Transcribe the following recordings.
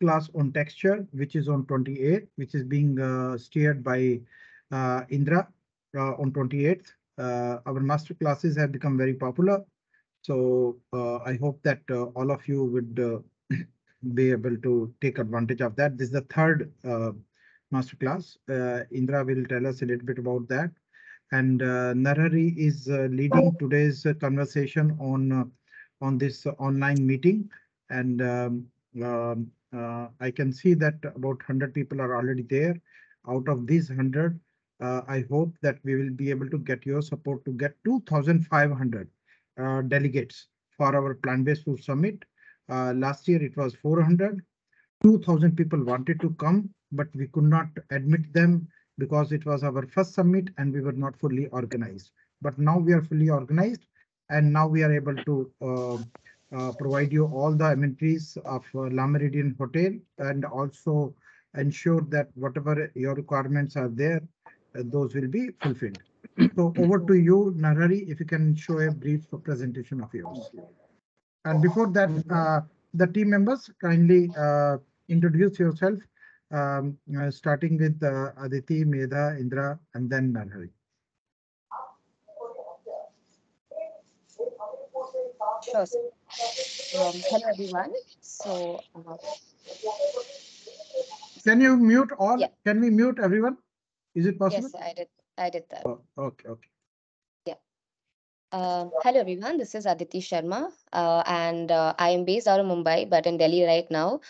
masterclass on texture, which is on 28th, which is being steered by Indra on 28th. Our master classes have become very popular. So I hope that all of you would be able to take advantage of that. This is the third masterclass. Indra will tell us a little bit about that. And Narhari is leading today's conversation on this online meeting. And I can see that about 100 people are already there. Out of these 100, I hope that we will be able to get your support to get 2,500 delegates for our plant-based food summit. Last year it was 400. 2,000 people wanted to come, but we could not admit them because it was our first summit and we were not fully organized. But now we are fully organized, and now we are able to provide you all the amenities of La Meridian Hotel, and also ensure that whatever your requirements are there, those will be fulfilled. So over to you, Narhari, if you can show a brief presentation of yours. And before that, the team members, kindly introduce yourself, starting with Aditi, Medha, Indra, and then Narhari. Sure. Hello, everyone. Can you mute all? Yeah. Can we mute everyone? Is it possible? Yes, I did that. Oh, okay. Yeah. Hello, everyone. This is Aditi Sharma, and I am based out of Mumbai, but in Delhi right now,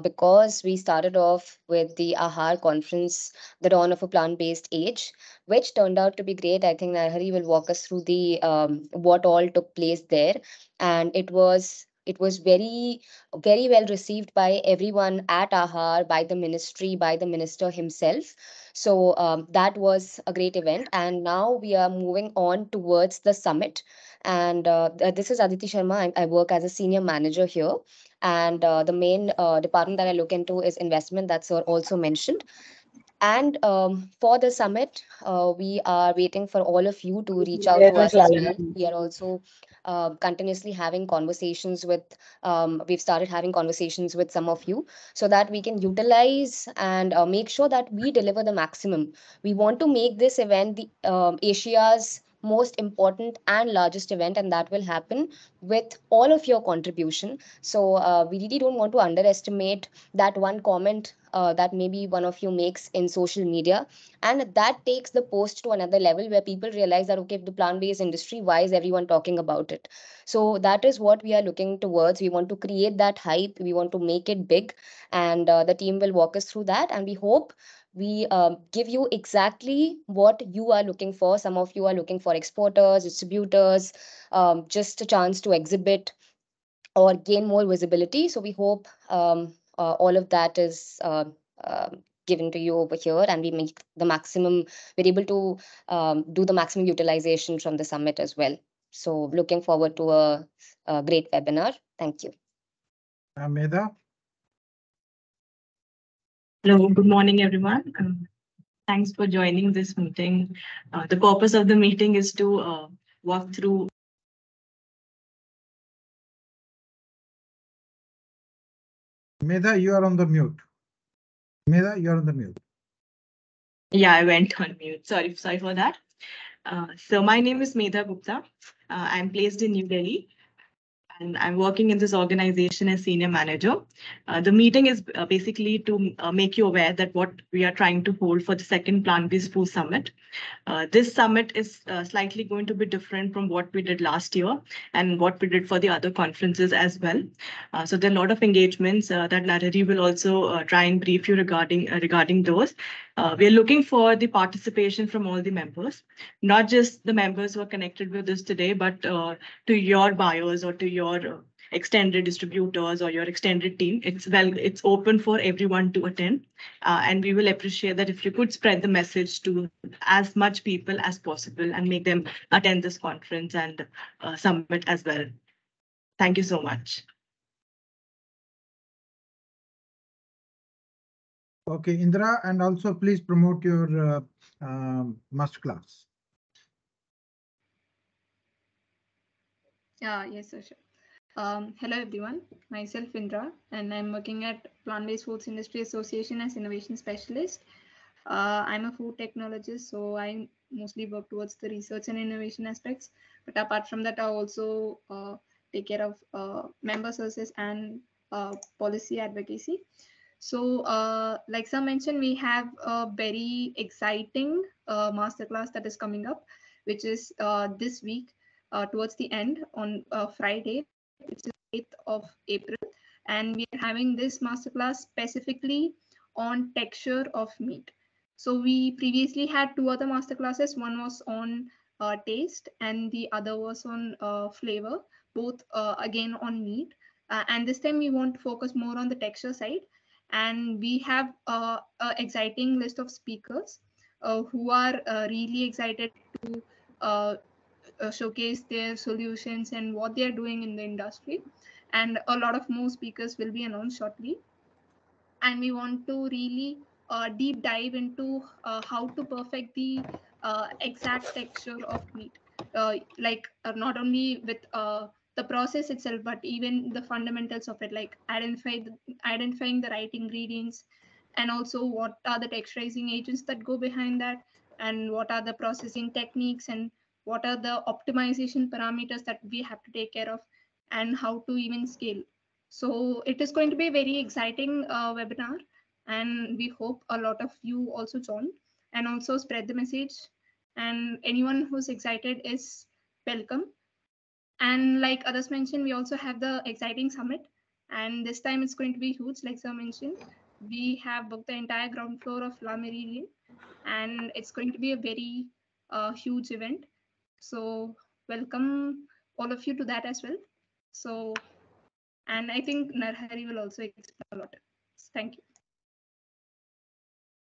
because we started off with the AHAR conference, the dawn of a plant-based age, which turned out to be great. I think Narhari will walk us through the what all took place there, and it was very well received by everyone at AHAR, by the ministry, by the minister himself. So that was a great event. And now we are moving on towards the summit. And this is Aditi Sharma. I work as a senior manager here. And the main department that I look into is investment. That's also mentioned. And for the summit, we are waiting for all of you to reach out to us as well. We are also continuously having conversations with, we've started having conversations with some of you so that we can utilize and make sure that we deliver the maximum. We want to make this event the Asia's most important and largest event, and that will happen with all of your contribution. So we really don't want to underestimate that one comment that maybe one of you makes in social media, and that takes the post to another level where people realize that, okay, the plant-based industry, why is everyone talking about it? So that is what we are looking towards. We want to create that hype, we want to make it big, and the team will walk us through that, and we hope we give you exactly what you are looking for. Some of you are looking for exporters, distributors, just a chance to exhibit or gain more visibility. So we hope all of that is given to you over here, and we make the maximum, we're able to do the maximum utilization from the summit as well. So looking forward to a great webinar. Thank you. Medha? Hello, good morning, everyone. Thanks for joining this meeting. The purpose of the meeting is to walk through. Medha, you are on the mute. Medha, you are on the mute. Yeah, I went on mute. Sorry for that. So my name is Medha Gupta. I'm placed in New Delhi, and I'm working in this organization as senior manager. The meeting is basically to make you aware that what we are trying to hold for the second plant-based food summit. This summit is slightly going to be different from what we did last year and what we did for the other conferences as well. So there are a lot of engagements that Narhari will also try and brief you regarding those. We are looking for the participation from all the members, not just the members who are connected with us today, but to your buyers or to your extended distributors or your extended team. It's open for everyone to attend, and we will appreciate that if you could spread the message to as much people as possible and make them attend this conference and summit as well. Thank you so much. Okay, Indra, and also please promote your masterclass. Yes, sir. Sure. Hello everyone, myself Indra, and I'm working at Plant-Based Foods Industry Association as Innovation Specialist. I'm a food technologist, so I mostly work towards the research and innovation aspects. But apart from that, I also take care of member services and policy advocacy. So, like some mentioned, we have a very exciting masterclass that is coming up, which is this week towards the end on Friday, which is 8th of April. And we are having this masterclass specifically on texture of meat. So we previously had two other masterclasses. One was on taste and the other was on flavor, both again on meat. And this time we want to focus more on the texture side. And we have an exciting list of speakers who are really excited to showcase their solutions and what they are doing in the industry. And a lot of more speakers will be announced shortly, and we want to really deep dive into how to perfect the exact texture of meat, not only with the process itself but even the fundamentals of it, like identifying the right ingredients, and also what are the texturizing agents that go behind that, and what are the processing techniques, and what are the optimization parameters that we have to take care of, and how to even scale. So it is going to be a very exciting webinar, and we hope a lot of you also join and also spread the message. And anyone who's excited is welcome. And like others mentioned, we also have the exciting summit, and this time it's going to be huge. Like sir mentioned, we have booked the entire ground floor of La Meridien, and it's going to be a very huge event. So welcome all of you to that as well. So, and I think Narhari will also explain a lot. Thank you.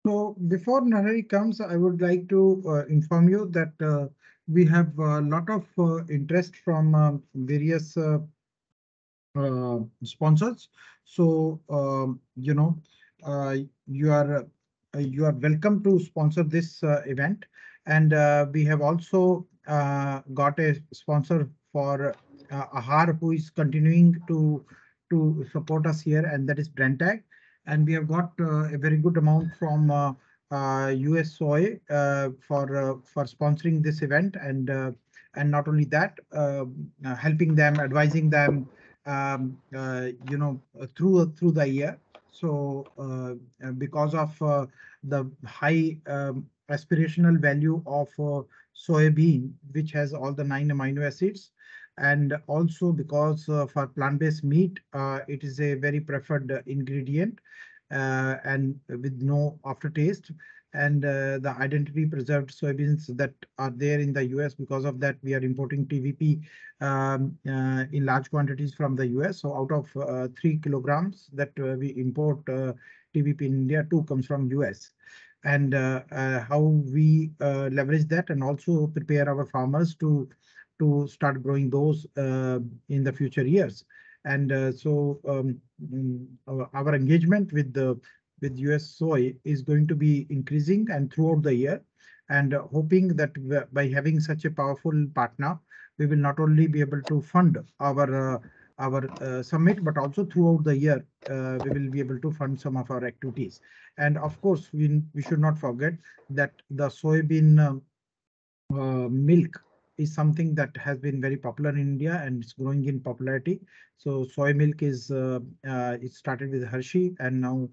So before Nahari comes, I would like to inform you that we have a lot of interest from various sponsors. So uh, you are you are welcome to sponsor this event, and we have also got a sponsor for Ahar who is continuing to support us here, and that is Brentag. And we have got a very good amount from US Soy for sponsoring this event, and not only that, helping them, advising them through the year. So because of the high aspirational value of soybean, which has all the 9 amino acids, and also because for plant-based meat, it is a very preferred ingredient, and with no aftertaste. And the identity preserved soybeans that are there in the US, because of that, we are importing TVP in large quantities from the US. So out of 3 kilograms that we import TVP in India, 2 comes from US. And how we leverage that and also prepare our farmers to start growing those in the future years. And our engagement with US soy is going to be increasing and throughout the year, and hoping that by having such a powerful partner, we will not only be able to fund our summit, but also throughout the year, we will be able to fund some of our activities. And of course, we should not forget that the soybean milk is something that has been very popular in India and it's growing in popularity. So soy milk is it started with Hershey, and now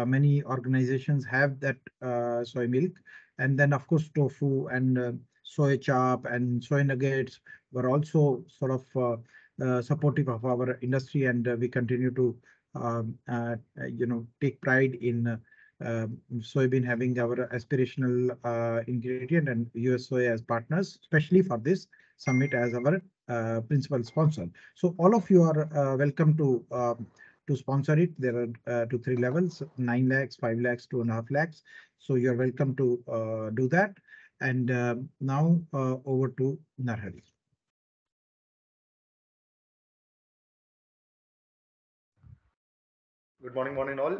many organizations have that soy milk. And then of course tofu and soy chop and soy nuggets were also sort of supportive of our industry, and we continue to take pride in soybean having our aspirational ingredient and US soy as partners, especially for this summit as our principal sponsor. So all of you are welcome to sponsor it. There are 2 3 levels: 9 lakhs, 5 lakhs, 2.5 lakhs. So you're welcome to do that. And now over to Narhari. Good morning, one and all.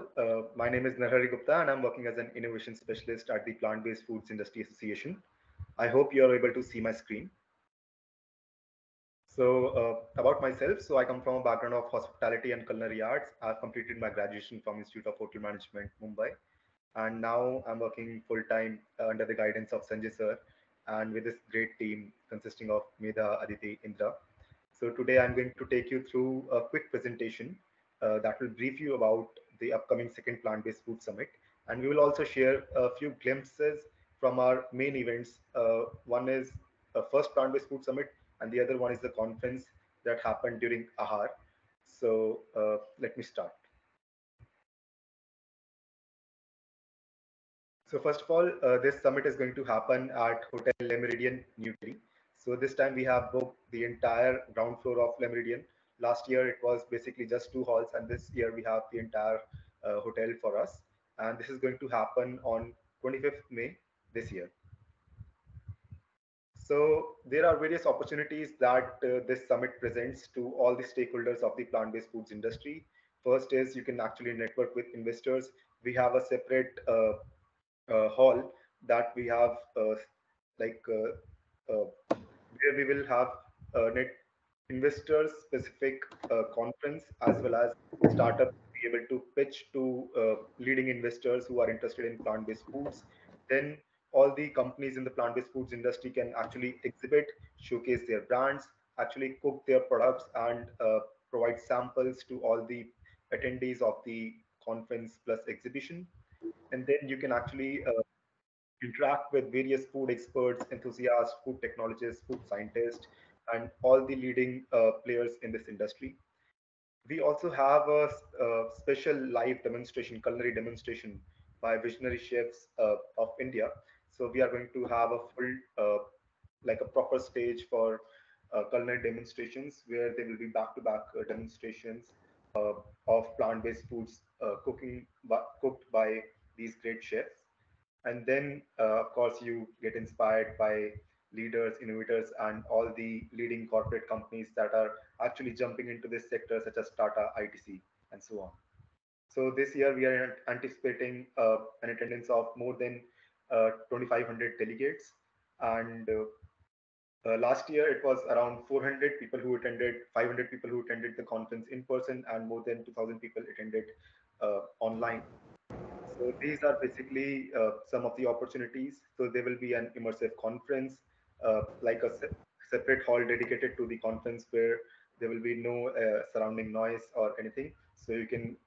My name is Narhari Gupta, and I'm working as an innovation specialist at the Plant-Based Foods Industry Association. I hope you are able to see my screen. About myself, so I come from a background of hospitality and culinary arts. I've completed my graduation from Institute of Hotel Management, Mumbai, and now I'm working full time under the guidance of Sanjay sir, and with this great team consisting of Medha, Aditi, Indra. So today I'm going to take you through a quick presentation that will brief you about the upcoming second plant-based food summit, and we will also share a few glimpses from our main events. One is a first plant-based food summit, and the other one is the conference that happened during AHAR. Let me start. So first of all, this summit is going to happen at Hotel Le Méridien, New Delhi. So this time we have booked the entire ground floor of Le Méridien. Last year it was basically just two halls, and this year we have the entire hotel for us. And this is going to happen on 25th May this year. So there are various opportunities that this summit presents to all the stakeholders of the plant-based foods industry. First is you can actually network with investors. We have a separate hall that we have like where we will have net investors specific conference as well as startups be able to pitch to leading investors who are interested in plant-based foods. Then all the companies in the plant-based foods industry can actually exhibit, showcase their brands, actually cook their products, and provide samples to all the attendees of the conference plus exhibition. And then you can actually interact with various food experts, enthusiasts, food technologists, food scientists, and all the leading players in this industry. We also have a special live demonstration, culinary demonstration by visionary chefs of India. So we are going to have a full, like a proper stage for culinary demonstrations where there will be back-to-back demonstrations uh, of plant-based foods cooked by these great chefs. And then of course you get inspired by leaders, innovators, and all the leading corporate companies that are actually jumping into this sector, such as Tata, ITC, and so on. So this year we are anticipating an attendance of more than 2,500 delegates, and last year it was around 400 people who attended, 500 people who attended the conference in person, and more than 2,000 people attended online. So these are basically some of the opportunities. So there will be an immersive conference, like a separate hall dedicated to the conference where there will be no surrounding noise or anything. So you can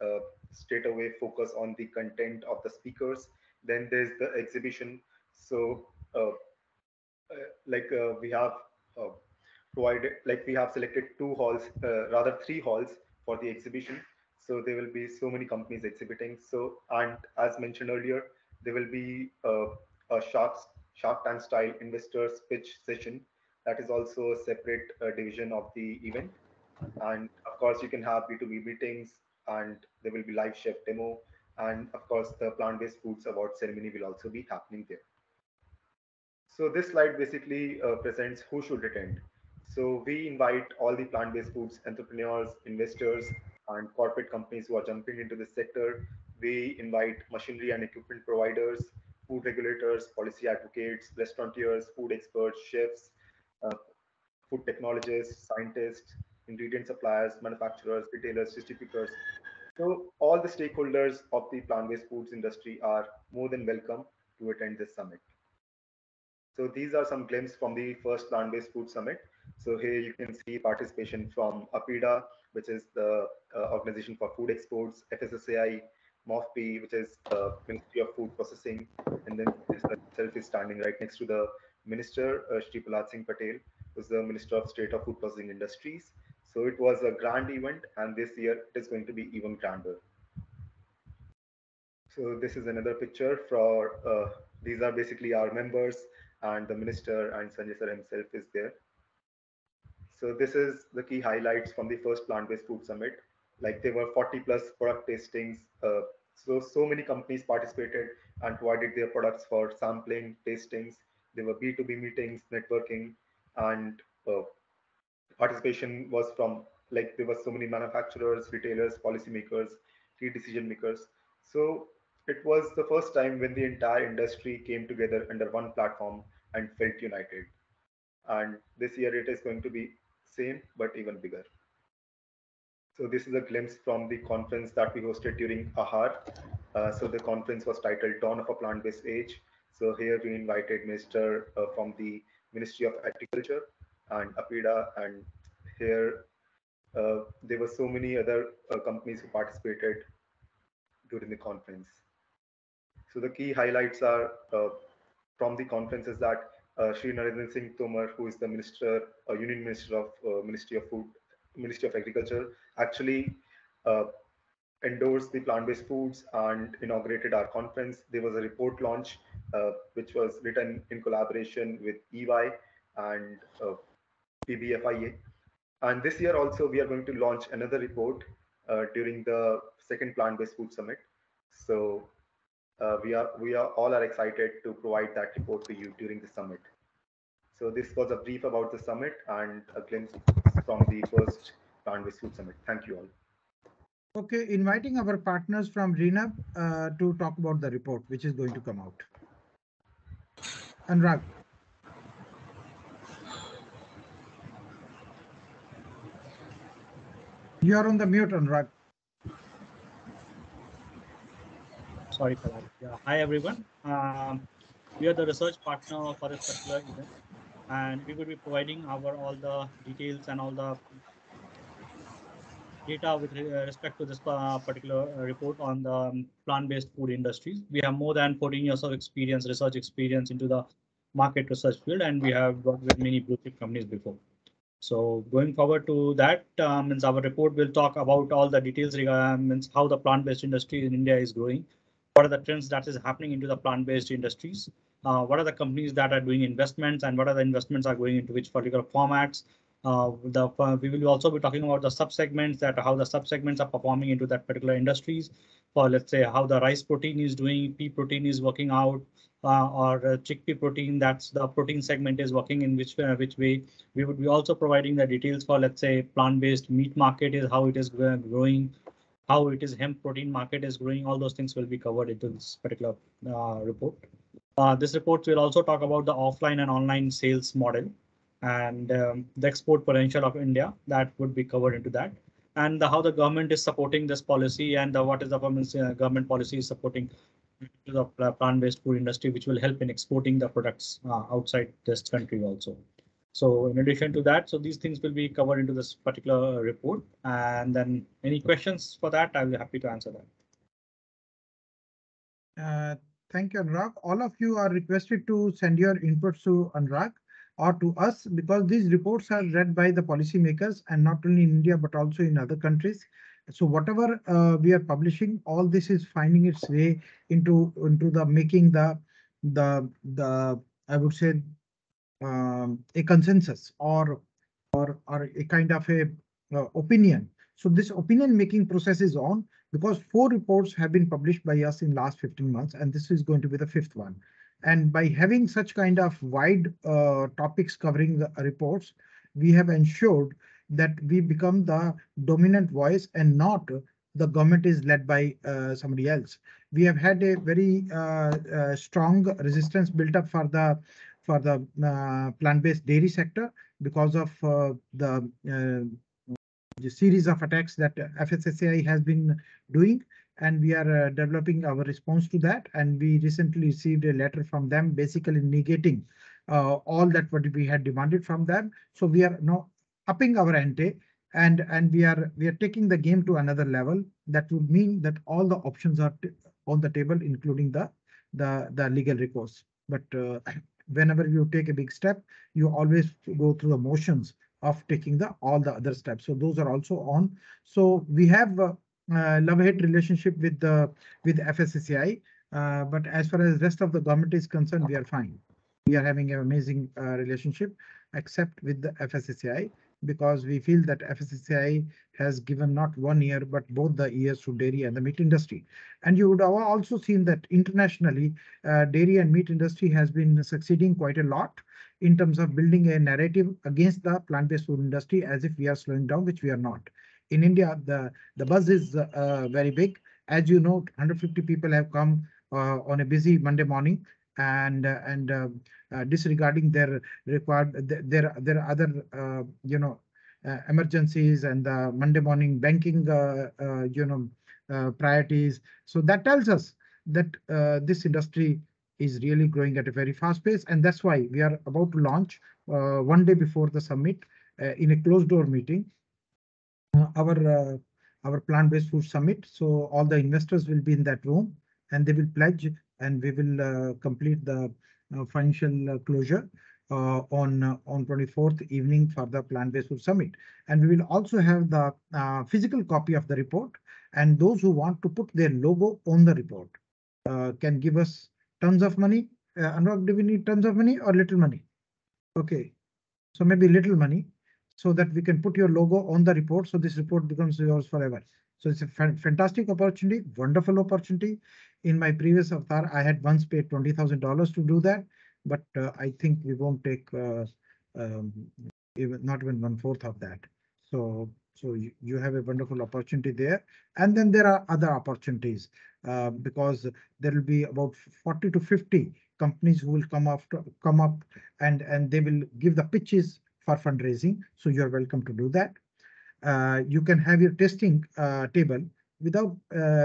straight away focus on the content of the speakers. Then there's the exhibition. So we have uh, provided, like we have selected two halls, rather three halls for the exhibition. So there will be so many companies exhibiting. So, and as mentioned earlier, there will be a Shark Tank style investors pitch session. That is also a separate division of the event. And of course, you can have B2B meetings, and there will be live chef demo. And of course, the plant-based foods award ceremony will also be happening there. So this slide basically presents who should attend. So we invite all the plant-based foods entrepreneurs, investors, and corporate companies who are jumping into this sector. We invite machinery and equipment providers, food regulators, policy advocates, restaurateurs, food experts, chefs, uh, food technologists, scientists, ingredient suppliers, manufacturers, retailers, distributors. So all the stakeholders of the plant-based foods industry are more than welcome to attend this summit. So these are some glimpses from the first plant-based food summit. So here you can see participation from APIDA, which is the Organization for Food Exports, FSSAI, MOFP, which is Ministry of Food Processing, and then minister itself is standing right next to the minister, Shri Prahlad Singh Patel, who's the Minister of State of Food Processing Industries. So it was a grand event, and this year it is going to be even grander. So this is another picture for, these are basically our members, and the minister and Sanjay sir himself is there. So this is the key highlights from the first plant-based food summit. Like there were 40 plus product tastings. So many companies participated and provided their products for sampling, tastings. There were B2B meetings, networking, and participation was from, like there were so many manufacturers, retailers, policymakers, key decision makers. So it was the first time when the entire industry came together under one platform and felt united. And this year it is going to be same but even bigger. So this is a glimpse from the conference that we hosted during AHAR. So the conference was titled Dawn of a Plant-Based Age. So here we invited Minister from the Ministry of Agriculture and APIDA, and here there were so many other companies who participated during the conference. So the key highlights are from the conference is that Shri Narendra Singh Tomar, who is the Minister, Union Minister of Ministry of Food, Ministry of Agriculture, actually uh, endorsed the plant-based foods and inaugurated our conference. There was a report launch, which was written in collaboration with EY and PBFIA. And this year also, we are going to launch another report during the second plant-based food summit. So we are all are excited to provide that report to you during the summit. So this was a brief about the summit and a glimpse from the first plant-based food summit. Thank you all. Okay, inviting our partners from RENAB to talk about the report which is going to come out. Anurag. You are on the mute, Anurag. Sorry for that. Yeah. Hi, everyone. We are the research partner for this particular event, and we will be providing all the details and all the data with respect to this particular report on the plant-based food industries. We have more than 14 years of experience, research experience into the market research field, and we have worked with many blue chip companies before. So going forward to that, means our report will talk about all the details regarding means how the plant-based industry in India is growing, what are the trends that is happening into the plant-based industries, what are the companies that are doing investments, and what are the investments are going into which particular formats. We will also be talking about the sub-segments, that how the sub-segments are performing into that particular industries. For let's say how the rice protein is doing, pea protein is working out, or chickpea protein, that's the protein segment is working in which way. We would be also providing the details for, let's say, plant-based meat market is how it is growing, how it is hemp protein market is growing. All those things will be covered into this particular report. This report will also talk about the offline and online sales model and the export potential of India. That would be covered into that. And how the government is supporting this policy, and what is the government policy is supporting to the plant-based food industry, which will help in exporting the products outside this country also. So in addition to that, so these things will be covered into this particular report. And then any questions for that, I'll be happy to answer that. Thank you, Anurag. All of you are requested to send your inputs to Anurag or to us, because these reports are read by the policymakers, and not only in India but also in other countries. So whatever we are publishing, all this is finding its way into the making the I would say a consensus or a kind of a opinion. So this opinion making process is on, because 4 reports have been published by us in last 15 months, and this is going to be the 5th one. And by having such kind of wide topics covering the reports, we have ensured that we become the dominant voice and not the government is led by somebody else. We have had a very strong resistance built up for the plant-based dairy sector because of the series of attacks that FSSAI has been doing, and we are developing our response to that. And we recently received a letter from them, basically negating all that what we had demanded from them. So we are now upping our ante, and we are taking the game to another level. That would mean that all the options are on the table, including the legal recourse. But whenever you take a big step, you always go through the motions of taking all the other steps. So those are also on. So we have love-hate relationship with FSSAI, but as far as rest of the government is concerned, we are fine. We are having an amazing relationship, except with the FSSAI, because we feel that FSSAI has given not 1 year, but both the years to dairy and the meat industry. And you would have also seen that internationally, dairy and meat industry has been succeeding quite a lot in terms of building a narrative against the plant-based food industry, as if we are slowing down, which we are not. In India, the buzz is very big. As you know, 150 people have come on a busy Monday morning, and disregarding their required their other emergencies and the Monday morning banking, priorities. So that tells us that this industry is really growing at a very fast pace, and that's why we are about to launch one day before the summit in a closed door meeting our plant-based food summit. So all the investors will be in that room, and they will pledge, and we will complete the financial closure on 24th evening for the plant-based food summit. And we will also have the physical copy of the report. And those who want to put their logo on the report can give us tons of money. Anurag, do we need tons of money or little money? Okay, so maybe little money, so that we can put your logo on the report. So this report becomes yours forever. So it's a fantastic opportunity, wonderful opportunity. In my previous avatar, I had once paid $20,000 to do that, but I think we won't take um, even not even one-fourth of that. So you have a wonderful opportunity there. And then there are other opportunities because there will be about 40 to 50 companies who will come up and they will give the pitches for fundraising. So you're welcome to do that. You can have your testing table without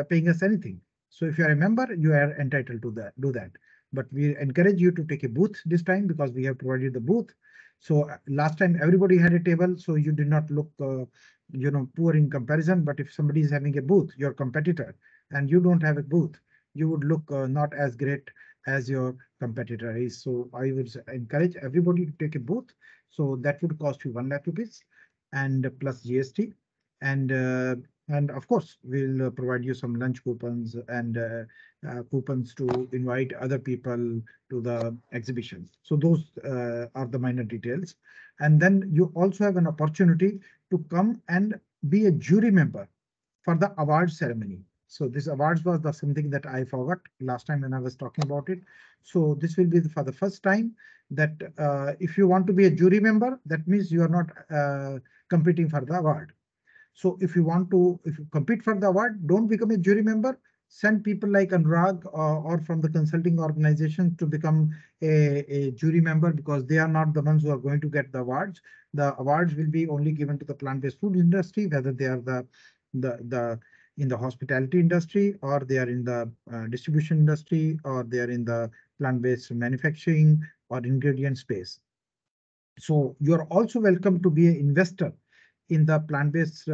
paying us anything. So if you are a member, you are entitled to that. Do that. But we encourage you to take a booth this time because we have provided the booth. So last time everybody had a table, so you did not look, poor in comparison. But if somebody is having a booth, your competitor, and you don't have a booth, you would look not as great as your competitor is. So I would encourage everybody to take a booth. So that would cost you 1 lakh rupees and plus GST. And and of course, we'll provide you some lunch coupons and coupons to invite other people to the exhibition. So those are the minor details. And then you also have an opportunity to come and be a jury member for the award ceremony. So this awards was something that I forgot last time when I was talking about it. So this will be for the first time that if you want to be a jury member, that means you are not competing for the award. So if you compete for the award, don't become a jury member. Send people like Anurag or from the consulting organization to become a jury member because they are not the ones who are going to get the awards. The awards will be only given to the plant-based food industry, whether they are the in the hospitality industry or they are in the distribution industry or they are in the plant-based manufacturing or ingredient space. So you're also welcome to be an investor in the plant-based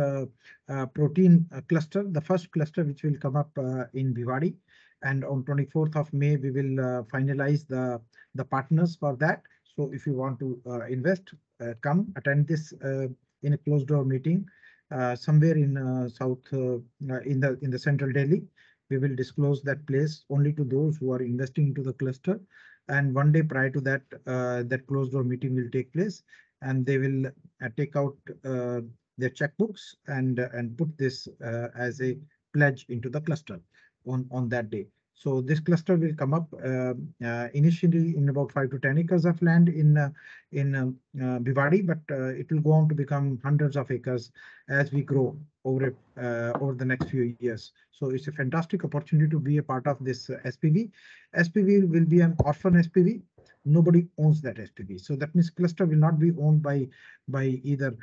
protein cluster, the first cluster which will come up in Bhiwadi. And on 24th of May, we will finalize the partners for that. So if you want to invest, come attend this in a closed door meeting somewhere in south in the central Delhi. We will disclose that place only to those who are investing into the cluster. And one day prior to that, that closed door meeting will take place, and they will take out their checkbooks and put this as a pledge into the cluster on that day. So this cluster will come up initially in about 5 to 10 acres of land in Bhiwadi, but it will go on to become hundreds of acres as we grow over the next few years. So it's a fantastic opportunity to be a part of this SPV. SPV will be an orphan SPV. Nobody owns that SPV. So that means cluster will not be owned by either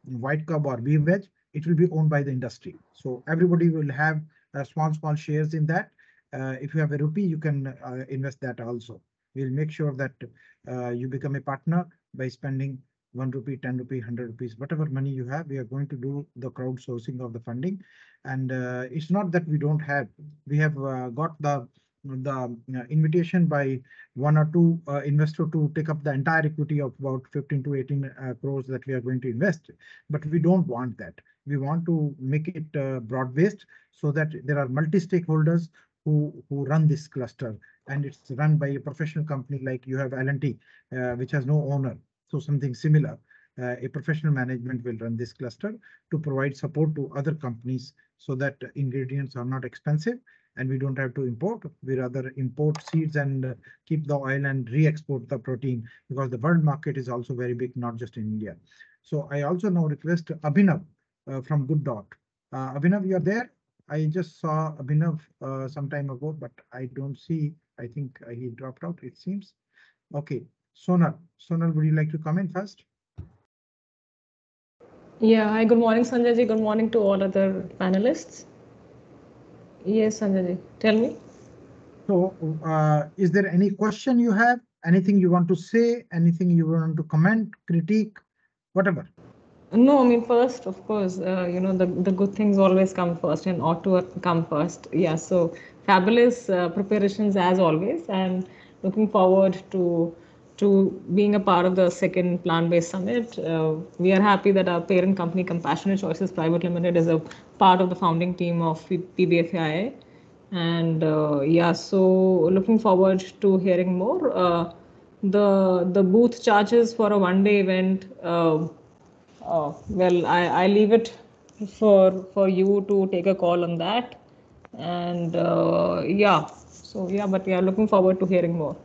White Cub or Beam Veg. It will be owned by the industry. So everybody will have small shares in that. If you have a rupee, you can invest that also. We'll make sure that you become a partner by spending 1 rupee, 10 rupee, 100 rupees, whatever money you have. We are going to do the crowdsourcing of the funding. And it's not that we don't have. We have got the invitation by one or two investor to take up the entire equity of about 15 to 18 crores that we are going to invest. But we don't want that. We want to make it broad-based so that there are multi-stakeholders who run this cluster, and it's run by a professional company like you have L&T, which has no owner. So something similar. A professional management will run this cluster to provide support to other companies so that ingredients are not expensive and we don't have to import. We rather import seeds and keep the oil and re-export the protein because the world market is also very big, not just in India. So I also now request Abhinav from Good Dot. Abhinav, you are there? I just saw Abhinav some time ago, but I don't see. I think he dropped out, it seems. Okay, Sonal. Sonal, would you like to comment first? Yeah, hi, good morning, Sanjay ji. Good morning to all other panelists. Yes, Sanjay ji, tell me. So, is there any question you have? Anything you want to say? Anything you want to comment, critique, whatever? No, I mean, first, of course, the good things always come first and ought to come first. Yeah, so fabulous preparations as always, and looking forward to being a part of the second plant-based summit. We are happy that our parent company, Compassionate Choices Private Limited, is a part of the founding team of PBFAI. And yeah, so looking forward to hearing more. The booth charges for a one-day event. Well, I leave it for you to take a call on that, and yeah. So yeah, but we are looking forward to hearing more.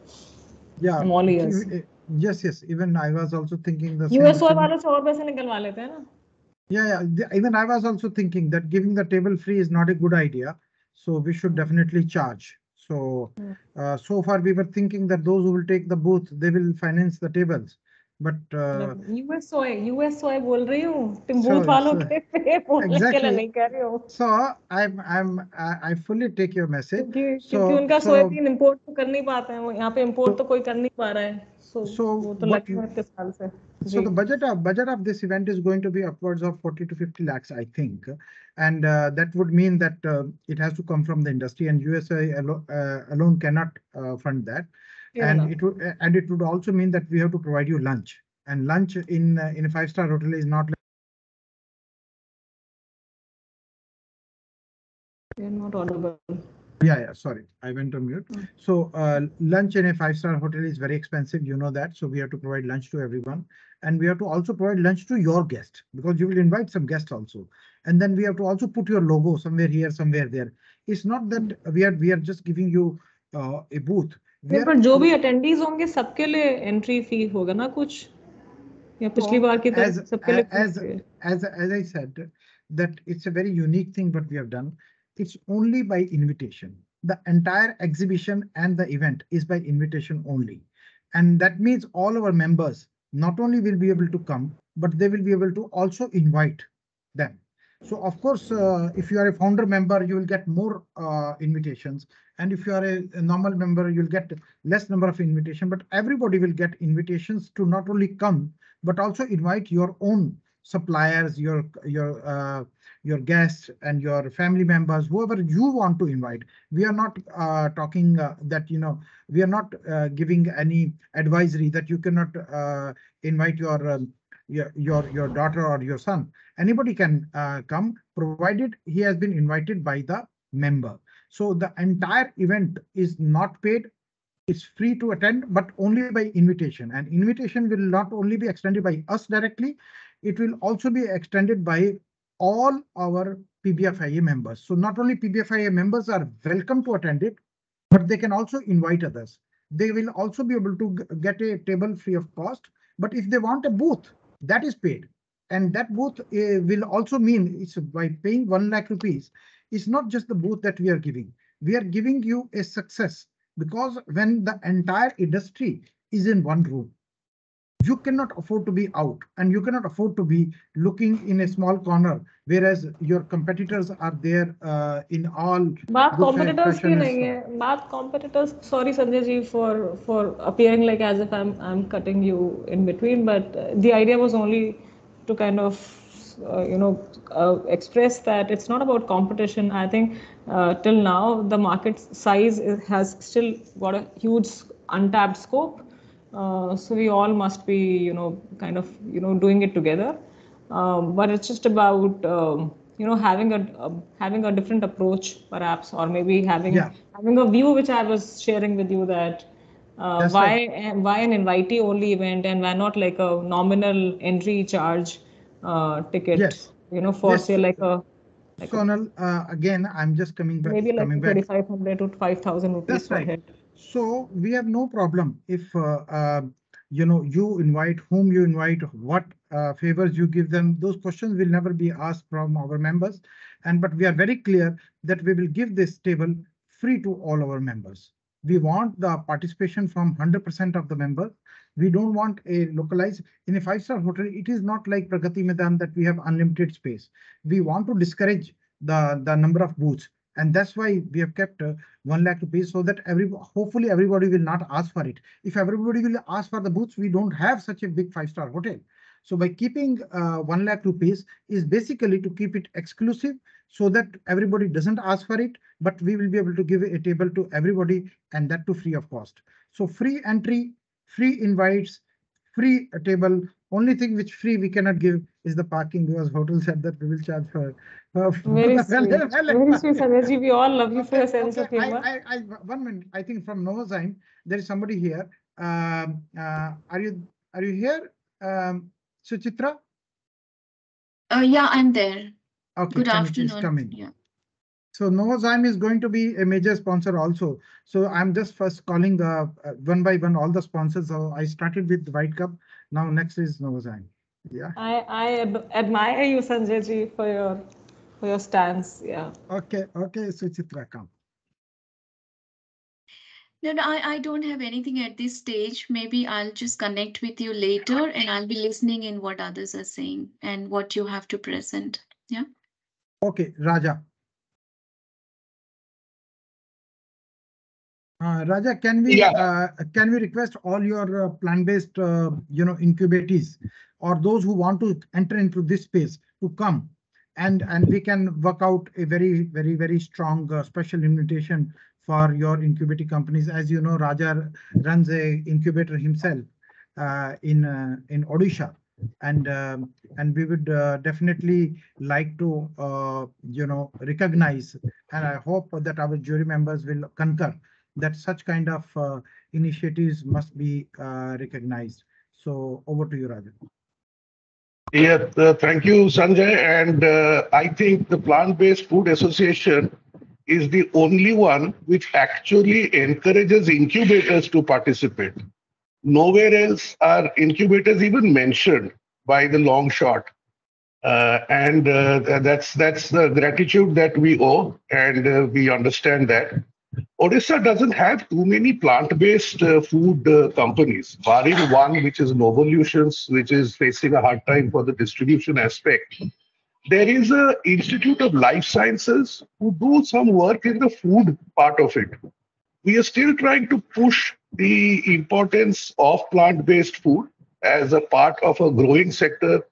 Yeah. I'm all ears. Yes, yes. Even I was also thinking the same USO thing. वाले 100 पैसे निकलवा लेते हैं ना. Yeah, yeah. Even I was also thinking that giving the table free is not a good idea. So we should definitely charge. So, so far we were thinking that those who will take the booth, they will finance the tables. But USO बोल रही हूँ. तुम so, booth वालों so के बोलने के लिए exactly. नहीं कह रही हूँ. So I fully take your message. क्योंकि उनका सोयाबीन इंपोर्ट तो कर नहीं पाते हैं. वो यहाँ पे इंपोर्ट तो कोई कर नहीं पा रहा है. So वो तो लगे हुए इतने साल से. So the budget of this event is going to be upwards of 40 to 50 lakhs, I think, and that would mean that it has to come from the industry, and USA alone cannot fund that, and it would also mean that we have to provide you lunch, and lunch in a five-star hotel is not. You're not audible. Yeah, sorry, I went on mute. So lunch in a five-star hotel is very expensive, you know that. So we have to provide lunch to everyone, and we have to also provide lunch to your guest, because you will invite some guests also. And then we have to also put your logo somewhere here, somewhere there. It's not that we are just giving you a booth. पर जो भी attendees होंगे सबके लिए entry fee होगा ना कुछ, या पिछली बार की तरह सबके लिए. As I said, that it's a very unique thing what we have done. It's only by invitation. The entire exhibition and the event is by invitation only. And that means all our members not only will be able to come, but they will be able to also invite them. So of course, if you are a founder member, you will get more invitations. And if you are a normal member, you'll get less number of invitations, but everybody will get invitations to not only come, but also invite your own suppliers, your guests and your family members, whoever you want to invite. We are not talking that, we are not giving any advisory that you cannot invite your daughter or your son. Anybody can come, provided he has been invited by the member. So the entire event is not paid. It's free to attend, but only by invitation. And invitation will not only be extended by us directly, it will also be extended by all our PBFIA members. So not only PBFIA members are welcome to attend it, but they can also invite others. They will also be able to get a table free of cost. But if they want a booth, that is paid. And that booth will also mean, it's by paying 1 lakh rupees. It's not just the booth that we are giving. We are giving you a success, because when the entire industry is in one room, you cannot afford to be out, and you cannot afford to be looking in a small corner, whereas your competitors are there in all बात good competitors की fashion. नहीं है. बात competitors. Sorry Sanjay ji for appearing like as if I'm cutting you in between, but the idea was only to kind of express that it's not about competition. I think till now the market size has still got a huge untapped scope. So we all must be kind of doing it together. But it's just about having a different approach perhaps, or maybe having a view which I was sharing with you, that why an invitee only event, and why not like a nominal entry charge ticket, Yes. For say like a Sonal, again, I'm just coming back. Maybe like 3,500 to 5,000 rupees. That's right. Head. So we have no problem if you invite whom you invite, what favors you give them. Those questions will never be asked from our members, but we are very clear that we will give this table free to all our members. We want the participation from 100% of the members. We don't want a localized. In a five-star hotel, it is not like Pragati Medan that we have unlimited space. We want to discourage the number of booths. And that's why we have kept 1 lakh rupees, so that hopefully everybody will not ask for it. If everybody will ask for the booths, we don't have such a big five-star hotel. So by keeping 1 lakh rupees is basically to keep it exclusive, so that everybody doesn't ask for it, but we will be able to give a table to everybody, and that too free of cost. So free entry, free invites, free table. Only thing which free we cannot give is the parking, because hotel said that we will charge for Very sweet. Very sweet, Sanjay ji. We all love you for Okay, your sense okay. of humor. 1 minute. I think from Novozyme there is somebody here. Are you here, Suchitra? Yeah, I'm there. Okay, Good can you please come afternoon. in? Yeah. So Novozyme is going to be a major sponsor also. So I'm just first calling the one by one all the sponsors. So I started with White Cup. Now next is Novozyme. Yeah. I admire you, Sanjay ji, for your stance. Yeah. Okay. Okay. Suchitra, come. No, no, I don't have anything at this stage. Maybe I'll just connect with you later and I'll be listening in what others are saying and what you have to present. Yeah. Okay, Raja. Raja, can we request all your plant-based incubatees, or those who want to enter into this space, to come, and we can work out a very strong special invitation for your incubating companies. As you know, Raja runs a incubator himself in Odisha, and we would definitely like to recognize, and I hope that our jury members will concur that such kind of initiatives must be recognized. So over to you, Rajan. Yeah, thank you, Sanjay. And I think the Plant-Based Food Association is the only one which actually encourages incubators to participate. Nowhere else are incubators even mentioned by the long shot. And that's the gratitude that we owe, and we understand that. Odisha doesn't have too many plant-based food companies, barring one, which is Novolutions, which is facing a hard time for the distribution aspect. There is a Institute of Life Sciences who do some work in the food part of it. We are still trying to push the importance of plant-based food as a part of a growing sector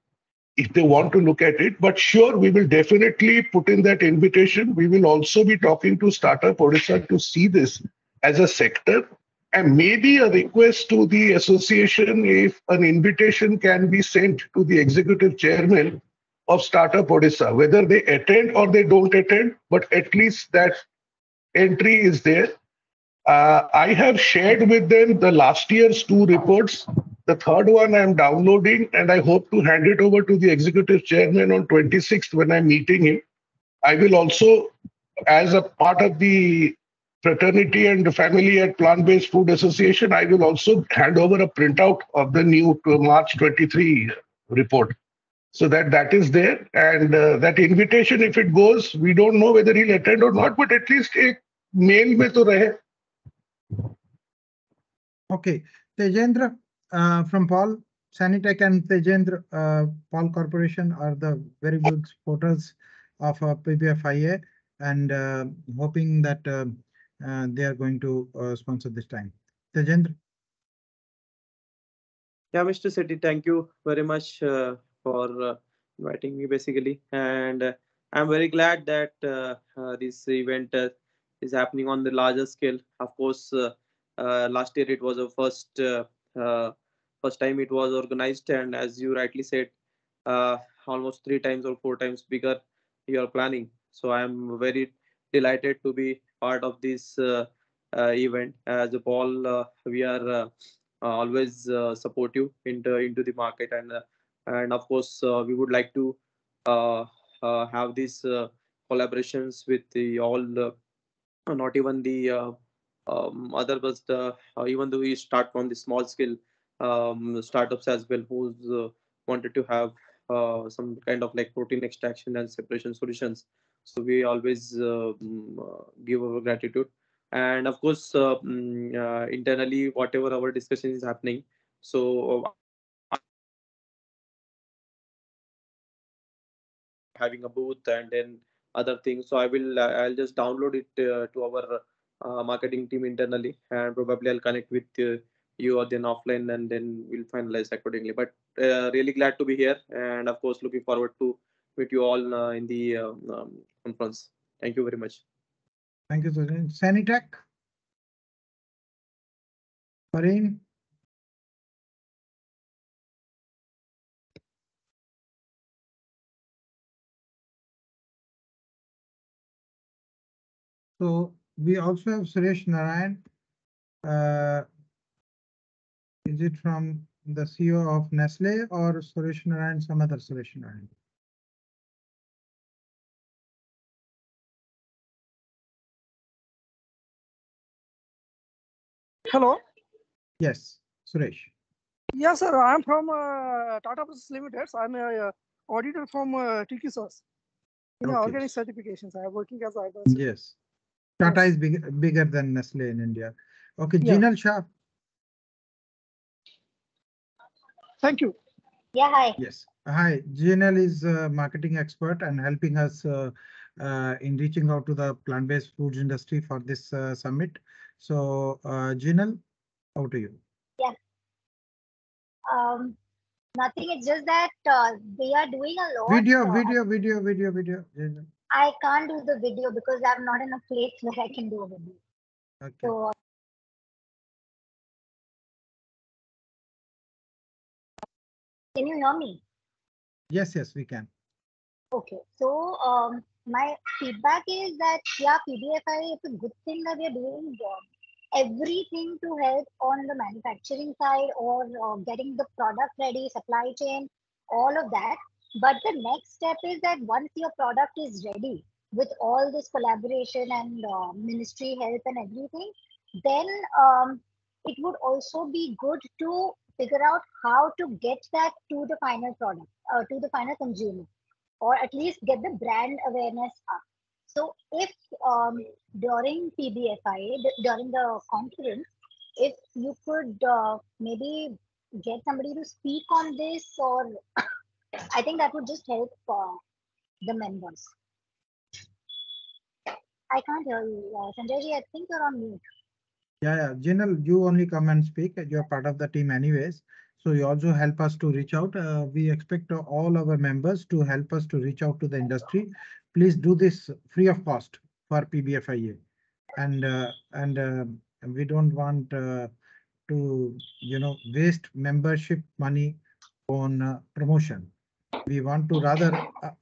if they want to look at it. But sure, we will definitely put in that invitation. We will also be talking to Startup Odisha to see this as a sector, and maybe a request to the association if an invitation can be sent to the executive chairman of Startup Odisha, whether they attend or they don't attend, but at least that entry is there. I have shared with them the last year's two reports. The third one I'm downloading, and I hope to hand it over to the executive chairman on 26th when I'm meeting him. I will also, as a part of the fraternity and the family at Plant-Based Food Association, I will also hand over a printout of the new March 23 report. So that is there, and that invitation, if it goes, we don't know whether he'll attend or not, but at least a mail mein to rahe. Okay, Tejendra from Paul Sanitech and Tejendra Paul Corporation are the very good supporters of PBFIA, and hoping that they are going to sponsor this time. Tejendra. Yeah, Mr. Sethi, thank you very much for inviting me basically. And I'm very glad that this event is happening on the larger scale. Of course, last year it was a first time it was organized, and as you rightly said, uh, almost 3 times or 4 times bigger you are planning. So I'm very delighted to be part of this event. As a Paul, we are always supportive into the market, and of course we would like to uh, have these collaborations with the all not even the other but even though we start from the small scale startups as well who's wanted to have some kind of like protein extraction and separation solutions. So we always give our gratitude, and of course internally whatever our discussion is happening. So having a booth and then other things. So I'll just download it to our marketing team internally, and probably I'll connect with you or then offline, and then we'll finalize accordingly. But really glad to be here, and of course looking forward to meet you all in the conference. Thank you very much. Thank you, Sujan. Sanitech? Pareen? So we also have Suresh Narayan. Is it from the CEO of Nestle or Suresh Narayan, some other Suresh Narayan? Hello. Yes, Suresh. Yes, sir. I'm from Tata Process Limited. I'm a auditor from Tiki Source in Okay. organic certifications. I'm working as an Yes. Tata is bigger than Nestle in India. Okay, Yeah. Jinal Shah. Thank you. Yeah, hi. Yes. Hi, Jinal is a marketing expert and helping us in reaching out to the plant-based foods industry for this summit. So, Jinal, over to you. Yeah. Nothing. It's just that they are doing a lot. Video. Jinal. I can't do the video because I'm not in a place where I can do a video. Okay. So, can you hear me? Yes, we can. Okay. So, my feedback is that, yeah, PBFI is a good thing that we are doing everything to help on the manufacturing side or getting the product ready, supply chain, all of that. But the next step is that once your product is ready with all this collaboration and ministry help and everything, then it would also be good to figure out how to get that to the final product, to the final consumer, or at least get the brand awareness up. So if during PBFI, during the conference, if you could maybe get somebody to speak on this, or I think that would just help the members. I can't hear you. Sanjay ji, I think you're on mute. Yeah. Jinal, you only come and speak. You're part of the team anyways. So you also help us to reach out. We expect all our members to help us to reach out to the industry. Please do this free of cost for PBFIA. And we don't want to waste membership money on promotion. We want to rather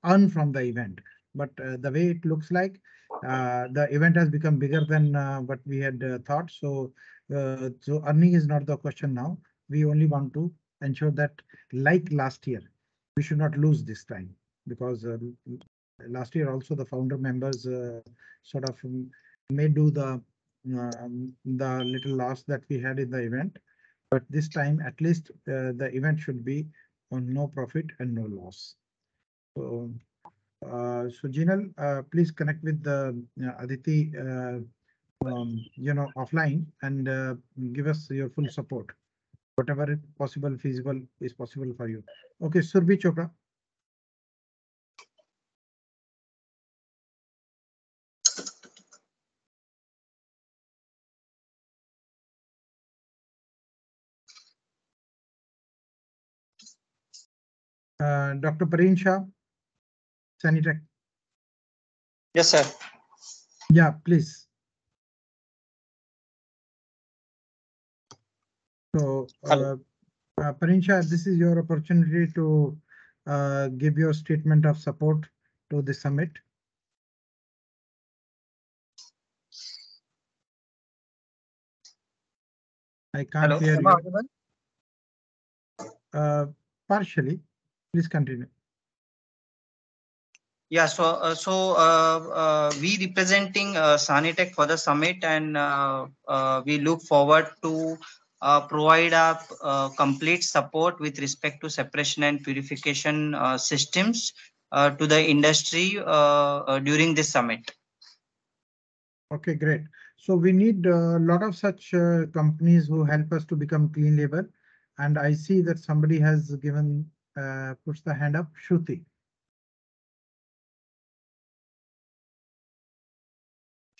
earn from the event. But the way it looks like, the event has become bigger than what we had thought. So earning is not the question now. We only want to ensure that, like last year, we should not lose this time, because last year also the founder members sort of may do the little loss that we had in the event. But this time, at least the event should be on no profit and no loss. So Jinal, please connect with the Aditi, offline, and give us your full support. Whatever possible, feasible is possible for you. Okay, Surbhi Chopra. Dr. Pareen Shah, Sanitech. Yes, sir. Yeah, please. So, Pareen Shah, this is your opportunity to give your statement of support to the summit. I can't hear you. Partially. Please continue. Yeah, we representing Sanitech for the summit, and we look forward to provide a complete support with respect to separation and purification systems to the industry during this summit. Okay, great. So we need a lot of such companies who help us to become clean label. And I see that somebody has given, puts the hand up, Shruti.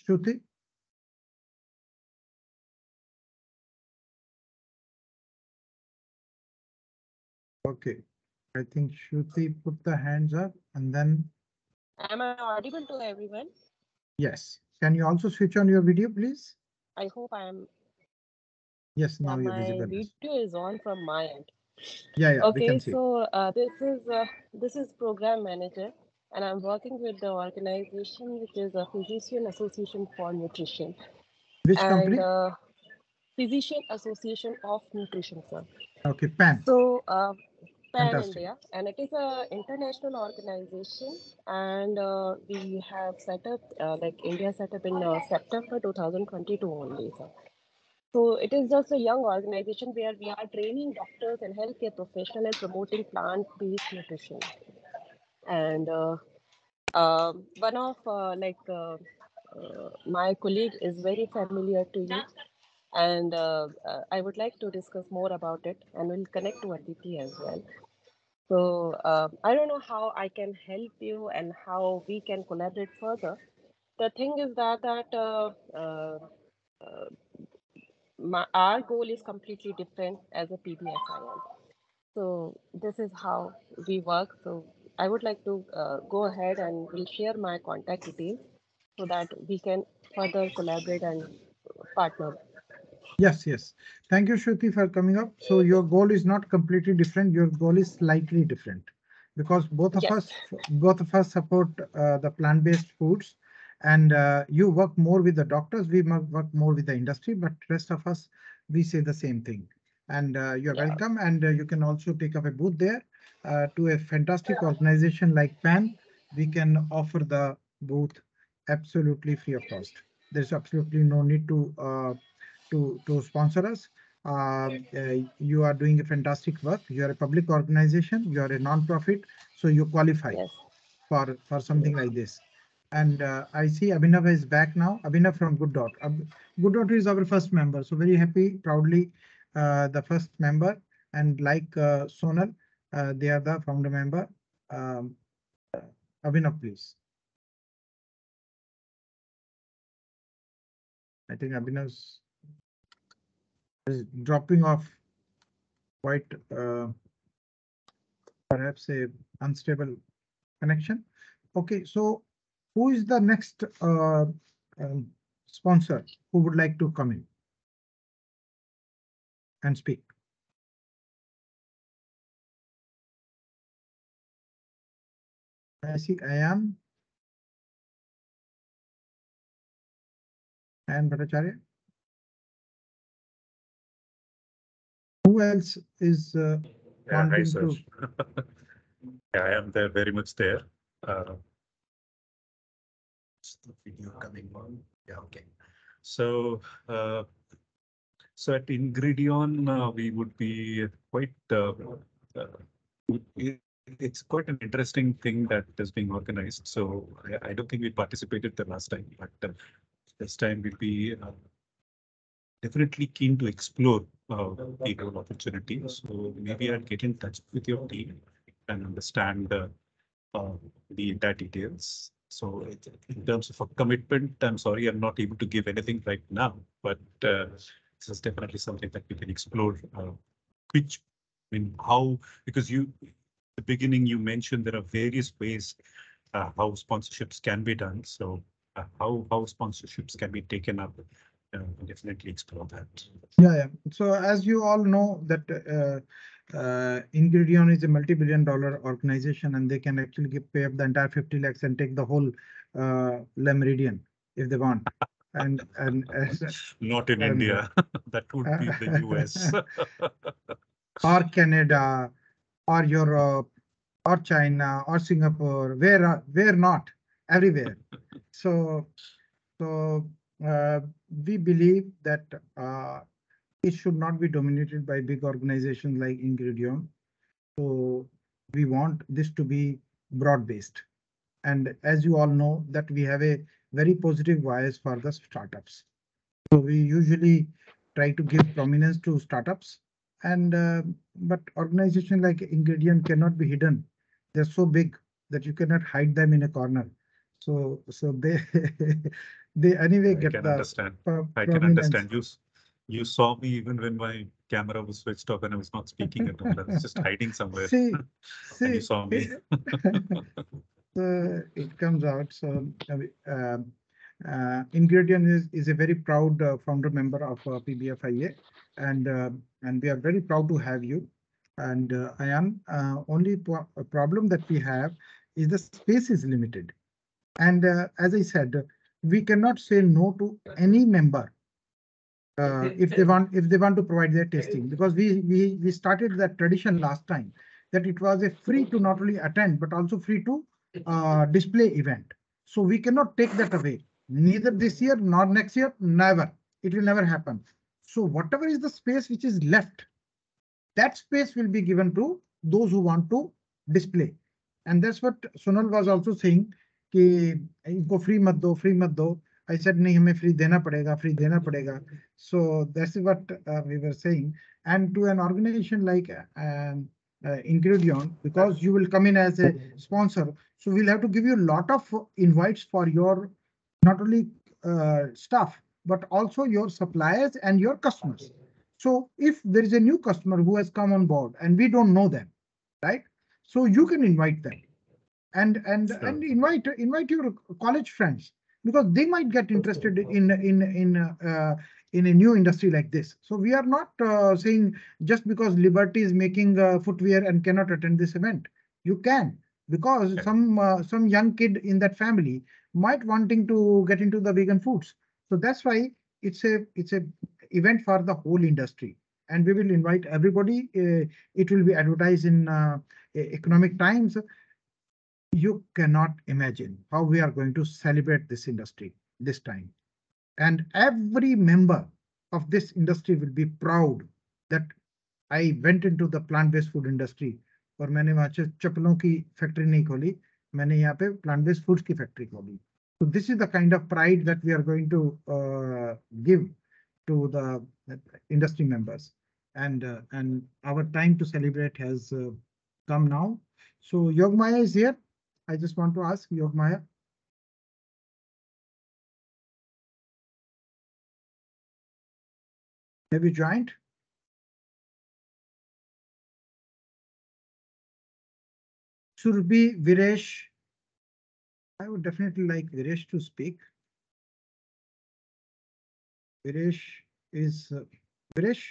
Shruti? Okay, I think Shruti put the hands up and then. Am I audible to everyone? Yes. Can you also switch on your video, please? I hope I am. Yes, now you're My visible. video is on from my end. Yeah, we Okay, can see. so this is program manager, and I'm working with the organization which is a Physician Association for Nutrition. Which and company? Physician Association of Nutrition, sir. Okay, PAN. So PAN Fantastic. India, and it is a international organization, and we have set up like India set up in September 2022 only, sir. So it is just a young organization where we are training doctors and healthcare professionals and promoting plant-based nutrition. And one of my colleague is very familiar to you, and I would like to discuss more about it, and we'll connect to Aditi as well. So I don't know how I can help you and how we can collaborate further. The thing is that our goal is completely different as a PBSIL. So this is how we work. So I would like to go ahead and will share my contact details so that we can further collaborate and partner. Yes. Thank you, Shruti, for coming up. So your goal is not completely different. Your goal is slightly different because both of us support the plant-based foods, and you work more with the doctors. We work more with the industry, but rest of us, we say the same thing. And you're welcome. And you can also take up a booth there to a fantastic organization like PAN. We can offer the booth absolutely free of cost. There's absolutely no need to sponsor us. You are doing a fantastic work. You are a public organization. You are a non-profit, so you qualify for something like this. And I see Abhinav is back now. Abhinav from Good Dot. Good Dot is our first member, so very happy, proudly the first member. And like Sonal, they are the founder member. Um, Abhinav, please. I think Abhinav's is dropping off quite perhaps a unstable connection. Okay, so who is the next sponsor who would like to come in and speak? I see Ayan and Bhattacharya. Who else is wanting hi, to? Yeah, I am there, very much there. Is the video coming on? Yeah, okay. So, so at Ingredion, we would be quite. It's quite an interesting thing that is being organized. So I don't think we participated the last time, but this time we'll be definitely keen to explore the whole opportunity. So maybe I'll get in touch with your team and understand the entire details. So in terms of a commitment, I'm sorry, I'm not able to give anything right now, but this is definitely something that we can explore. Which, I mean, how, because the beginning you mentioned there are various ways how sponsorships can be done. So how sponsorships can be taken up, definitely explore that. Yeah. So as you all know that Ingredion is a multi-billion-dollar organization, and they can actually pay up the entire 50 lakhs and take the whole Le Meridian if they want. And not in India, that would be the US. Or Canada, or Europe, or China, or Singapore, where not, everywhere. So we believe that it should not be dominated by big organizations like Ingredion. So we want this to be broad-based. And as you all know that we have a very positive voice for the startups. So we usually try to give prominence to startups, and but organization like Ingredient cannot be hidden. They're so big that you cannot hide them in a corner. So they they anyway I get can the understand. I can prominence. understand. You saw me even when my camera was switched off and I was not speaking at all. I was just hiding somewhere. See, And you see, saw me. it comes out. So Ingredient is a very proud founder member of PBFIA, and we are very proud to have you. And Ayan, only problem that we have is the space is limited. And as I said, we cannot say no to any member if they want to provide their testing, because we started that tradition last time, that it was a free to not only attend but also free to display event. So we cannot take that away, neither this year nor next year, never. It will never happen. So whatever is the space which is left, that space will be given to those who want to display. And that's what Sonal was also saying कि इनको free मत दो, free मत दो. I said नहीं, हमें free देना पड़ेगा, free देना पड़ेगा. So that's what we were saying. And to an organization like Ingredient, because you will come in as a sponsor, so we'll have to give you a lot of invites for your not only staff but also your suppliers and your customers. So if there is a new customer who has come on board and we don't know them, right? So you can invite them and invite your college friends, because they might get interested in a new industry like this. So we are not saying just because Liberty is making footwear and cannot attend this event. You can, because some young kid in that family might wanting to get into the vegan foods. So that's why it's a event for the whole industry, and we will invite everybody. It will be advertised in Economic Times. You cannot imagine how we are going to celebrate this industry this time. And every member of this industry will be proud that I went into the plant-based food industry. और मैंने वहां चप्पलों की factory नहीं खोली, मैंने यहाँ पे plant-based foods की फैक्ट्री खोली. So this is the kind of pride that we are going to give to the industry members. And our time to celebrate has come now. So Yogmaya is here. I just want to ask Yogmaya. Have you joined? Surbi, Viresh. I would definitely like Viresh to speak. Viresh is Viresh.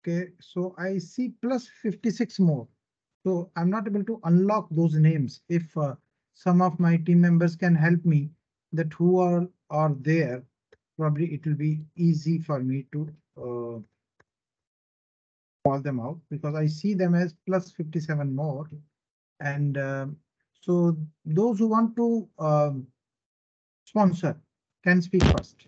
Okay, so I see plus 56 more. So I'm not able to unlock those names. If some of my team members can help me, that who are there, probably it will be easy for me to call them out, because I see them as plus 57 more. And so those who want to sponsor can speak first.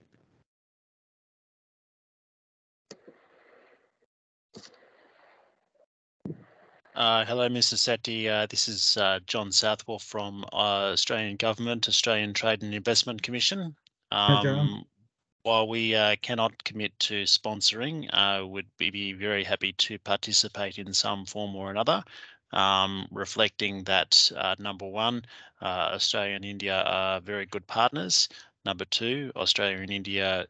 Hello, Mr. Sethi. This is John Southwell from Australian Government, Australian Trade and Investment Commission. While we cannot commit to sponsoring, would be very happy to participate in some form or another, reflecting that number one, Australia and India are very good partners. Number two, Australia and India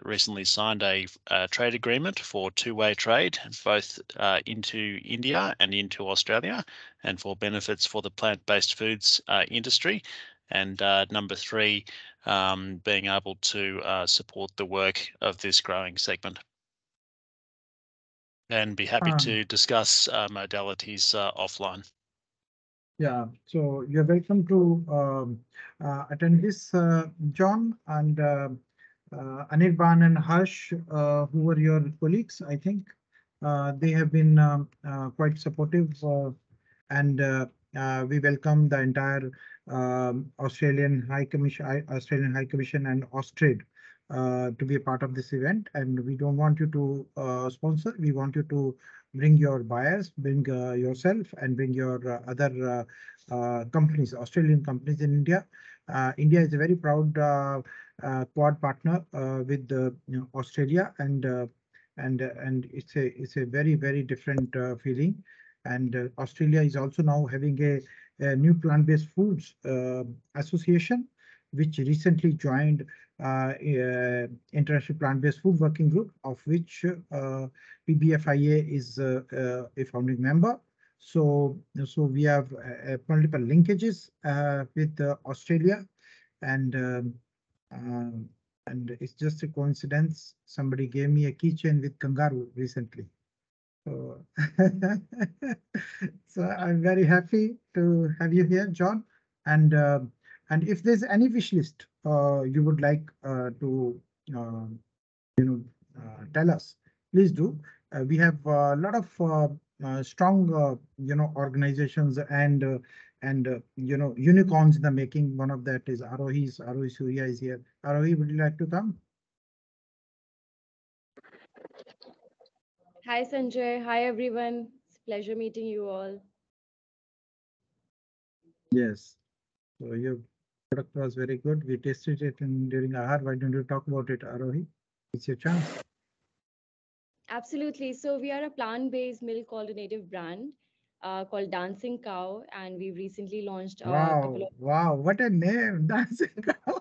recently signed a trade agreement for two-way trade, both into India and into Australia, and for benefits for the plant-based foods industry. And number three, being able to support the work of this growing segment. And be happy to discuss modalities offline. Yeah, so you're welcome to attend this, John, and Anirban and Harsh, who were your colleagues, I think. They have been quite supportive, and we welcome the entire Australian High Commission and Austrade to be a part of this event. And we don't want you to sponsor. We want you to bring your buyers, bring yourself, and bring your other companies, Australian companies in India. India is a very proud Quad partner with Australia, and it's a very different feeling. And Australia is also now having a new plant-based foods association, which recently joined International Plant-Based Food Working Group, of which PBFIA is a founding member. So we have multiple linkages with Australia, and and it's just a coincidence. Somebody gave me a keychain with kangaroo recently. So, so I'm very happy to have you here, John. And and if there's any wish list you would like to uh, tell us, please do. We have a lot of strong organizations and unicorns in the making. One of that is Arohi Surya is here. Arohi, would you like to come? Hi Sanjay, hi everyone. It's a pleasure meeting you all. Yes. So your product was very good. We tasted it during Ahar. Why don't you talk about it, Arohi? It's your chance. Absolutely. So we are a plant-based milk alternative brand called Dancing Cow, and we've recently launched a couple of. Wow, what a name, Dancing Cow.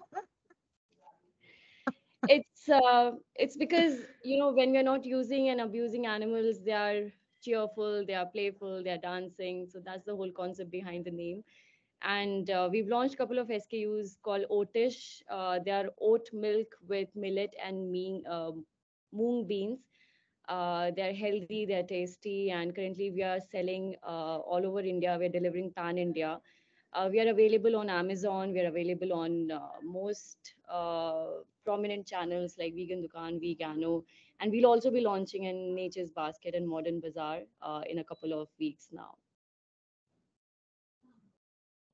It's because when we're not using and abusing animals, they are cheerful, they are playful, they are dancing. So that's the whole concept behind the name. And we've launched a couple of SKUs called Oatish. They are oat milk with millet and moong beans. They're healthy, they're tasty, and currently we are selling all over India. We're delivering pan India. We are available on Amazon. We are available on most prominent channels like Vegan Dukan, Vegano, and we'll also be launching in Nature's Basket and Modern Bazaar in a couple of weeks now.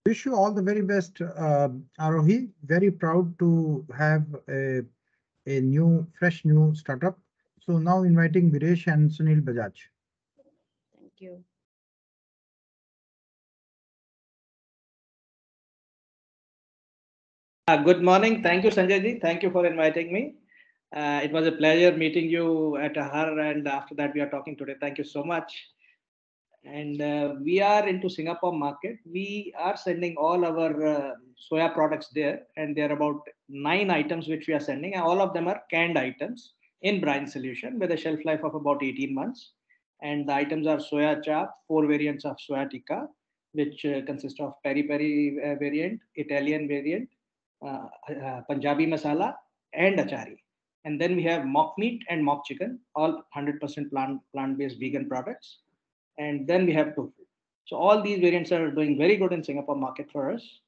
Wish you all the very best, Arohi. Very proud to have a fresh new startup. So now inviting Viresh and Sunil Bajaj. Thank you. Good morning. Thank you, Sanjay ji. Thank you for inviting me. It was a pleasure meeting you at Ahar, and after that we are talking today. Thank you so much. And we are into Singapore market. We are sending all our soya products there, and there are about 9 items which we are sending, and all of them are canned items in brine solution with a shelf life of about 18 months. And the items are soya chap, 4 variants of soya tikka, which consist of peri peri variant, Italian variant, Punjabi masala, and achari. And then we have mock meat and mock chicken, all 100% plant-based vegan products. And then we have tofu. So all these variants are doing very good in Singapore market for us.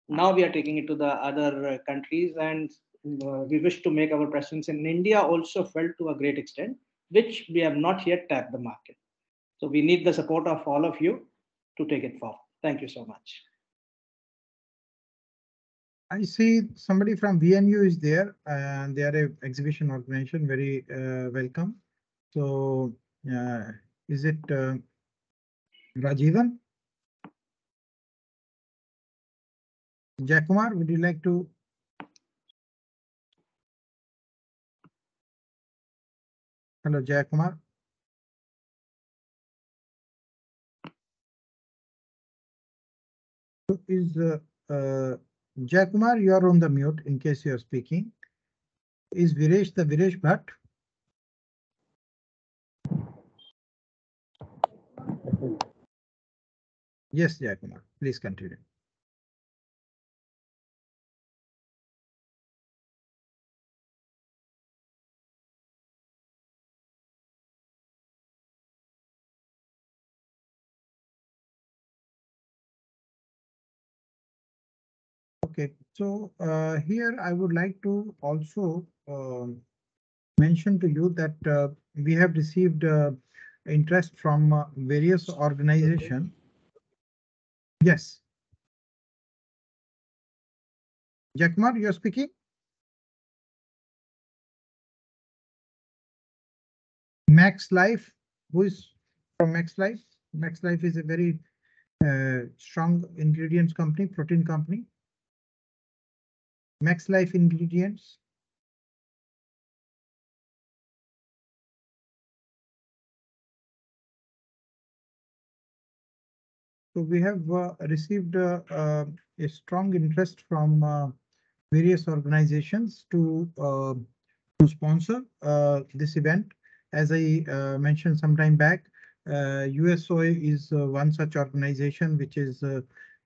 Now we are taking it to the other countries, and we wish to make our presence in India also felt to a great extent, which we have not yet tapped the market. So we need the support of all of you to take it forward. Thank you so much. I see somebody from VNU is there, and they are an exhibition organization. Very welcome. So is it Rajivan? Jayakumar, would you like to? Hello, Jayakumar. So is Jayakumar, you are on the mute in case you are speaking. Is Viresh the Viresh Bhatt? Yes, Jayakumar, please continue. Okay, so here I would like to also mention to you that we have received interest from various organizations. Yes. Jayakumar, you're speaking? Max Life, who is from Max Life. Max Life is a very strong ingredients company, protein company. Max Life Ingredients. So we have received a strong interest from various organizations to sponsor this event. As I mentioned some time back, USOI is one such organization which is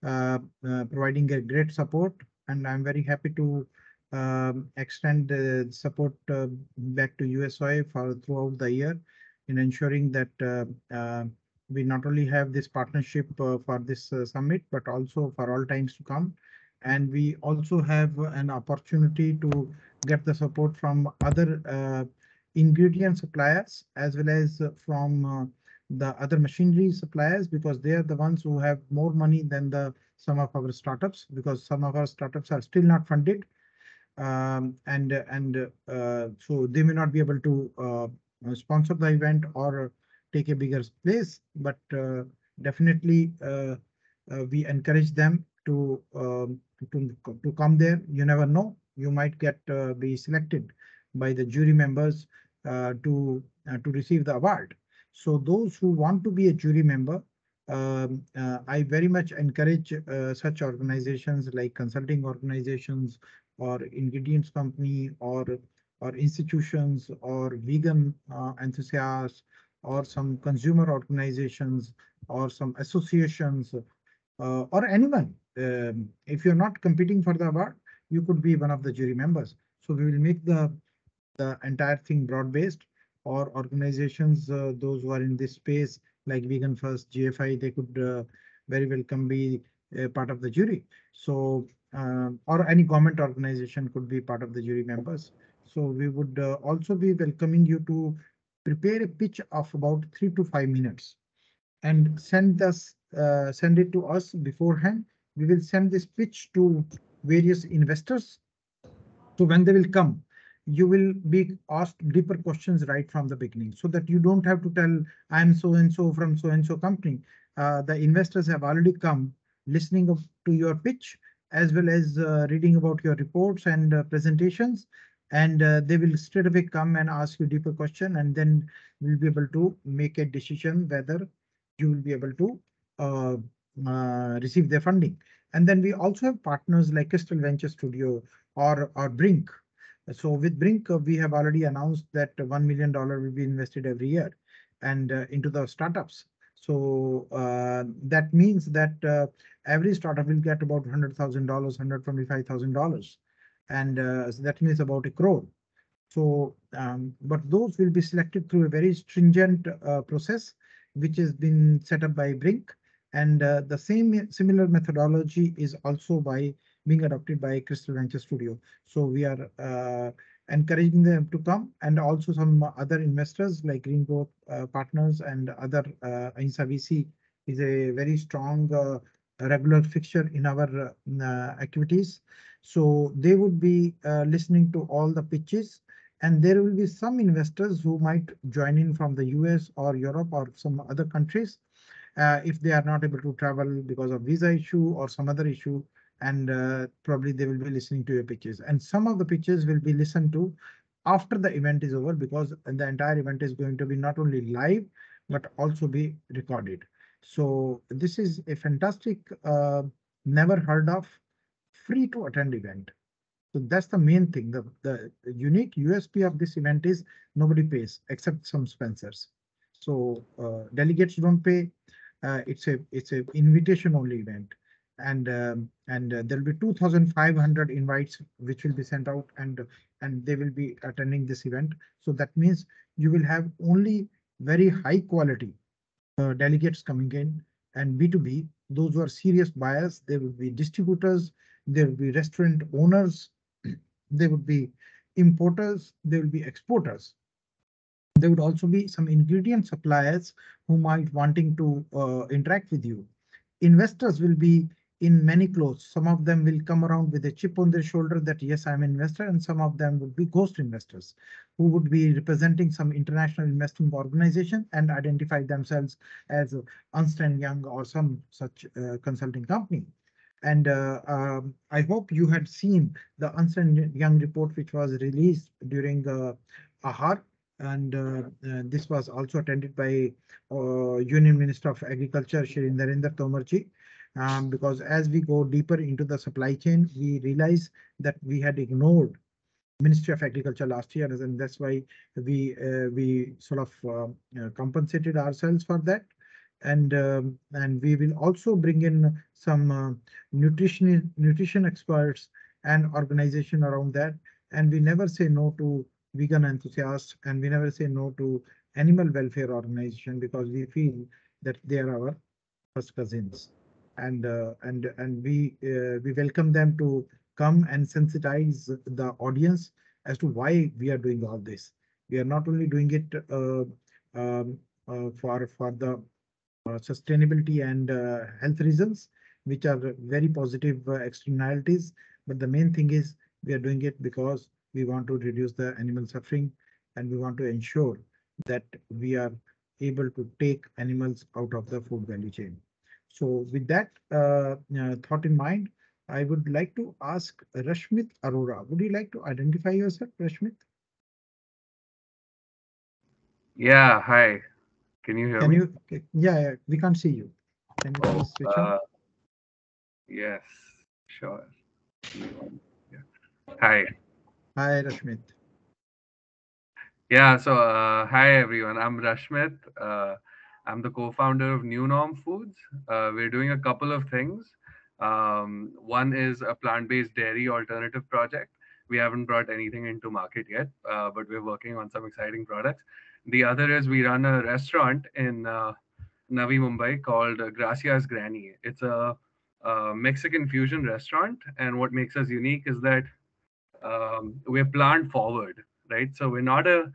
providing a great support, and I'm very happy to extend support back to USOI for throughout the year in ensuring that we not only have this partnership for this summit, but also for all times to come. And we also have an opportunity to get the support from other ingredient suppliers as well as from the other machinery suppliers, because they are the ones who have more money than the some of our startups, because some of our startups are still not funded. So they may not be able to sponsor the event or take a bigger place, but definitely we encourage them to come there. You never know, you might get be selected by the jury members to receive the award. So those who want to be a jury member, I very much encourage such organizations like consulting organizations or ingredients company or institutions or vegan enthusiasts or some consumer organizations or some associations or anyone. If you're not competing for the award, you could be one of the jury members. So we will make the entire thing broad-based, or organizations, those who are in this space, like Vegan First, GFI, they could very welcome be part of the jury. So, or any government organization could be part of the jury members. So we would also be welcoming you to prepare a pitch of about 3 to 5 minutes and send it to us beforehand. We will send this pitch to various investors, so when they will come, you will be asked deeper questions right from the beginning, so that you don't have to tell, I'm so and so from so and so company. The investors have already come listening to your pitch, as well as reading about your reports and presentations. And they will straight away come and ask you deeper question, and then we'll be able to make a decision whether you will be able to receive their funding. And then we also have partners like Crystal Venture Studio or Brink. So with Brink, we have already announced that $1 million will be invested every year and into the startups. So that means that every startup will get about $100,000, $125,000, and so that means about a crore. So, but those will be selected through a very stringent process, which has been set up by Brink. And the similar methodology is also being adopted by Crystal Venture Studio. So we are encouraging them to come, and also some other investors like Green Growth Partners and other INSA VC is a very strong regular fixture in our activities. So they would be listening to all the pitches, and there will be some investors who might join in from the US or Europe or some other countries if they are not able to travel because of visa issue or some other issue. And probably they will be listening to your pitches. And some of the pitches will be listened to after the event is over, because the entire event is going to be not only live, but also be recorded. So this is a fantastic, never heard of, free to attend event. So that's the main thing. The unique USP of this event is nobody pays except some sponsors. So delegates don't pay. It's a invitation only event, and there'll be 2,500 invites which will be sent out, and they will be attending this event. So that means you will have only very high quality delegates coming in, and B2B, those who are serious buyers. There will be distributors, there will be restaurant owners, there would be importers, there will be exporters. There would also be some ingredient suppliers who might wanting to interact with you. Investors will be in many clothes. Some of them will come around with a chip on their shoulder that yes, I'm an investor, and some of them would be ghost investors who would be representing some international investing organization and identify themselves as Ernst& Young or some such consulting company. And I hope you had seen the Ernst& Young report, which was released during AHAR. And this was also attended by Union Minister of Agriculture, Shri Narendra Tomarji. Because as we go deeper into the supply chain, we realize that we had ignored Ministry of Agriculture last year, and that's why we sort of compensated ourselves for that. And we will also bring in some nutrition experts and organization around that. And we never say no to vegan enthusiasts, and we never say no to animal welfare organization, because we feel that they are our first cousins. And we welcome them to come and sensitize the audience as to why we are doing all this. We are not only doing it for the sustainability and health reasons, which are very positive externalities. But the main thing is we are doing it because we want to reduce the animal suffering, and we want to ensure that we are able to take animals out of the food value chain. So with that thought in mind, I would like to ask Rashmit Arora. Would you like to identify yourself, Rashmit? Yeah, hi. Can you hear Can me? you? Yeah, we can't see you. Can you Oh, please switch on? yes, sure. Yeah. Hi. Hi, Rashmit. Yeah, so hi everyone. I'm Rashmit. I'm the co-founder of New Norm Foods. We're doing a couple of things. One is a plant-based dairy alternative project. We haven't brought anything into market yet, but we're working on some exciting products. The other is we run a restaurant in Navi Mumbai called Gracia's Granny. It's a Mexican fusion restaurant, and what makes us unique is that we're plant forward, right? So we're not a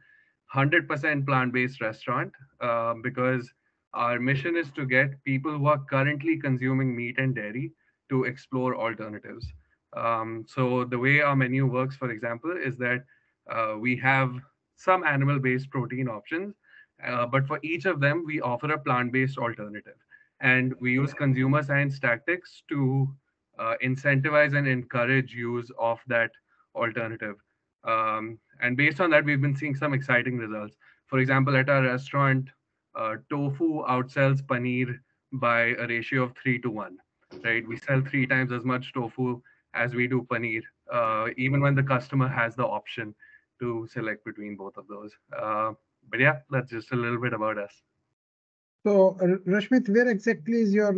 100% plant-based restaurant because our mission is to get people who are currently consuming meat and dairy to explore alternatives. So the way our menu works, for example, is that we have some animal-based protein options, but for each of them, we offer a plant-based alternative. And we use consumer science tactics to incentivize and encourage use of that alternative. And based on that, we've been seeing some exciting results. For example, at our restaurant, tofu outsells paneer by a ratio of 3 to 1, right? We sell 3 times as much tofu as we do paneer, even when the customer has the option to select between both of those. But yeah, that's just a little bit about us. So, Rashmit, where exactly is your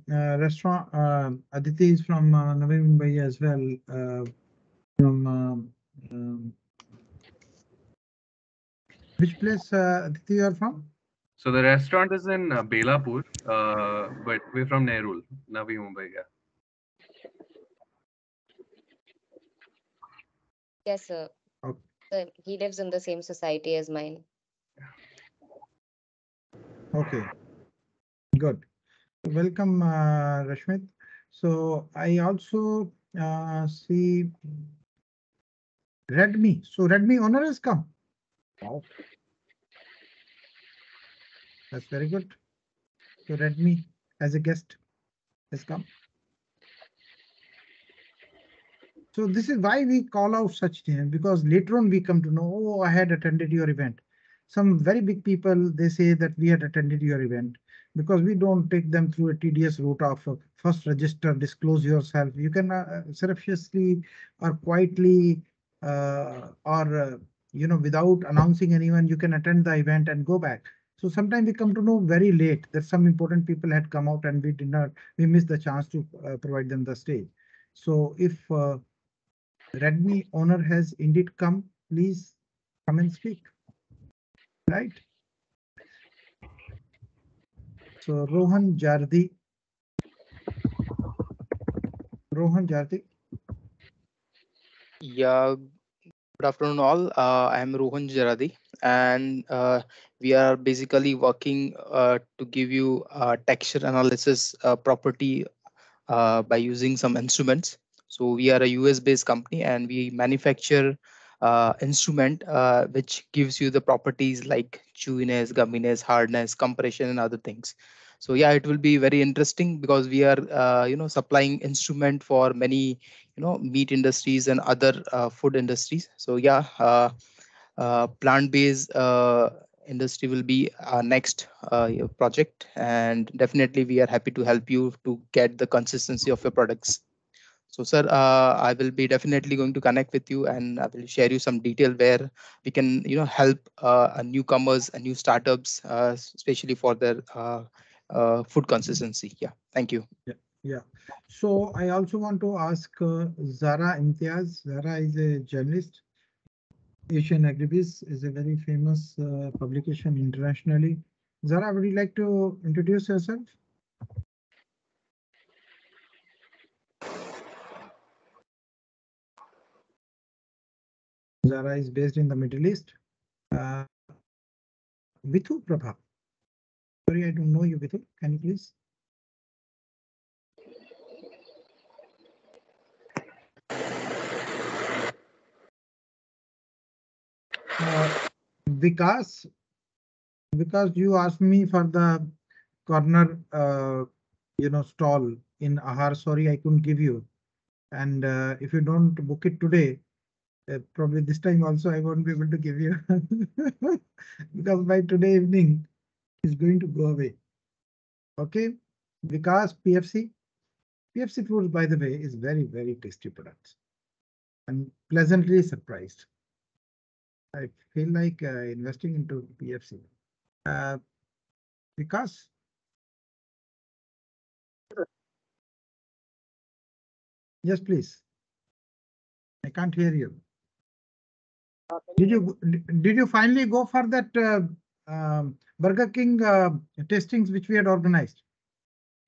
restaurant? Aditi is from Navi Mumbai as well. From which place, Aditi, you are from? So the restaurant is in Belapur, but we're from Nerul, Navi Mumbai. Yeah. Yes, sir. Okay. So he lives in the same society as mine. Okay, good. Welcome, Rashmit. So I also see Redmi. So Redmi owner has come. Wow, that's very good. So Redmi as a guest has come. So this is why we call out such things, because later on we come to know, oh, I had attended your event. Some very big people, they say that we had attended your event, because we don't take them through a tedious route of first register, disclose yourself. You can surreptitiously or quietly or without announcing anyone, you can attend the event and go back. So sometimes we come to know very late that some important people had come out and we missed the chance to provide them the stage. So if Redmi owner has indeed come, please come and speak. Right? So Rohan Jardi. Rohan Jardi. Yeah, good afternoon, all. I am Rohan Jaradi, and we are basically working to give you texture analysis property by using some instruments. So we are a US based company and we manufacture instrument which gives you the properties like chewiness, gumminess, hardness, compression, and other things. So yeah, it will be very interesting because we are supplying instrument for many meat industries and other food industries. So yeah, plant-based industry will be our next project, and definitely we are happy to help you to get the consistency of your products. So sir, I will be definitely going to connect with you and I will share you some detail where we can help newcomers and new startups, especially for their food consistency. Yeah, thank you. Yeah, yeah. So I also want to ask Zara Imtiaz. Zara is a journalist. Asian Agribiz is a very famous publication internationally. Zara, would you like to introduce yourself? Zara is based in the Middle East. Vithu Prabha. Sorry, I don't know you, Vithu. Can you please? Vikas, because you asked me for the corner, stall in Ahar. Sorry, I couldn't give you. And if you don't book it today, probably this time also I won't be able to give you because by today evening it's going to go away. Okay, because PFC Foods, by the way, is very, very tasty products. I'm pleasantly surprised. I feel like investing into PFC. Because yes, please. I can't hear you. Did you finally go for that Burger King tastings which we had organized?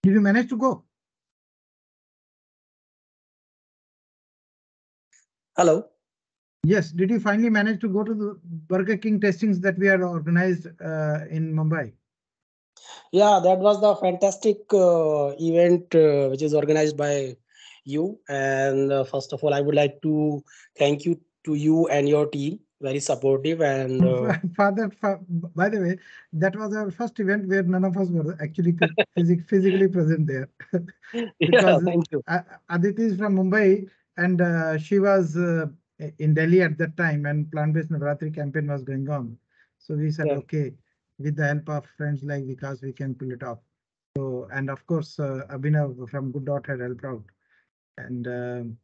Did you manage to go? Hello. Yes. Did you finally manage to go to the Burger King tastings that we had organized in Mumbai? Yeah, that was the fantastic event which is organized by you. And first of all, I would like to thank you to you and your team. Very supportive and. By the way, that was our first event where none of us were actually physically present there. Because yeah, thank you. Aditi is from Mumbai and she was in Delhi at that time, and plant-based Navratri campaign was going on. So we said, okay, with the help of friends like Vikas, we can pull it off. So, and of course, Abhinav from Good Dot had helped out, and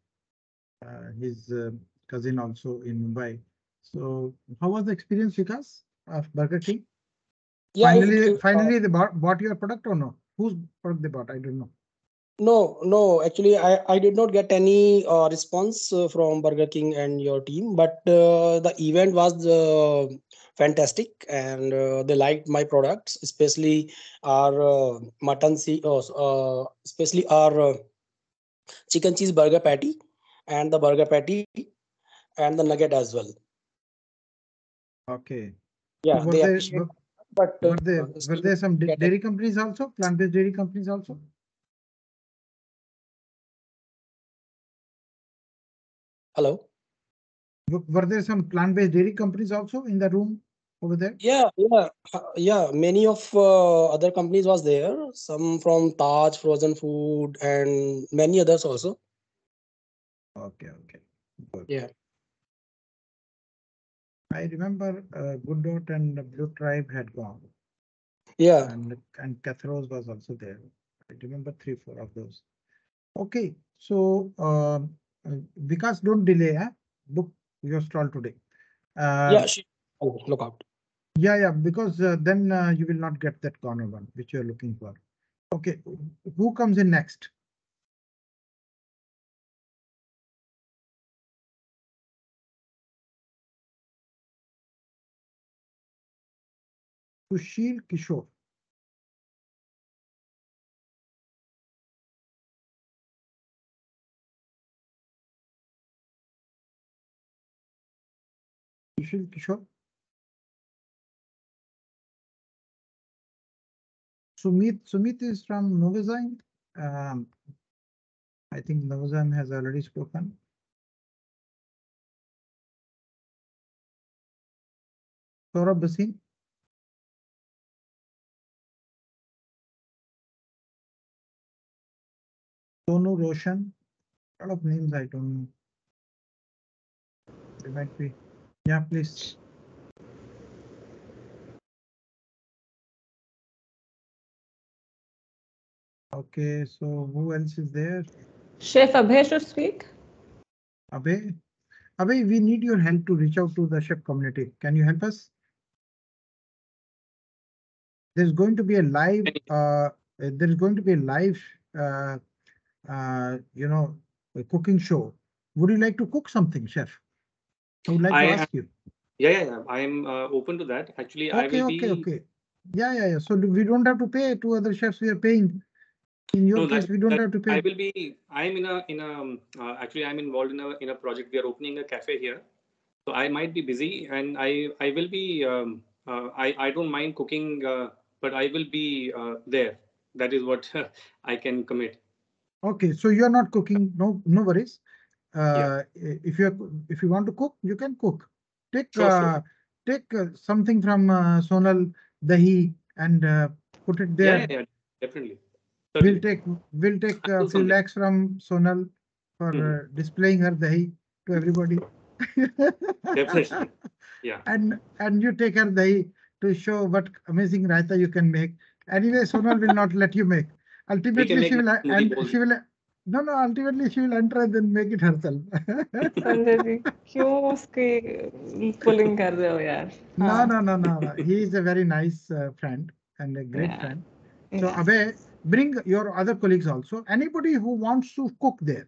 his cousin also in Mumbai. So, how was the experience, Vikas, of Burger King? Yeah, finally, they bought your product or no? Whose product they bought? I don't know. No, actually, I did not get any response from Burger King and your team, but the event was fantastic and they liked my products, especially our especially our chicken cheese burger patty and the burger patty and the nugget as well. Okay. Yeah, so they appreciate. But were there some dairy companies also, plant-based dairy companies also? Hello. Were there some plant-based dairy companies also in the room over there? Yeah. Many of other companies was there. Some from Taj Frozen Food and many others also. Okay. Good. Yeah. I remember Good Dot and Blue Tribe had gone. Yeah. And Cathros was also there. I remember 3-4 of those. Okay. So Vikas, don't delay. Book your stall today. Yeah. Look out. Yeah. Because then you will not get that corner one which you're looking for. Okay. Who comes in next? Sushil Kishore. Sushil Kishore. Sumit is from Novozyme. I think Navzan has already spoken. Saurabh Basi, Sonu Roshan, a lot of names I don't know. They might be. Yeah, please. Okay, so who else is there? Chef Abhay should speak. Abhay, Abhay, we need your help to reach out to the chef community. Can you help us? There's going to be a live. There's going to be a live. You know, a cooking show. Would you like to cook something, chef? I would like to ask you. Yeah. I'm open to that. Actually, I will be. Okay. Yeah. So we don't have to pay to other chefs. We are paying. In your No, case, we don't have to I pay. will be. I'm actually, I'm involved in a project. We are opening a cafe here, so I might be busy, and I will be. I don't mind cooking, but I will be there. That is what I can commit. Okay, so you are not cooking. No worries. Yeah. If you want to cook, you can cook. Take Sure. something from Sonal dahi and put it there. Yeah. Definitely. We'll Certainly. take I'll a do few something. lakhs from Sonal for displaying her dahi to everybody. Definitely. Yeah. And you take her dahi to show what amazing raita you can make. Anyway, Sonal will not let you make. We can Ultimately, make smoothie and bowl. she will no. Ultimately, she will enter and then make it herself. Sanjay ji क्यों उसकी pulling कर रहे हो यार? No. He is a very nice friend and a great Yeah. friend. So, Yeah. Abhay, bring your other colleagues also. Anybody who wants to cook there,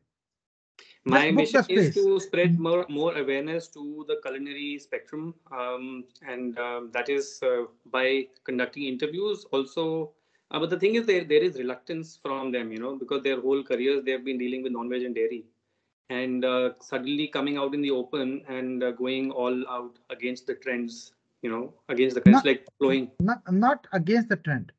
My just book mission the is space. to spread more awareness to the culinary spectrum, and that is by conducting interviews. Also, but the thing is, there is reluctance from them, because their whole careers they have been dealing with non-veg and dairy, and suddenly coming out in the open and going all out against the trends, against the trends Not, like flowing. not against the trend.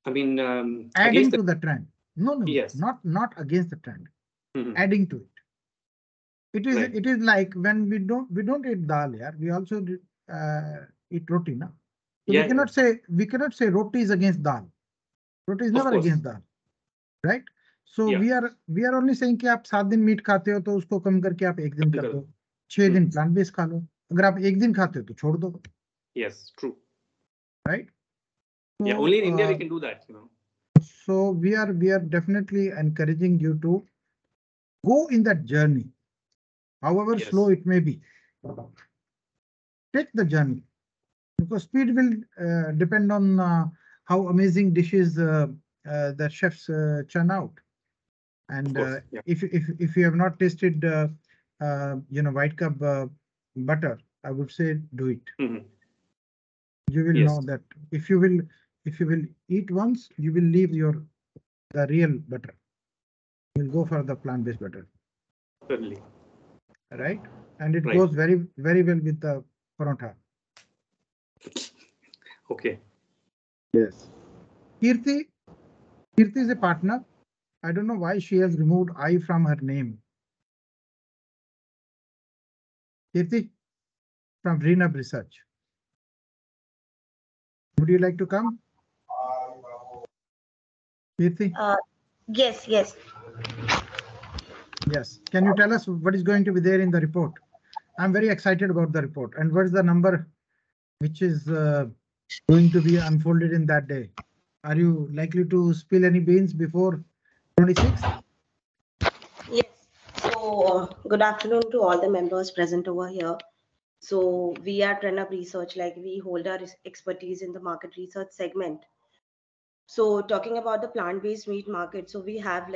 I mean, Adding against to the trend. No. Yes. Not against the trend. Mhm. Adding to it. Right. It is like when we don't eat dal, yeah. We also eat roti, na. So Yeah. we cannot say roti is against dal. Roti is Of never course. against dal, right? So Yeah. we are only saying कि आप 7 दिन meet खाते हो तो उसको कम करके आप एक दिन कर दो, 6 दिन प्लांट बेस्ड खा लो. अगर आप एक दिन खाते हो तो छोड़ दो. Yes, true. Right? Yeah, So, only in India we can do that, So we are definitely encouraging you to go in that journey, however Yes. slow it may be. Take the journey because speed will depend on how amazing dishes the chefs churn out. And Yeah. if you have not tasted white cup butter, I would say do it. You will Yes. know that if you will eat once, you will leave the real butter. You'll go for the plant-based butter. Certainly. Right? And it Right. goes very, very well with the paratha. Okay. Yes. Kirti is a partner. I don't know why she has removed I from her name. Kirti from Renab Research. Would you like to come? Kirti? Yes. Yes. Can you tell us what is going to be there in the report? I'm very excited about the report. And what's the number which is going to be unfolded in that day? Are you likely to spill any beans before 26th? Yes. So, good afternoon to all the members present over here. So, we at Renup Research, like we hold our expertise in the market research segment. So, talking about the plant-based meat market, so we have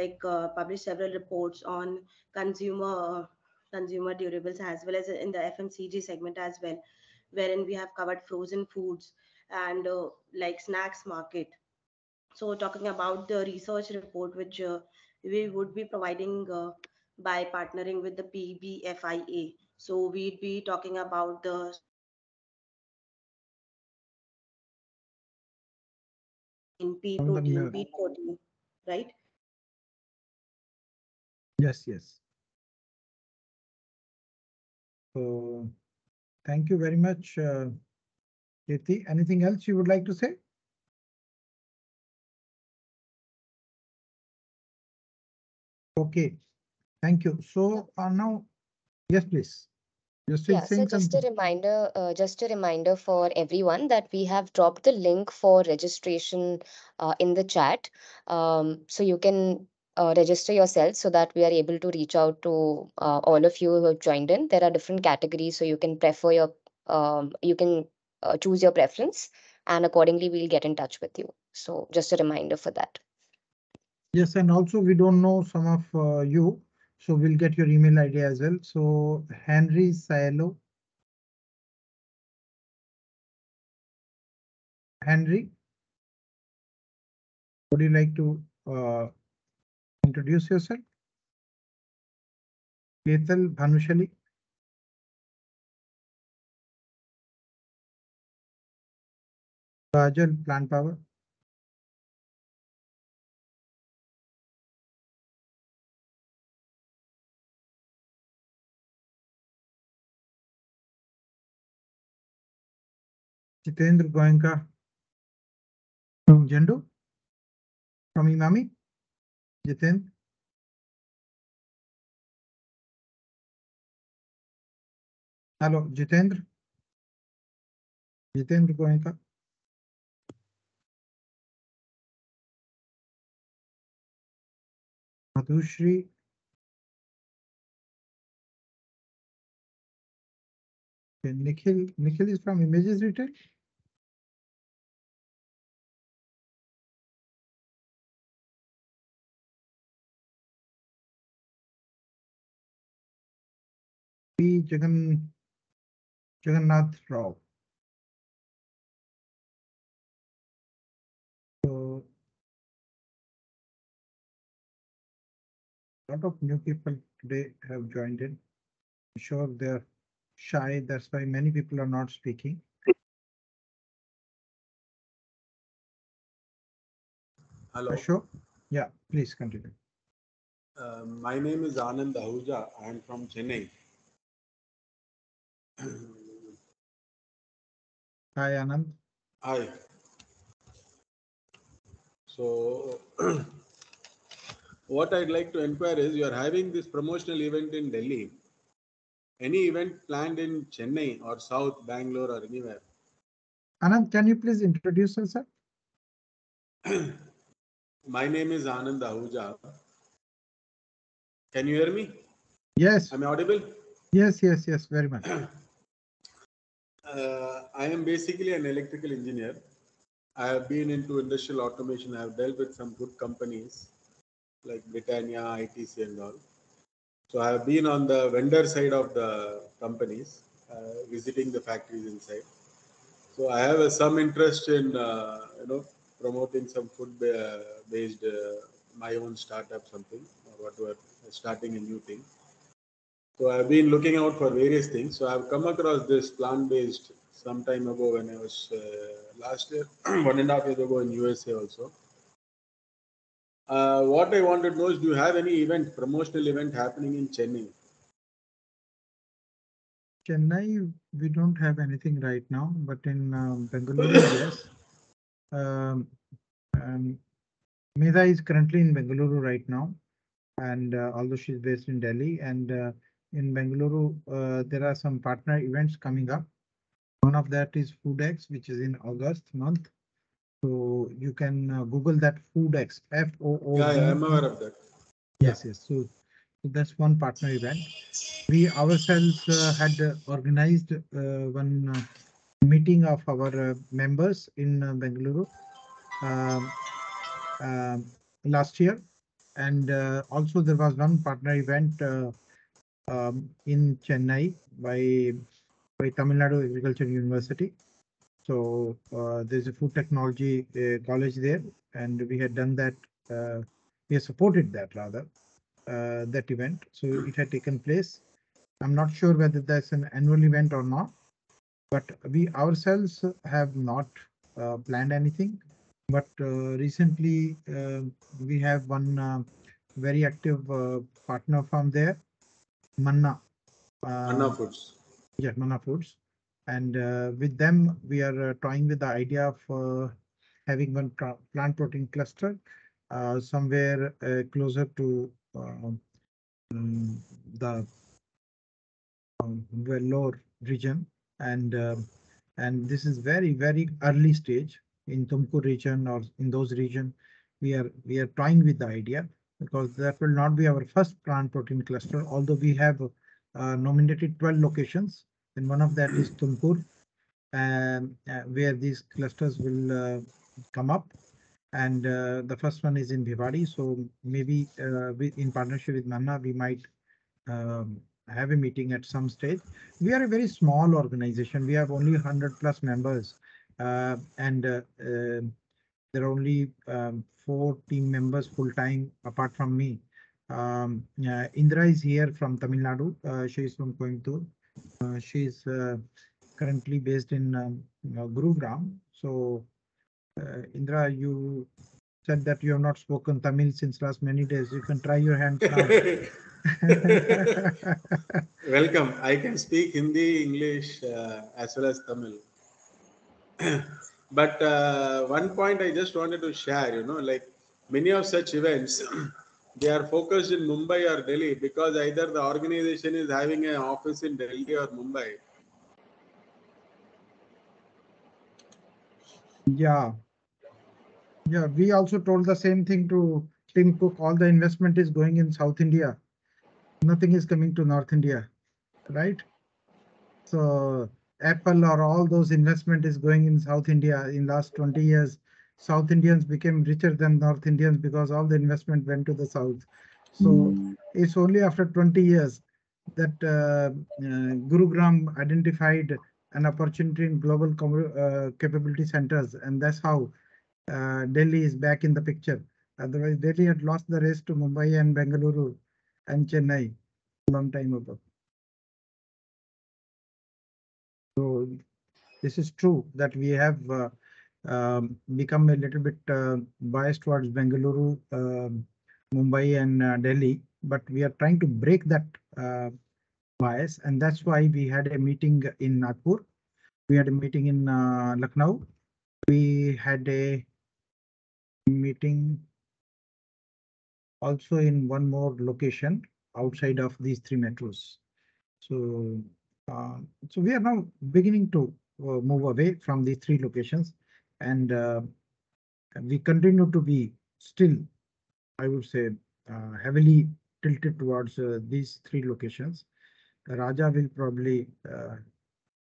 published several reports on consumer durables as well as in the FMCG segment as well, wherein we have covered frozen foods and like snacks market. So, talking about the research report, which we would be providing by partnering with the PBFIA. So, we'd be talking about the in pea protein, pea protein, right? Yes, yes. So thank you very much, Kirti. Anything else you would like to say? Okay, thank you. So now, yes, please. You're still Yeah, so saying something. just a reminder for everyone that we have dropped the link for registration in the chat. So you can register yourself so that we are able to reach out to all of you who have joined in. There are different categories, so you can prefer your you can choose your preference, and accordingly we'll get in touch with you. So just a reminder for that. Yes, and also we don't know some of you, so we'll get your email ID as well. So Henry Silo. Henry, would you like to introduce yourself? Ketal Bhanushali. Kajal Plant Power. Jitendra Goenka from Jendu. From Imami. Jitendra. Hello, Jitendra. Jitendra Goenka. Madhushri. Okay, Nikhil is from Images Retail. P. Jagannath Rao. So a lot of new people today have joined in. I'm sure they're shy. That's why many people are not speaking. Hello. Ashok? Yeah, please continue. My name is Anand Ahuja. I am from Chennai. Hi, Anand. Hi. So, what I'd like to inquire is you are having this promotional event in Delhi. Any event planned in Chennai or South, Bangalore, or anywhere? Anand, can you please introduce yourself? My name is Anand Ahuja. Can you hear me? Yes. Am I audible? Yes, very much. I am basically an electrical engineer. I have been into industrial automation. I have dealt with some good companies like Britannia, ITC, and all. So I have been on the vendor side of the companies, visiting the factories inside. So I have some interest in promoting some food based my own startup something or whatever, starting a new thing. So I've been looking out for various things. So I've come across this plant-based some time ago when I was last year, 1.5 years ago in USA also. What I wanted to know is, do you have any event, promotional event happening in Chennai? Chennai, we don't have anything right now, but in Bengaluru, yes. Medha is currently in Bengaluru right now, and although she's based in Delhi, and in Bengaluru, there are some partner events coming up. One of that is FoodX, which is in August month. So you can Google that FoodX, FOOD. Yeah, I'm aware of that. Yes. So that's one partner event. We ourselves had organized one meeting of our members in Bengaluru um, um, last year. And also there was one partner event in Chennai by Tamil Nadu Agriculture University. So there's a food technology college there, and we had done that. We have supported that rather that event. So it had taken place. I'm not sure whether that's an annual event or not, but we ourselves have not planned anything. But recently we have one very active partner from there, Manna. Manna Foods. Yeah, Manna Foods. And with them, we are toying with the idea of having one plant protein cluster somewhere closer to the Vellore region, and this is very early stage in Tumkur region or in those region. We are toying with the idea because that will not be our first plant protein cluster, although we have nominated 12 locations, and one of that is Tumkur, where these clusters will come up. And the first one is in Bhiwadi. So maybe in partnership with Manna, we might have a meeting at some stage. We are a very small organization. We have only 100 plus members, and there are only 4 team members full time apart from me. Indra is here from Tamil Nadu. She is from Coimbatore. She is currently based in Gurugram. So, Indra, you said that you have not spoken Tamil since last many days. You can try your hand now. Welcome. I can speak Hindi, English, as well as Tamil. But one point I just wanted to share, like many of such events, they are focused in Mumbai or Delhi because either the organization is having an office in Delhi or Mumbai. Yeah. Yeah, we also told the same thing to Tim Cook. All the investment is going in South India. Nothing is coming to North India, right? So Apple or all those investment is going in South India. In last 20 years, South Indians became richer than North Indians because all the investment went to the South. So it's only after 20 years that Gurugram identified an opportunity in global capability centers, and that's how Delhi is back in the picture. Otherwise, Delhi had lost the race to Mumbai and Bengaluru and Chennai a long time ago. So this is true that we have become a little bit biased towards Bengaluru, Mumbai, and Delhi, but we are trying to break that bias, and that's why we had a meeting in Nagpur. We had a meeting in Lucknow. We had a meeting also in one more location outside of these 3 metros. So, so we are now beginning to move away from these 3 locations, and we continue to be still, I would say, heavily tilted towards these 3 locations. Raja will probably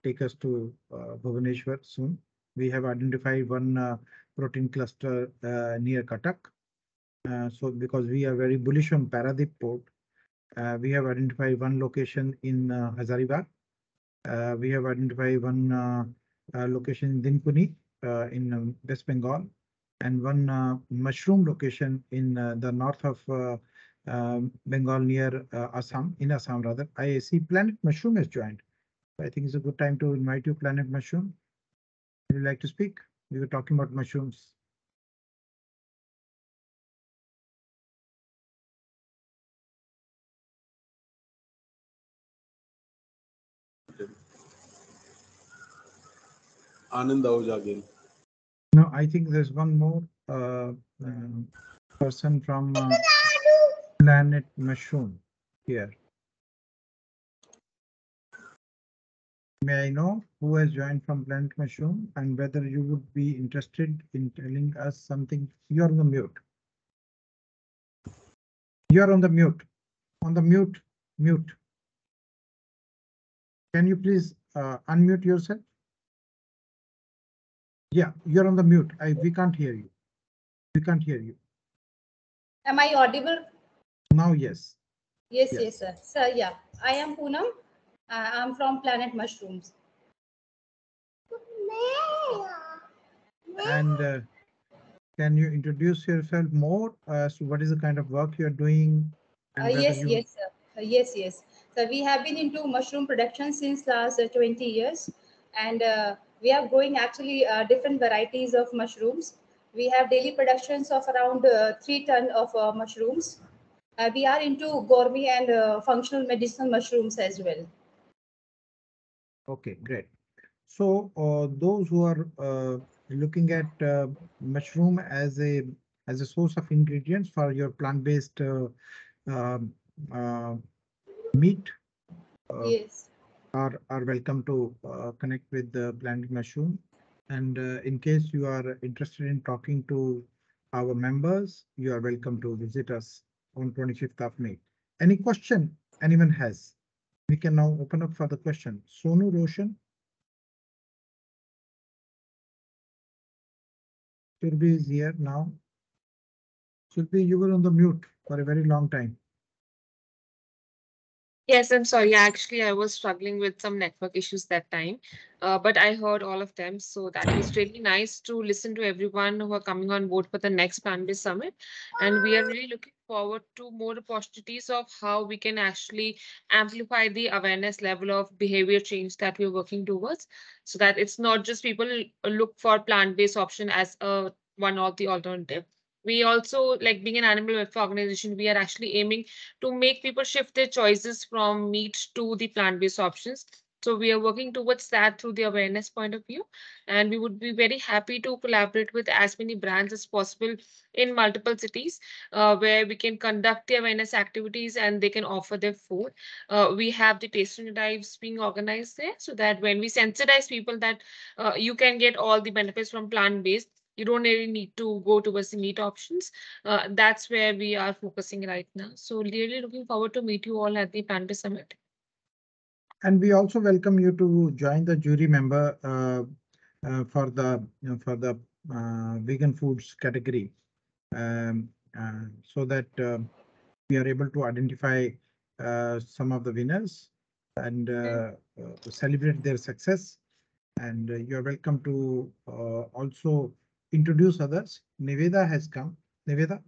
take us to Bhubaneswar soon. We have identified one protein cluster near Cuttack. So because we are very bullish on Paradip port, we have identified one location in Hazaribagh. We have identified one location in Dinpuni in West Bengal, and one mushroom location in the north of Bengal near Assam, in Assam rather. I see Planet Mushroom has joined. I think it's a good time to invite you, Planet Mushroom. Would you like to speak? We were talking about mushrooms. Anand Ahuja again. No, I think there's one more person from Planet Mushroom here. May I know who has joined from Planet Mushroom and whether you would be interested in telling us something? You're on the mute. You're on the mute. On the mute. Mute. Can you please unmute yourself? Yeah, you're on the mute. We can't hear you. We can't hear you. Am I audible? Now, yes. Yes, sir. Sir, yeah. I am Poonam. I'm from Planet Mushrooms. And can you introduce yourself more as to what is the kind of work you're doing? And Yes, sir. Yes. So we have been into mushroom production since last 20 years, and we are growing actually different varieties of mushrooms. We have daily productions of around 3 tons of mushrooms, We are into gourmet and functional medicinal mushrooms as well. Okay, great. So those who are looking at mushroom as a source of ingredients for your plant-based um, uh, meat Yes. are welcome to connect with the Planet Mushroom. And in case you are interested in talking to our members, you are welcome to visit us on 25th of May. Any question anyone has? We can now open up for the question. Sonu Roshan, Surbi is here now. Surbi, you were on the mute for a very long time. Yes, I'm sorry. Actually, I was struggling with some network issues that time, but I heard all of them. So that was really nice to listen to everyone who are coming on board for the next Plant-Based Summit. And we are really looking forward to more opportunities of how we can actually amplify the awareness level of behavior change that we're working towards, so that it's not just people look for plant-based option as a one of the alternative. We also, like being an animal welfare organization, we are actually aiming to make people shift their choices from meat to the plant-based options. So we are working towards that through the awareness point of view. And we would be very happy to collaborate with as many brands as possible in multiple cities where we can conduct the awareness activities and they can offer their food. We have the tasting drives being organized there so that when we sensitize people that you can get all the benefits from plant-based, you don't really need to go towards the meat options. That's where we are focusing right now. So really looking forward to meet you all at the Panda Summit. And we also welcome you to join the jury member for the vegan foods category, so that we are able to identify some of the winners and celebrate their success. And you are welcome to also introduce others. Niveda has come. Niveda.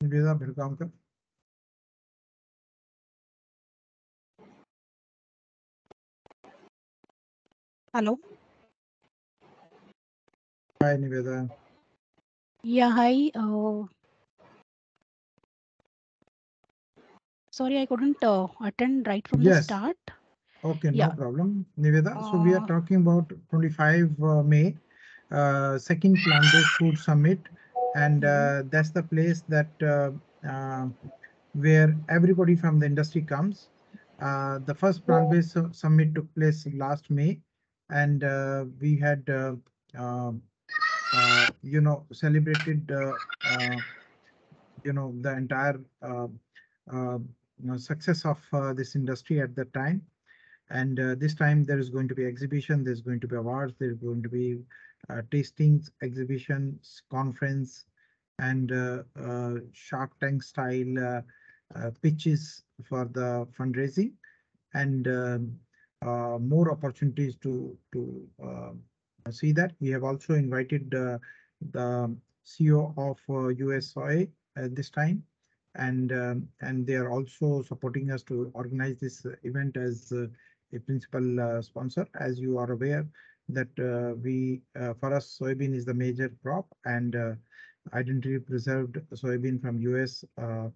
Niveda Bhirgaonkar. Hello. Hi, Niveda. Yeah, hi. Sorry, I couldn't attend right from the Yes. start. Okay, no Yeah. problem, Niveda. So we are talking about 25 May, second plant-based food summit, and that's the place that uh, where everybody from the industry comes. The first plant-based summit took place last May, and we had celebrated the entire uh, success of this industry at that time. And this time there is going to be exhibition, there's going to be awards, there's going to be tastings, exhibitions, conference, and Shark Tank style pitches for the fundraising, and more opportunities to see that. We have also invited the CEO of USOA at this time, and they are also supporting us to organize this event as a principal sponsor. As you are aware, that we for us soybean is the major crop, and identity preserved soybean from US are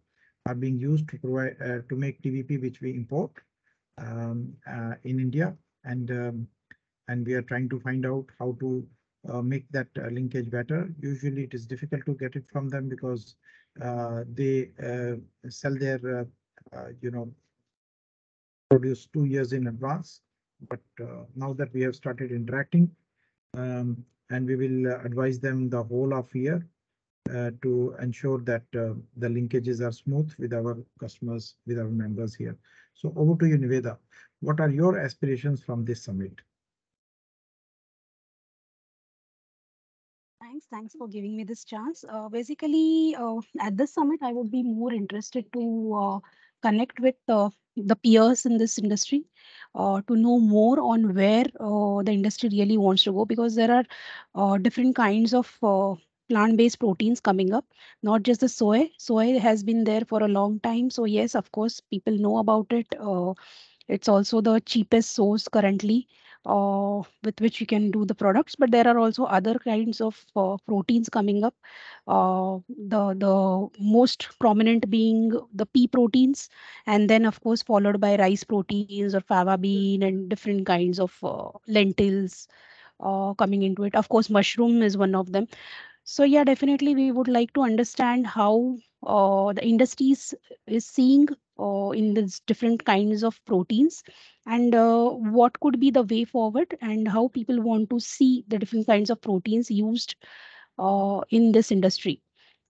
being used to provide to make TVP, which we import in India, and we are trying to find out how to make that linkage better. Usually, it is difficult to get it from them because they sell their produce 2 years in advance. But now that we have started interacting, and we will advise them the whole of year to ensure that the linkages are smooth with our customers, with our members here. So over to you, Niveda. What are your aspirations from this summit? Thanks for giving me this chance. Basically, at this summit, I would be more interested to connect with the peers in this industry, to know more on where the industry really wants to go, because there are different kinds of plant-based proteins coming up, not just the soy. Soy has been there for a long time. So yes, of course, people know about it. It's also the cheapest source currently with which we can do the products. But there are also other kinds of proteins coming up. The most prominent being the pea proteins, and then of course followed by rice proteins or fava bean and different kinds of lentils coming into it. Of course, mushroom is one of them. So yeah, definitely we would like to understand how the industries is seeing in these different kinds of proteins, and what could be the way forward, and how people want to see the different kinds of proteins used in this industry,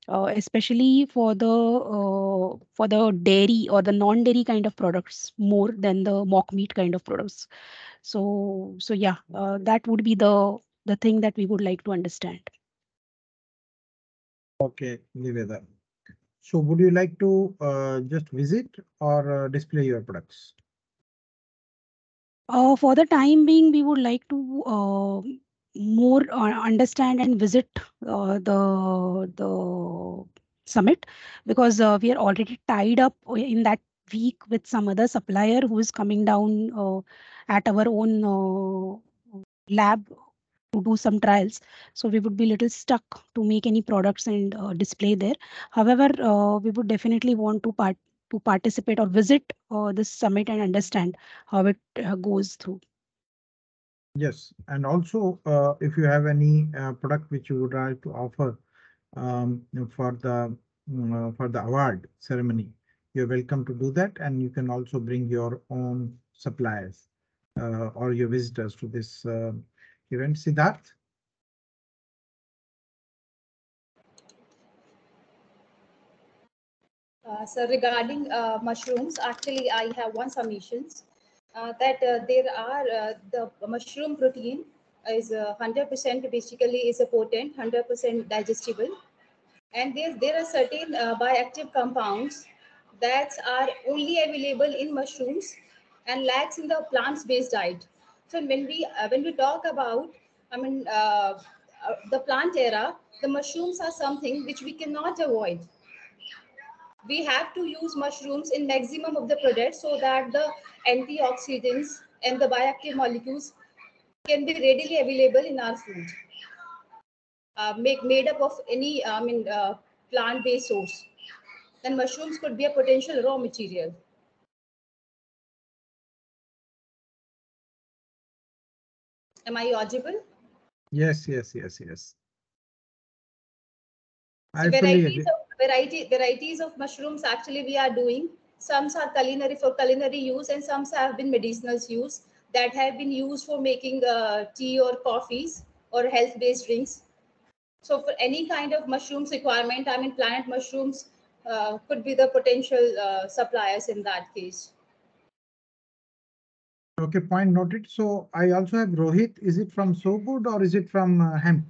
especially for the dairy or the non-dairy kind of products more than the mock meat kind of products. So yeah, that would be the thing that we would like to understand. Okay, Niveda. So would you like to just visit or display your products? For the time being, we would like to more understand and visit the summit, because we are already tied up in that week with some other supplier who is coming down at our own lab to do some trials. So we would be little stuck to make any products and display there. However, we would definitely want to participate or visit this summit and understand how it goes through. Yes, and also if you have any product which you would like to offer for the award ceremony, you're welcome to do that, and you can also bring your own suppliers or your visitors to this event. Siddharth? So regarding mushrooms, actually, I have one submissions that there are the mushroom protein is 100% basically is a potent, 100% digestible, and there are certain bioactive compounds that are only available in mushrooms and lacks in the plants-based diet. So when we talk about, I mean, the plant era, the mushrooms are something which we cannot avoid. We have to use mushrooms in maximum of the products so that the antioxidants and the bioactive molecules can be readily available in our food, made up of any plant-based source. Then mushrooms could be a potential raw material. Am I audible? Yes, yes, yes, yes. So I fully agree. varieties of mushrooms actually we are doing. Some are culinary for culinary use, and some have been medicinal use that have been used for making tea or coffees or health-based drinks. So for any kind of mushrooms requirement, I mean, planet mushrooms could be the potential suppliers in that case. Okay, point noted. So I also have Rohit. Is it from So Good or is it from hemp?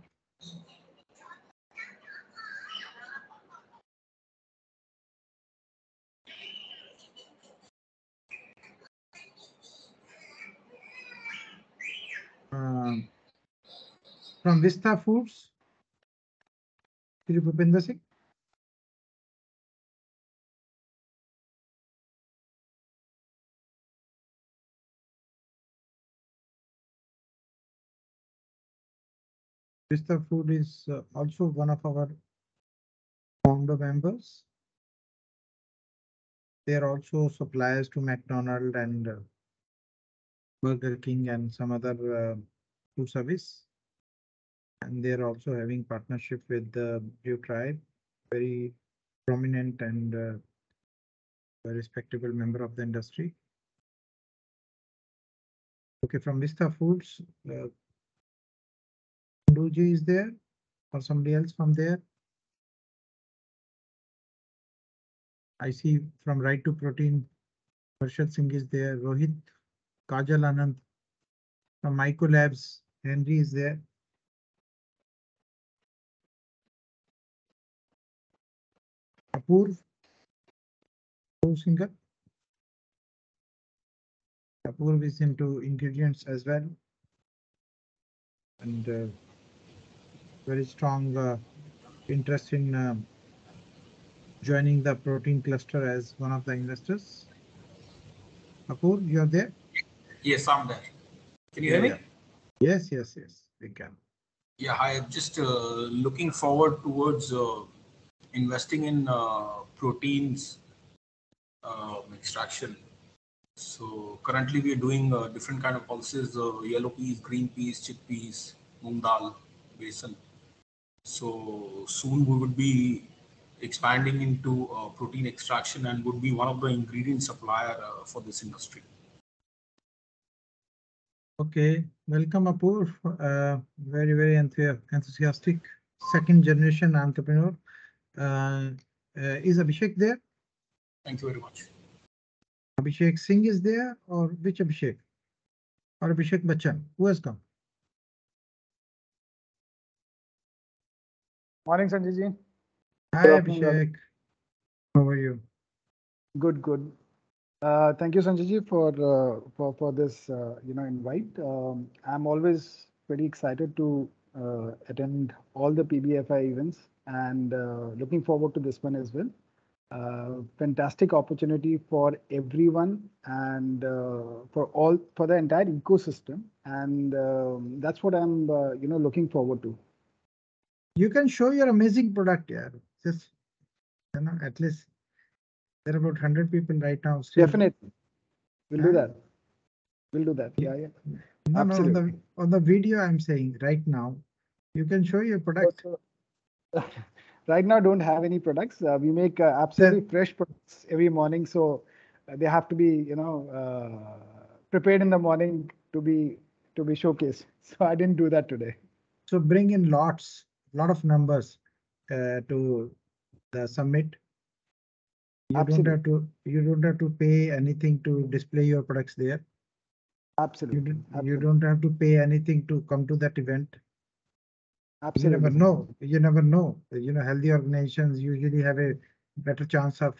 From Vista Foods, Shri Bhupender Singh. Vista Food is also one of our founder members. They are also suppliers to McDonald's and Burger King and some other food service. And they are also having partnership with the Blue Tribe, very prominent and a respectable member of the industry. Okay, from Vista Foods, Duji is there or somebody else from there? I see from Right to Protein, Harshad Singh is there, Rohit, Kajal Anand. From Myco Labs, Henry is there. Apurv, Singer. Apurv is into ingredients as well. And very strong interest in joining the protein cluster as one of the investors. Apurv, you're there? Yes, I'm there. Can you hear me? Yes, we can. Yeah, hi. Just looking forward towards investing in proteins extraction. So currently we are doing different kind of pulses, yellow peas, green peas, chickpeas, moong dal, besan. So soon we would be expanding into protein extraction and would be one of the ingredient supplier for this industry. Okay, welcome Apur. Very enthusiastic second generation entrepreneur. Is Abhishek there? Thank you very much. Abhishek Singh is there, or which Abhishek? Or Abhishek Bachchan? Who has come? Morning, Sanjay ji. Hi Abhishek. How are you? Good. Thank you, Sanjay ji, for this invite. I'm always pretty excited to attend all the PBFI events and looking forward to this one as well. Fantastic opportunity for everyone and for the entire ecosystem, and that's what I'm looking forward to. You can show your amazing product here. Just at least there are about 100 people right now. Still. Definitely, we'll do that. We'll do that. Yeah. No, Absolutely. on the video I'm saying right now, you can show your product. Right now, don't have any products. We make absolutely fresh products every morning, so they have to be, prepared in the morning to be showcased. So I didn't do that today. So bring in lot of numbers to the summit. You don't have to pay anything to display your products there. Absolutely. You don't have to pay anything to come to that event. Absolutely. You never know. Healthy organizations usually have a better chance of,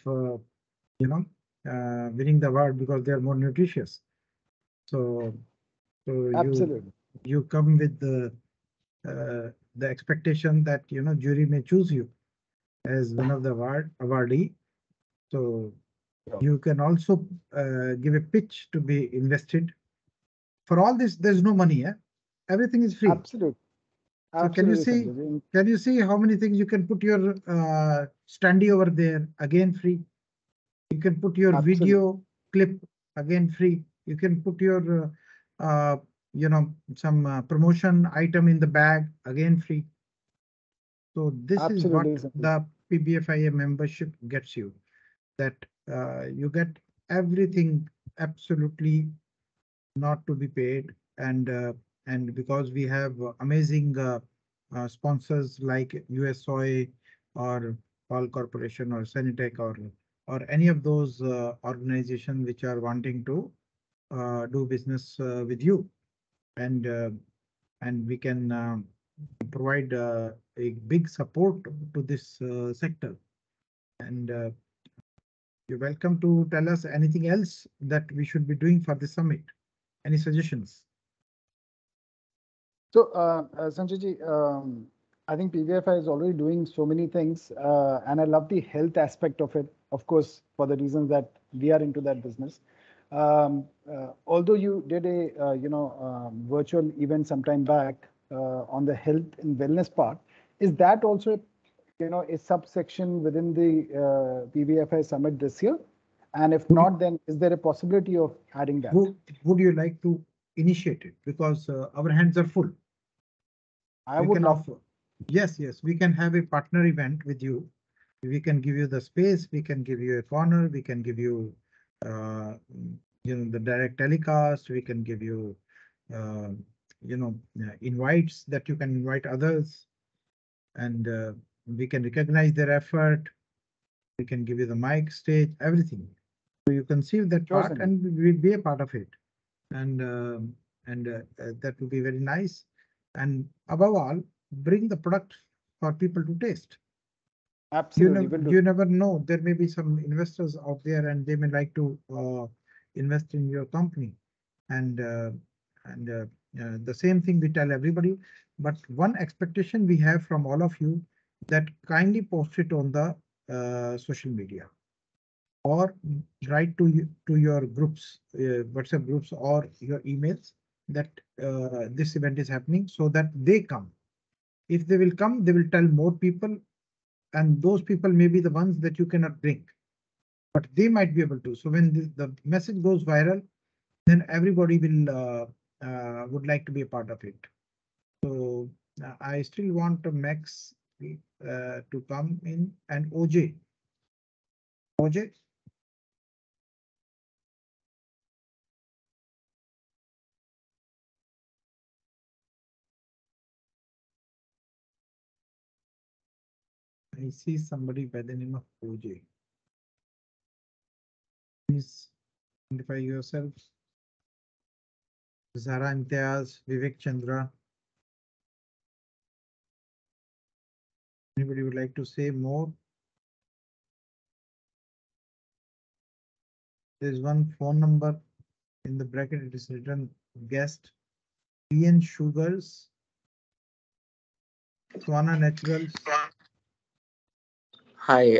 winning the award because they are more nutritious. So you come with the expectation that, jury may choose you as one of the awardee. So you can also give a pitch to be invested. For all this, there's no money. Everything is free. Absolutely. So can you see how many things you can put your standee over there, again free. You can put your video clip, again free. You can put your some promotion item in the bag, again free. So this is what the PBFIA membership gets you, that you get everything absolutely not to be paid, and because we have amazing sponsors like US Soy or Paul Corporation or Sanitec or any of those organizations which are wanting to do business with you, and we can provide a big support to this sector. And you're welcome to tell us anything else that we should be doing for the summit. Any suggestions? So, Sanjay ji, I think PVFI is already doing so many things, and I love the health aspect of it, of course, for the reasons that we are into that business. Although you did a virtual event sometime back on the health and wellness part, is that also a subsection within the PVFI summit this year? And if not, then is there a possibility of adding that? Would you like to initiate it? Because our hands are full. I would love. Yes, we can have a partner event with you. We can give you the space. We can give you a corner. We can give you, the direct telecast. We can give you, invites that you can invite others, and we can recognize their effort. We can give you the mic, stage, everything. So you conceive that part, and we'll be a part of it, and that would be very nice. And above all, bring the product for people to taste. Absolutely. You never know. There may be some investors out there, and they may like to invest in your company. And the same thing we tell everybody. But one expectation we have from all of you, that kindly post it on the social media, or write to your groups, WhatsApp groups, or your emails, that this event is happening so that they come. If they will come, they will tell more people, and those people may be the ones that you cannot bring, but they might be able to. So when the message goes viral, then everybody will would like to be a part of it. So I still want Max to come in, and OJ. OJ. I see somebody by the name of OJ. Please identify yourselves. Zara Imtiaz, Vivek Chandra. Anybody would like to say more? There's one phone number in the bracket. It is written guest. PN Sugars. Swana Naturals. Hi,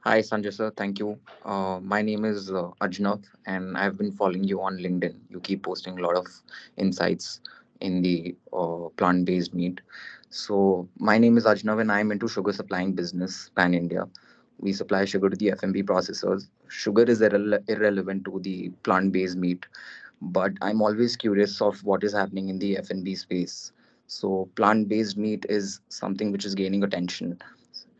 hi Sanjay sir. Thank you. My name is Ajnav, and I've been following you on LinkedIn. You keep posting a lot of insights in the plant-based meat. So my name is Ajnav, and I'm into sugar supplying business pan India. We supply sugar to the FMB processors. Sugar is irrelevant to the plant-based meat, but I'm always curious of what is happening in the F&B space. So plant-based meat is something which is gaining attention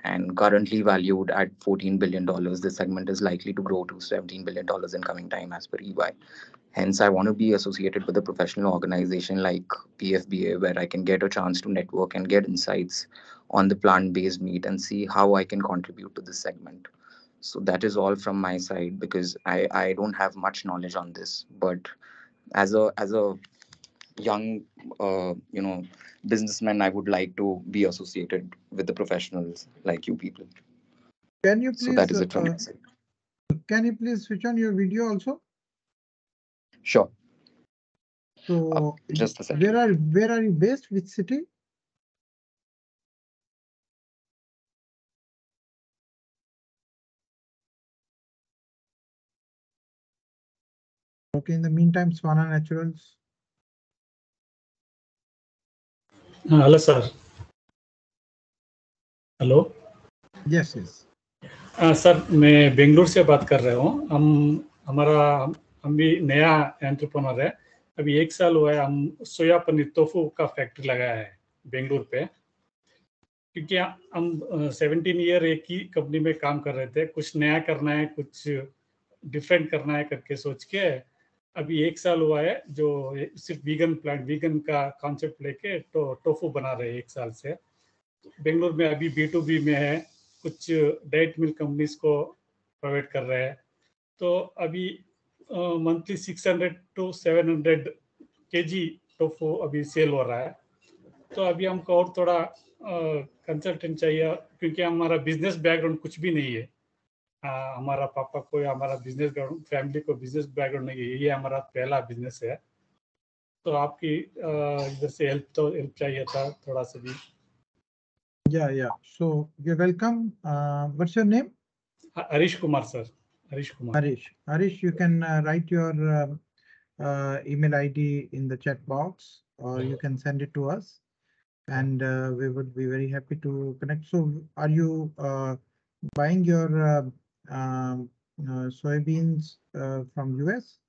and currently valued at $14 billion. This segment is likely to grow to $17 billion in coming time as per EY. Hence, I want to be associated with a professional organization like PFBA, where I can get a chance to network and get insights on the plant-based meat and see how I can contribute to this segment. So that is all from my side because I don't have much knowledge on this. But as a young businessman, I would like to be associated with the professionals like you people. Can you So that please is it from my side. switch on your video also? Sure. So Just a second. where are you based? Which city? Okay, in the meantime, Swana Naturals. Hello sir. Hello. Yes, yes. Sir मैं बेंगलुरु से बात कर रहा हूँ. हम भी नया entrepreneur है. अभी 1 साल हुआ है. हम सोया पनीर टोफू का फैक्ट्री लगाया है बेंगलुरु पे, क्योंकि हम 17 ईयर एक ही कंपनी में काम कर रहे थे. कुछ नया करना है, कुछ डिफरेंट करना है करके सोच के अभी 1 साल हुआ है जो सिर्फ वीगन का कॉन्सेप्ट लेके टोफू बना रहे हैं 1 साल से. बेंगलुरु में अभी B2B में है, कुछ डाइट मिल्क कंपनीज को प्रोवाइड कर रहे हैं. तो अभी मंथली 600 to 700 kg टोफू अभी सेल हो रहा है. तो अभी हमको और थोड़ा कंसल्टेंट चाहिए, क्योंकि हमारा बिजनेस बैकग्राउंड कुछ भी नहीं है. हमारा पापा को या हमारा बिजनेस बैकग्राउंड, फैमिली को बिजनेस बैकग्राउंड नहीं है. ये हमारा पहला बिजनेस है. तो आपकी इधर से हेल्प चाहिए था थोड़ा सा भी. Yeah. So you're welcome. What's your name? Harish Kumar, sir. Harish Kumar. Harish, you can write your email ID in the chat box, or you can send it to us, and we would be very happy to connect. So are you buying your soybeans from US?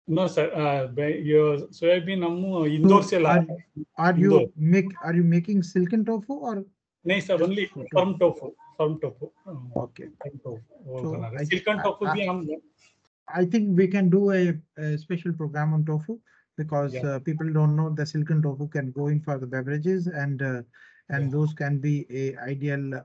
No, sir. Your soybean हम इंदौर से ला. Are you making silken tofu or? नहीं sir, only firm tofu. Okay. So Silken tofu भी हम. I think we can do a special program on tofu, because people don't know the silken tofu can go in for the beverages, and those can be a ideal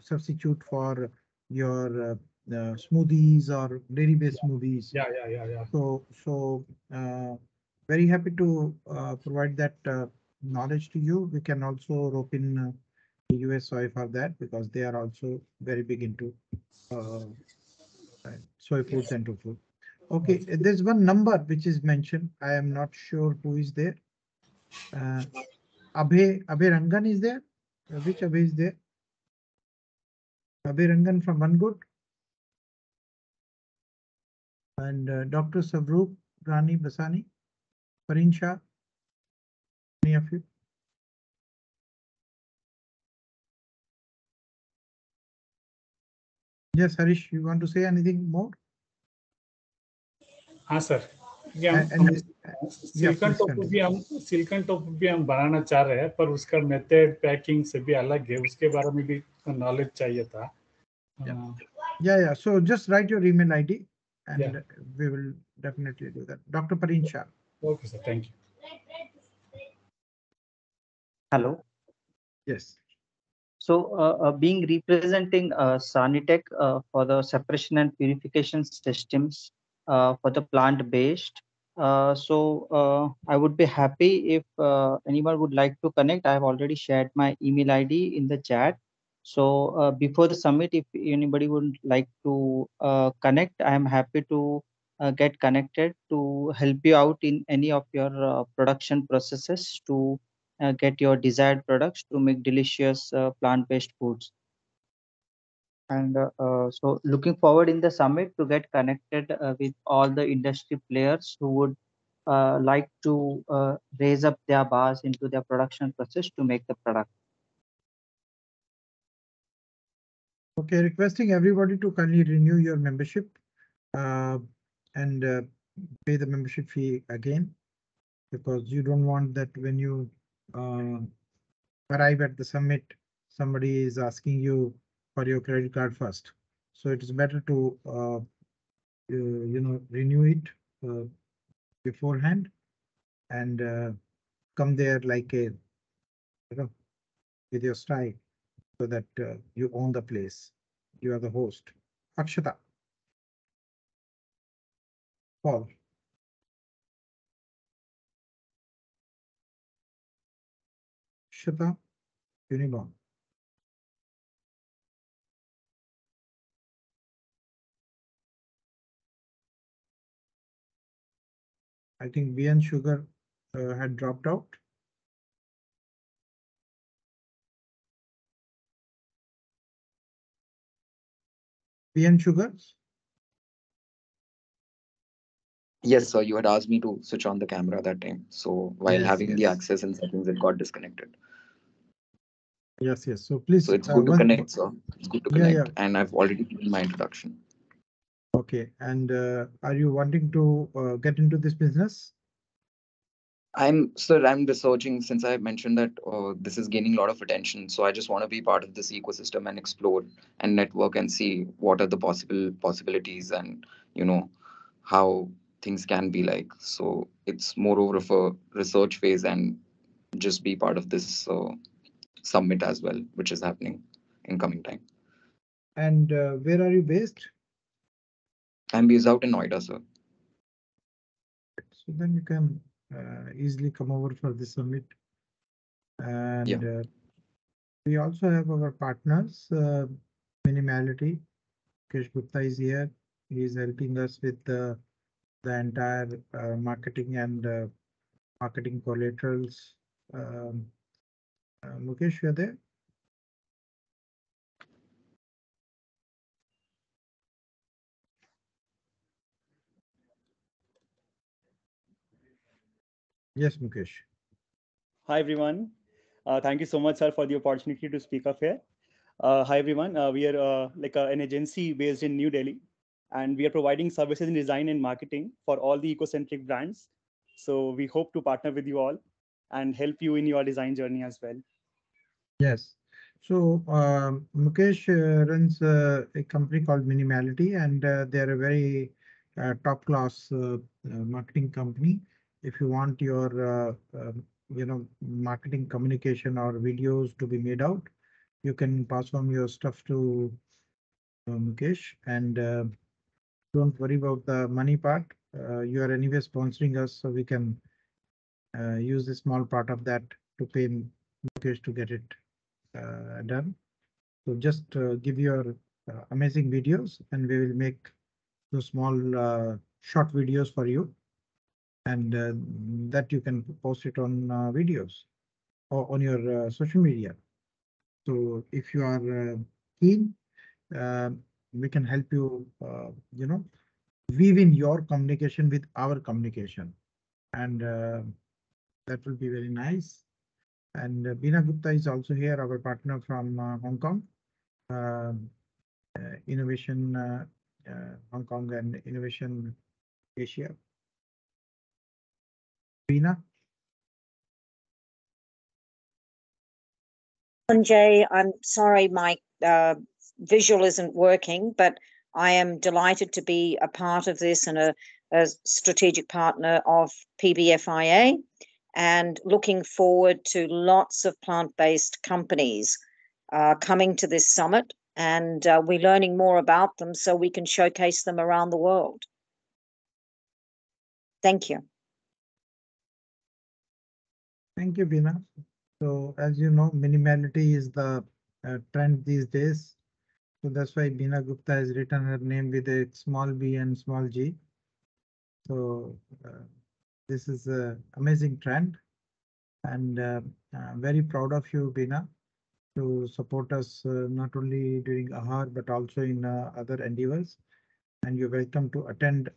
substitute for your smoothies or dairy based smoothies. Yeah. So very happy to provide that knowledge to you. We can also rope in the US soy for that, because they are also very big into soy foods and tofu. Okay, there's one number which is mentioned. I am not sure who is there. Abhay Rangan is there. Which Abhay is there? Abhay Rangan from One Good. And Dr. Savroop Rani Basani, Parin Shah, any of you? Yes, Harish, you want to say anything more? हाँ sir, ये And yeah, silicon please tofu भी continue. हम silicon tofu भी हम बनाना चाह रहे हैं, पर उसका मेथड पैकिंग से भी अलग है, उसके बारे में भी नॉलेज चाहिए था. Yeah. So just write your email ID and Yeah. we will definitely do that. Dr. Parin Shah. Okay, sir. Thank you. Hello. Yes. So, being representing Sanitech for the separation and purification systems for the plant-based. I would be happy if anyone would like to connect. I have already shared my email ID in the chat. So before the summit, if anybody would like to connect, I am happy to get connected to help you out in any of your production processes to get your desired products to make delicious plant-based foods. And so looking forward in the summit to get connected with all the industry players who would like to raise up their bars into their production process to make the product. Okay, requesting everybody to kindly renew your membership and pay the membership fee again, because you don't want that when you arrive at the summit, somebody is asking you for your credit card first. So it is better to renew it beforehand and come there like a with your style, so that you own the place. You are the host. Akshata. Paul. Akshata Unicorn. I think BN Sugar had dropped out. BN Sugars? Yes, sir. You had asked me to switch on the camera that time. So while having the access and settings, it got disconnected. Yes. So please. So it's good to connect, sir. It's good to connect. Yeah. And I've already given my introduction. Okay. And are you wanting to get into this business? I'm researching, since I mentioned that this is gaining a lot of attention. So I just want to be part of this ecosystem and explore and network and see what are the possibilities and how things can be like. So it's more of a research phase and just be part of this summit as well, which is happening in coming time. And where are you based? I'm based out in Noida, sir. So then you can easily come over for the summit. And we also have our partners, Minimality. Kesh Gupta is here. He is helping us with the entire marketing and marketing collaterals. Mukesh, you are there? Yes, Mukesh. Hi, everyone. Thank you so much, sir, for the opportunity to speak up here. Hi, everyone. We are an agency based in New Delhi, and we are providing services in design and marketing for all the eco-centric brands. So we hope to partner with you all and help you in your design journey as well. Yes. So Mukesh runs a company called Minimality, and they're a very top-class marketing company. If you want your marketing communication or videos to be made out, you can pass on your stuff to Mukesh, and don't worry about the money part. You are anyway sponsoring us, so we can use a small part of that to pay Mukesh to get it done. So just give your amazing videos, and we will make those small short videos for you, and that you can post it on videos or on your social media. So if you are keen, we can help you, weave in your communication with our communication, and that will be very nice. And Beena Gupta is also here, our partner from Hong Kong, Innovation Hong Kong and Innovation Asia. Beena? Sanjay, I'm sorry my visual isn't working, but I am delighted to be a part of this and a strategic partner of PBFIA, and looking forward to lots of plant-based companies coming to this summit, and we're learning more about them so we can showcase them around the world. Thank you. Thank you, Beena. So as you know, minimality is the trend these days. So that's why Beena Gupta has written her name with a small b and small g. So this is an amazing trend, and I'm very proud of you, Beena, to support us not only during AHAR but also in other endeavors. And you're welcome to attend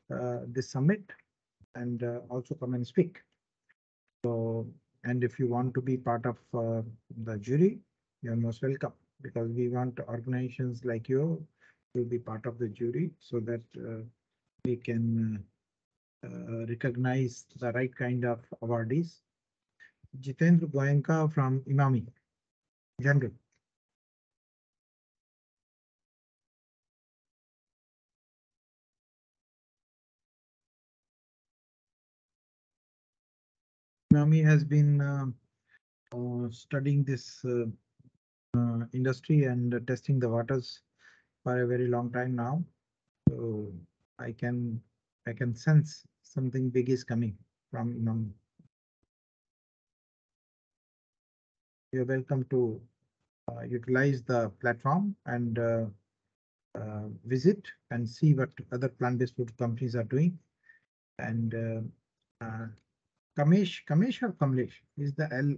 this summit and also come and speak. So, and if you want to be part of the jury, you're most welcome, because we want organizations like you to be part of the jury so that we can recognize the right kind of awardees. Jitendra Goenka from Imami, General. Imami has been studying this industry and testing the waters for a very long time now. So I can sense something big is coming from Imami. You're welcome to utilize the platform and visit and see what other plant-based food companies are doing. And Kamesh or Kamlesh, is the L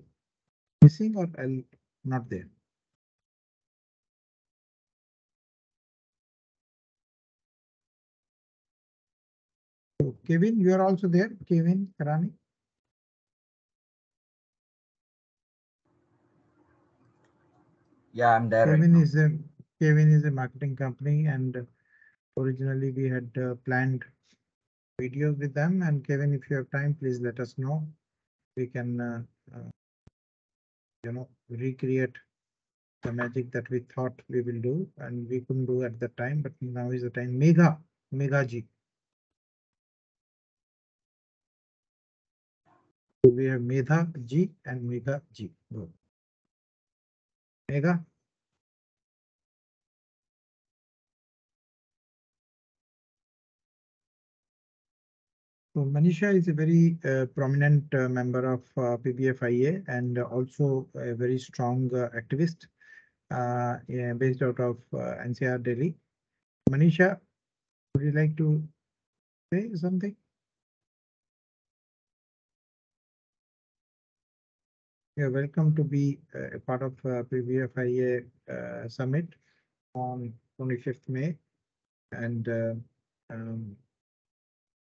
missing or L not there? So Kevin, you are also there, Kevin Karani? Yeah, I'm there right Kevin now. is a marketing company, and originally we had planned videos with them. And Kevin, if you have time, please let us know. We can recreate the magic that we thought we will do and we couldn't do at the time, but now is the time. Mega G. So we have Medha G and Mega G. Go. Mega. So Manisha is a very prominent member of PBFIA and also a very strong activist yeah, based out of NCR Delhi. Manisha, would you like to say something? You're welcome to be a part of PBFIA summit on 25th May. And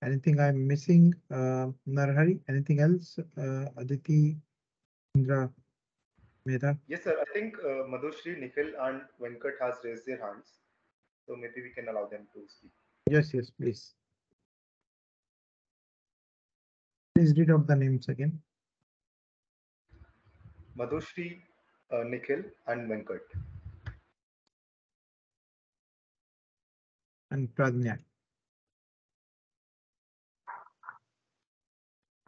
anything I'm missing, Narhari? Anything else? Aditi, Indra, Medha? Yes, sir. I think Madhushri, Nikhil, and Venkat has raised their hands, so maybe we can allow them to speak. Yes, please. Please read out the names again. Madhushri, Nikhil, and Venkat. And Pradnya.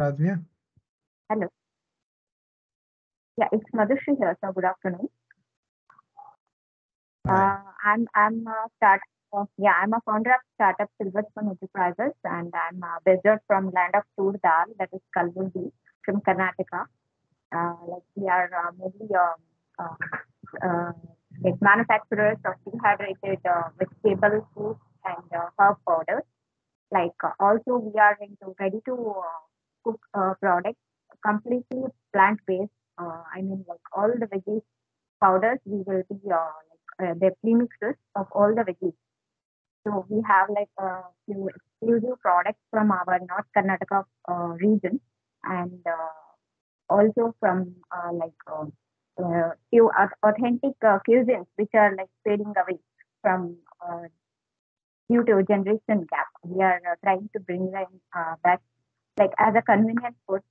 Pradnya? Hello. Yeah, it's Madhushri here. So good afternoon. I'm a I'm a founder of startup Silver Spoon Enterprises, and I'm based out from land of Tur Dal, that is Kalburgi, from Karnataka. Like we are mainly like manufacturers of dehydrated vegetable foods and herb powders. Like also we are into ready to cook products, completely plant based. I mean, like all the veggies powders we will be the premixes of all the veggies. So we have like a few exclusive products from our North Karnataka region, and also from few authentic cuisines which are like fading away from due to generation gap. We are trying to bring them back like as a convenient food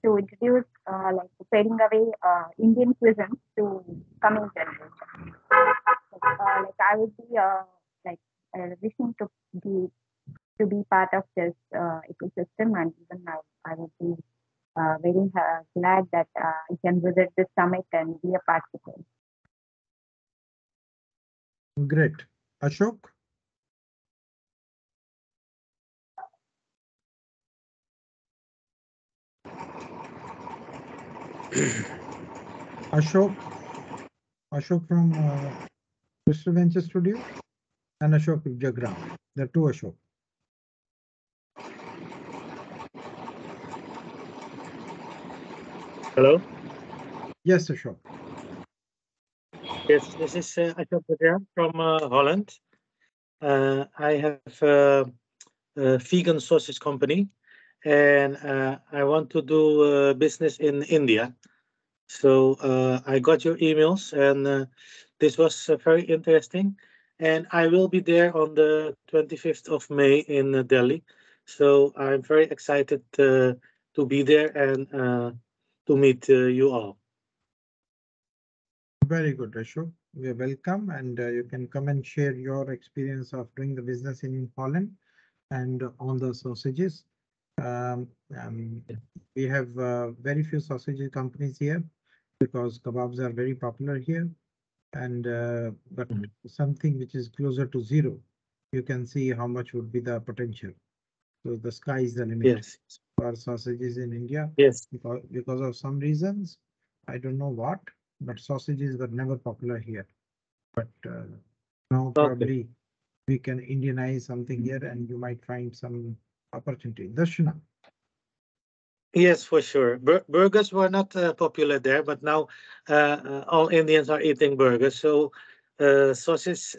to introduce like fading away Indian cuisine to coming generation. Like I would be like wishing to be part of this ecosystem, and even now I would be very glad that I can visit this summit and be a participant. Great. Ashok? Ashok? Ashok from Crystal Venture Studio and Ashok Jagram. There are two Ashok. Hello. Yes, Ashok. Yes, this is Ashok Patel from Holland. I have a vegan sausage company, and I want to do business in India. So I got your emails, and this was very interesting. And I will be there on the 25th of May in Delhi. So I'm very excited to be there and to meet you all. Very good, Ashok. You're welcome, and you can come and share your experience of doing the business in Holland and on the sausages. Um, um, we have very few sausage companies here because kebabs are very popular here, and but something which is closer to zero, you can see how much would be the potential. So the sky is the limit. Yes. For sausages in India. Yes. Because of some reasons, I don't know what, but sausages were never popular here. But now probably we can Indianize something here, and you might find some opportunity. Darshana. Yes, for sure. Burgers were not popular there, but now all Indians are eating burgers. So sausage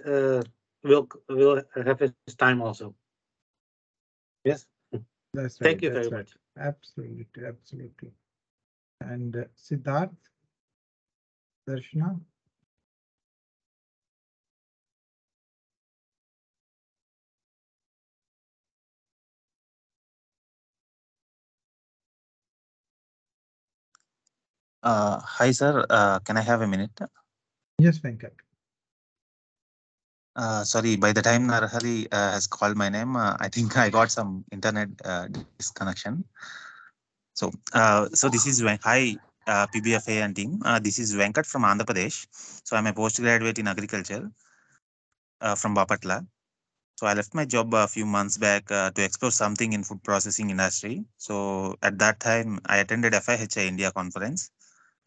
will have its time also. Yes. That's right. Thank you That's very right. much. Absolutely, absolutely. And Siddharth, Darshana. Hi, sir. Can I have a minute? Yes, Venkat. Sorry, by the time Narhari has called my name, I think I got some internet disconnection. So this is hi PBFA and team. This is Venkat from Andhra Pradesh. So I'm a postgraduate in agriculture from Bapatla. So I left my job a few months back to explore something in food processing industry. So at that time, I attended FIHI India conference,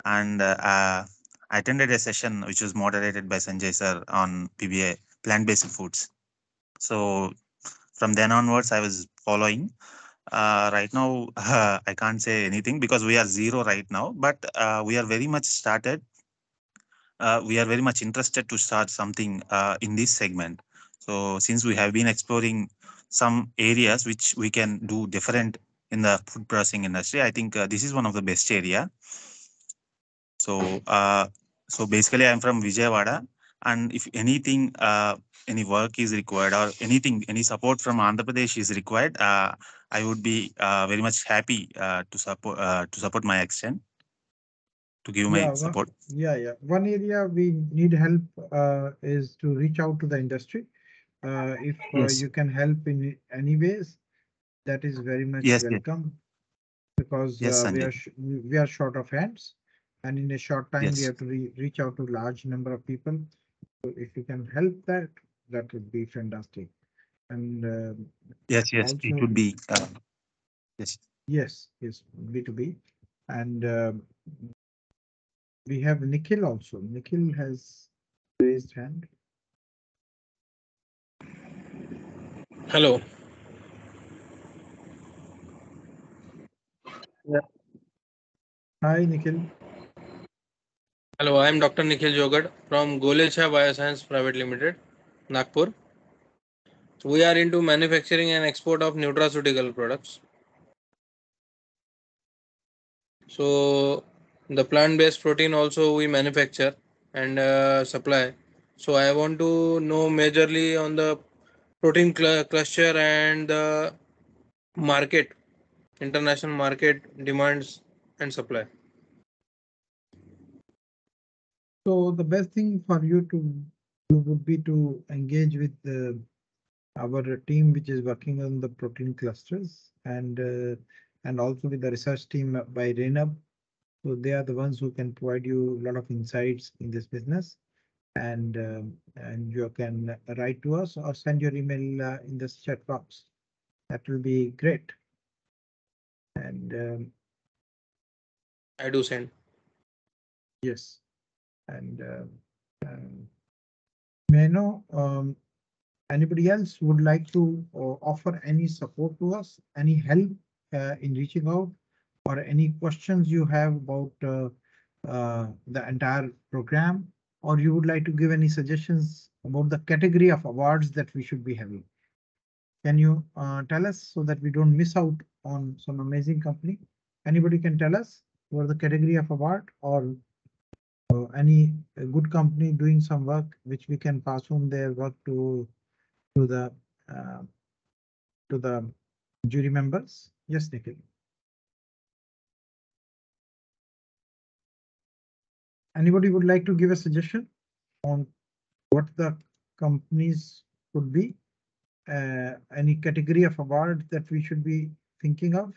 and I attended a session which was moderated by Sanjay sir on PBA, plant-based foods. So from then onwards, I was following. Right now, I can't say anything because we are zero right now, but we are very much started. We are very much interested to start something in this segment. So since we have been exploring some areas which we can do different in the food processing industry, I think this is one of the best area. So so basically I'm from Vijayawada, and if anything, any work is required or anything, any support from Andhra Pradesh is required, I would be very much happy to support my action, to give my support. Yeah. One area we need help is to reach out to the industry. If Yes. you can help in any ways, that is very much Yes, yes. welcome, because Yes, Sanjay. we are short of hands, and in a short time we Yes. have to reach out to large number of people. So if you can help that, that would be fantastic. And Yes, it also, would be yes. yes, B2B, and we have Nikhil also. Nikhil has raised hand. Hello. Yeah. Hi, Nikhil. Hello, I am Dr. Nikhil Jogad from Golecha Bioscience Private Limited, Nagpur. So we are into manufacturing and export of nutraceutical products. So the plant-based protein also we manufacture and supply. So I want to know majorly on the protein cluster and the market, international market demands and supply. So the best thing for you to do would be to engage with our team, which is working on the protein clusters, and also with the research team by Renab. So they are the ones who can provide you a lot of insights in this business, and you can write to us or send your email in the chat box. That will be great. And I do send. yes, and may I know anybody else would like to offer any support to us, any help in reaching out, or any questions you have about the entire program, or you would like to give any suggestions about the category of awards that we should be having? Can you tell us so that we don't miss out on some amazing company? Anybody can tell us what the category of award, or any good company doing some work which we can pass on their work to the uh, to the jury members? Yes, Nikhil. Anybody would like to give a suggestion on what the companies could be? Any category of award that we should be thinking of?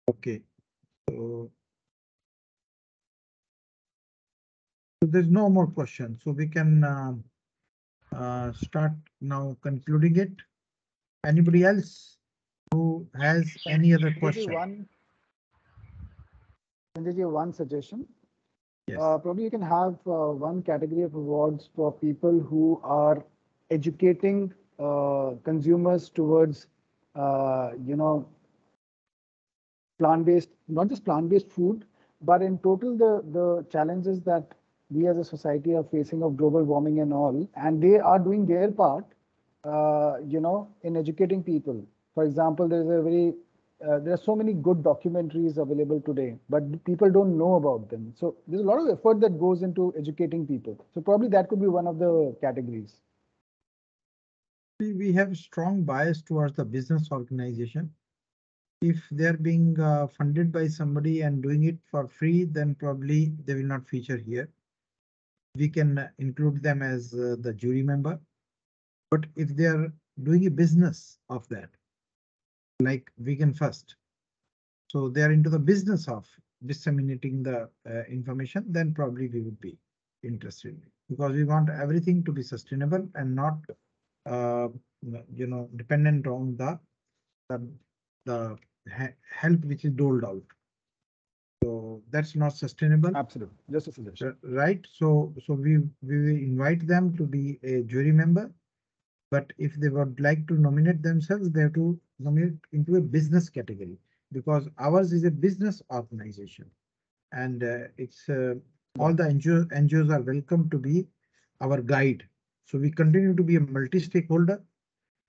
Okay, so there's no more questions, so we can start now concluding it. Anybody else who has any other question? Sanjay, one suggestion. Yes. Probably you can have one category of awards for people who are educating consumers towards, plant-based, not just plant-based food, but in total the challenges that we as a society are facing of global warming and all, and they are doing their part, in educating people. For example, there are so many good documentaries available today, but people don't know about them. So there's a lot of effort that goes into educating people. So probably that could be one of the categories. We have strong bias towards the business organization. If they're being funded by somebody and doing it for free, then probably they will not feature here. We can include them as the jury member. But if they are doing a business of that, like Vegan First, so they are into the business of disseminating the information, then probably we would be interested, because we want everything to be sustainable and not, dependent on the help which is doled out. So that's not sustainable. Absolutely, just a suggestion. Right. So we will invite them to be a jury member, but if they would like to nominate themselves, they have to nominate into a business category, because ours is a business organization, and it's all the NGOs are welcome to be our guide. So we continue to be a multi-stakeholder.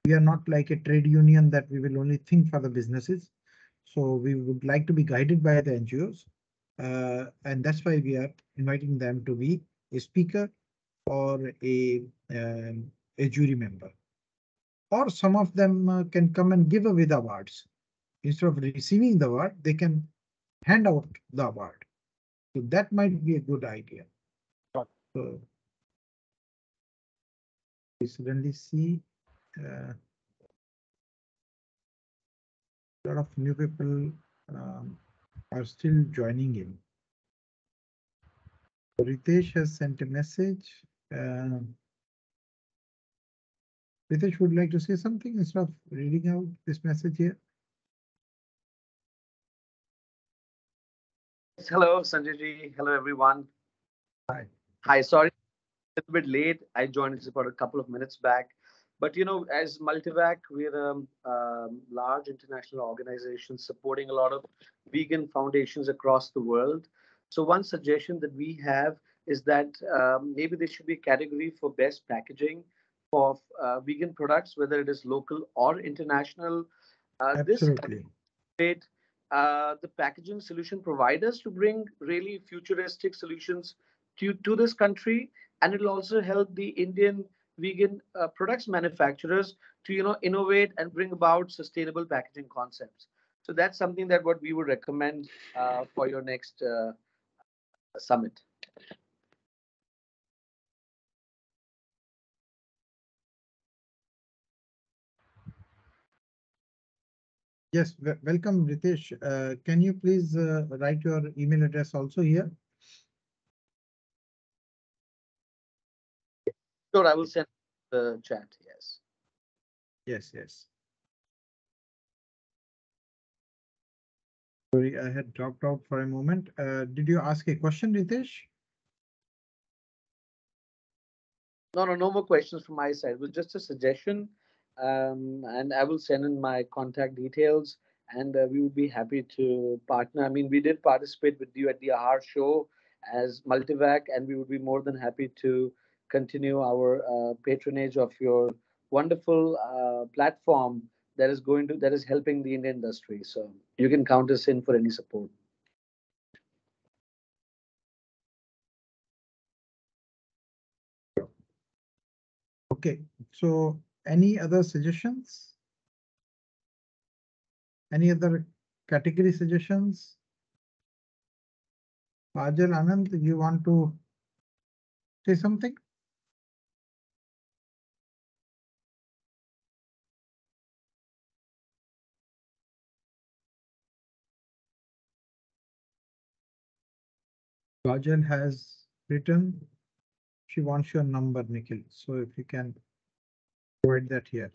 We are not like a trade union that we will only think for the businesses. So we would like to be guided by the NGOs. And that's why we are inviting them to be a speaker or a jury member. Or some of them can come and give away the awards. Instead of receiving the award, they can hand out the award. So that might be a good idea. So we suddenly see a lot of new people are still joining in. Ritesh has sent a message. Ritesh would like to say something instead of reading out this message here. Hello, Sanjay ji. Hello, everyone. Hi. Hi. Sorry, a little bit late. I joined just about a couple of minutes back, But as Multivac, we're a large international organization supporting a lot of vegan foundations across the world. So one suggestion that we have is that maybe there should be a category for best packaging for vegan products, whether it is local or international. This Absolutely. great the packaging solution providers to bring really futuristic solutions to this country, and it'll also help the Indian vegan products manufacturers to innovate and bring about sustainable packaging concepts. So that's something that what we would recommend for your next summit. Yes, welcome, Ritesh. Can you please write your email address also here? Sure, I will send the chat. Yes. Yes, yes. Sorry, I had dropped out for a moment. Did you ask a question, Ritesh? No more questions from my side. It was just a suggestion, and I will send in my contact details, and we would be happy to partner. I mean, we did participate with you at the AHAR show as Multivac, and we would be more than happy to continue our patronage of your wonderful platform that is helping the Indian industry. So you can count us in for any support. Okay, so any other suggestions? Any other category suggestions? Ajal, Anand, you want to say something? Kajal has written, she wants your number, Nikhil. So if you can provide that here.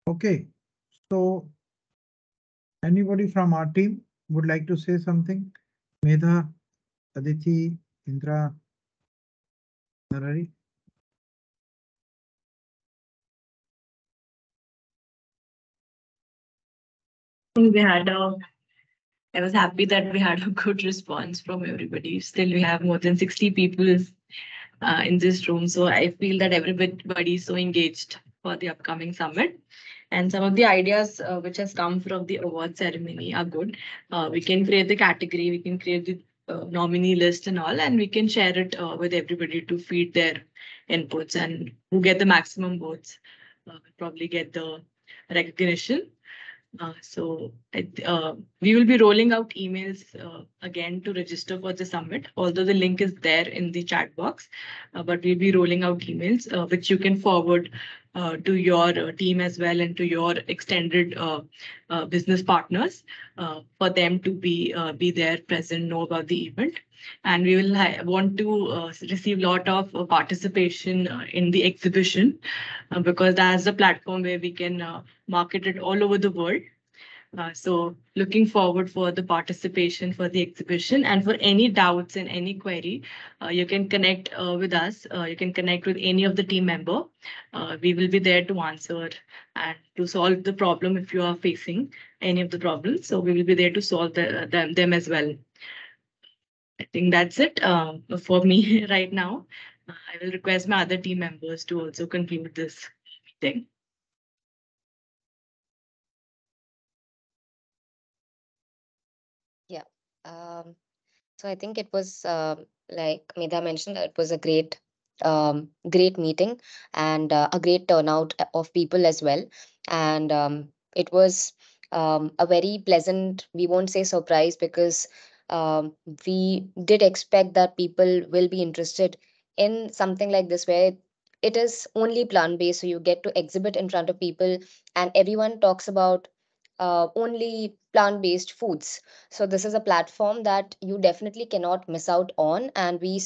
Okay, so anybody from our team would like to say something? Medha, Aditi, Indra, Narari? We had a I was happy that we had a good response from everybody. Still, we have more than 60 people in this room. So I feel that everybody is so engaged for the upcoming summit. And some of the ideas which has come from the award ceremony are good. We can create the category, we can create the nominee list and all, and we can share it with everybody to feed their inputs, and who get the maximum votes will probably get the recognition. We will be rolling out emails again to register for the summit, although the link is there in the chat box. But we'll be rolling out emails which you can forward to your team as well, and to your extended business partners for them to be there present, know about the event. And we will want to receive a lot of participation in the exhibition because that's the platform where we can market it all over the world. So looking forward for the participation for the exhibition, and for any doubts and any query, you can connect with us. You can connect with any of the team member. We will be there to answer and to solve the problem if you are facing any of the problems. So we will be there to solve them as well. I think that's it for me right now. I will request my other team members to also conclude this meeting. Yeah. So I think it was like Medha mentioned, it was a great meeting, and a great turnout of people as well. And it was a very pleasant, we won't say surprise, because we did expect that people will be interested in something like this, where it is only plant-based. So you get to exhibit in front of people, and everyone talks about only plant-based foods. So this is a platform that you definitely cannot miss out on, and we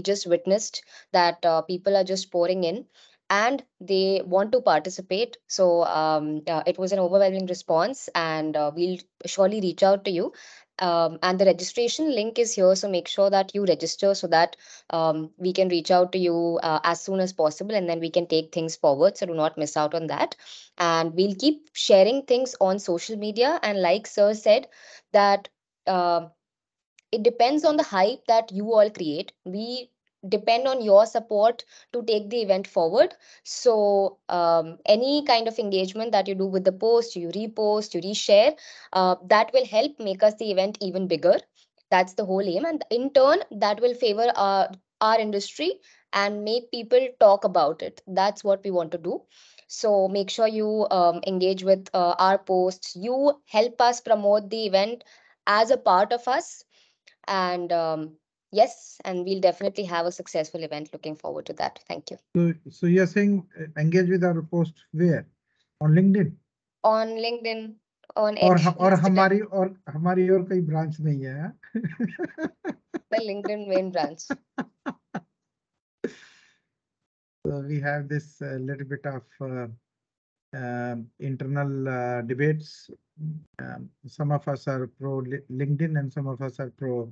just witnessed that people are just pouring in and they want to participate. So it was an overwhelming response, and we'll surely reach out to you. And the registration link is here, so make sure that you register so that we can reach out to you as soon as possible, and then we can take things forward. So do not miss out on that. And we'll keep sharing things on social media. And like sir said, that it depends on the hype that you all create. We depend on your support to take the event forward. So any kind of engagement that you do with the post, you repost, you reshare, that will help make us the event even bigger. That's the whole aim, and in turn that will favor our industry and make people talk about it. That's what we want to do. So make sure you engage with our posts, you help us promote the event as a part of us. And yes, and we'll definitely have a successful event. Looking forward to that. Thank you. So you're saying engage with our post where? On LinkedIn? On LinkedIn, on और X, और Instagram, हमारी और कोई branch नहीं है हाँ? the LinkedIn main branch. So we have this little bit of internal debates. Some of us are pro LinkedIn and some of us are pro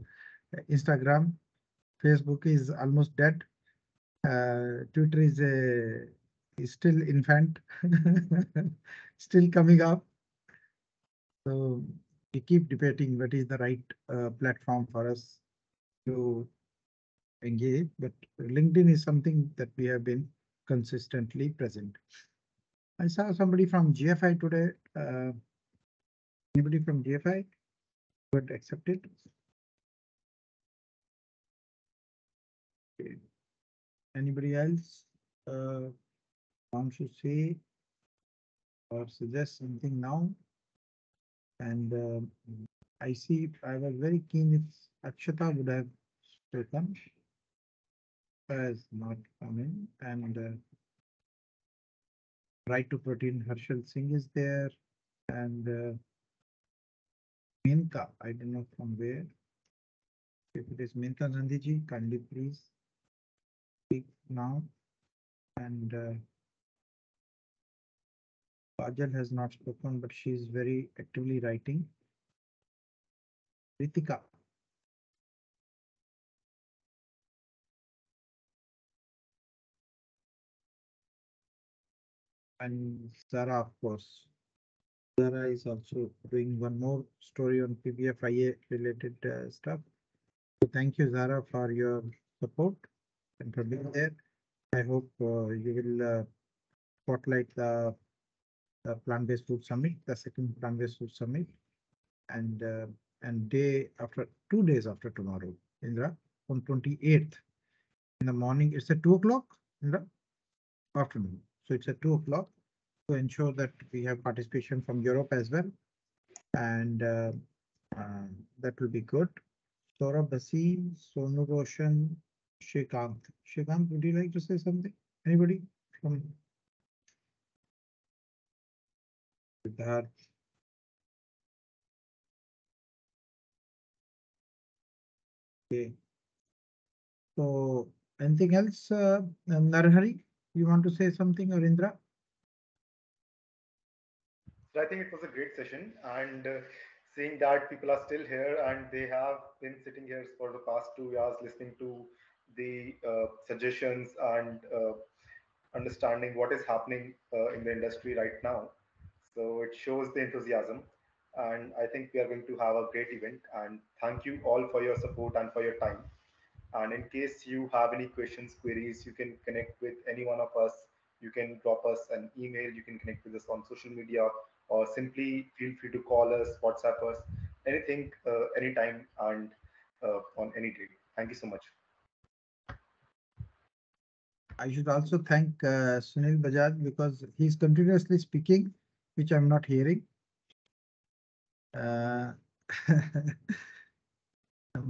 Instagram. Facebook is almost dead. Twitter is still infant, still coming up. So we keep debating what is the right platform for us to engage, but LinkedIn is something that we have been consistently present. I saw somebody from GFI today. Anybody from GFI would accept it? Okay. Anybody else wants to say or suggest something now? And I see I was very keen if Akshata would have spoken. Has not come in. And Right to Protein Harshal Singh is there. And Menka, I don't know from where. If it is Menka Nandiji, kindly please speak now. And Kajal has not spoken, but she is very actively writing. Ritika. And Zara, of course. Zara is also doing one more story on PBFIA related stuff. So thank you, Zara, for your support and for being there. I hope you will spotlight the plant-based food summit, the second plant-based food summit, and day after 2 days after tomorrow, Indra, on 28th in the morning. It's at 2 o'clock, Indra, afternoon. So it's at 2 o'clock to ensure that we have participation from Europe as well, and that will be good. Saurabh Basi, Sonu Roshan, Shrikant. Shrikant, would you like to say something? Anybody from Siddharth? Okay. So anything else, Narhari, you want to say something, or Indra? So I think it was a great session, and seeing that people are still here and they have been sitting here for the past 2 years listening to the suggestions and understanding what is happening in the industry right now. So it shows the enthusiasm, and I think we are going to have a great event. And thank you all for your support and for your time. And in case you have any questions, queries, you can connect with any one of us. You can drop us an email. You can connect with us on social media, or simply feel free to call us, WhatsApp us, anything, anytime, and on any day. Thank you so much. I should also thank Sunil Bajaj because he's continuously speaking, which I'm not hearing. I'm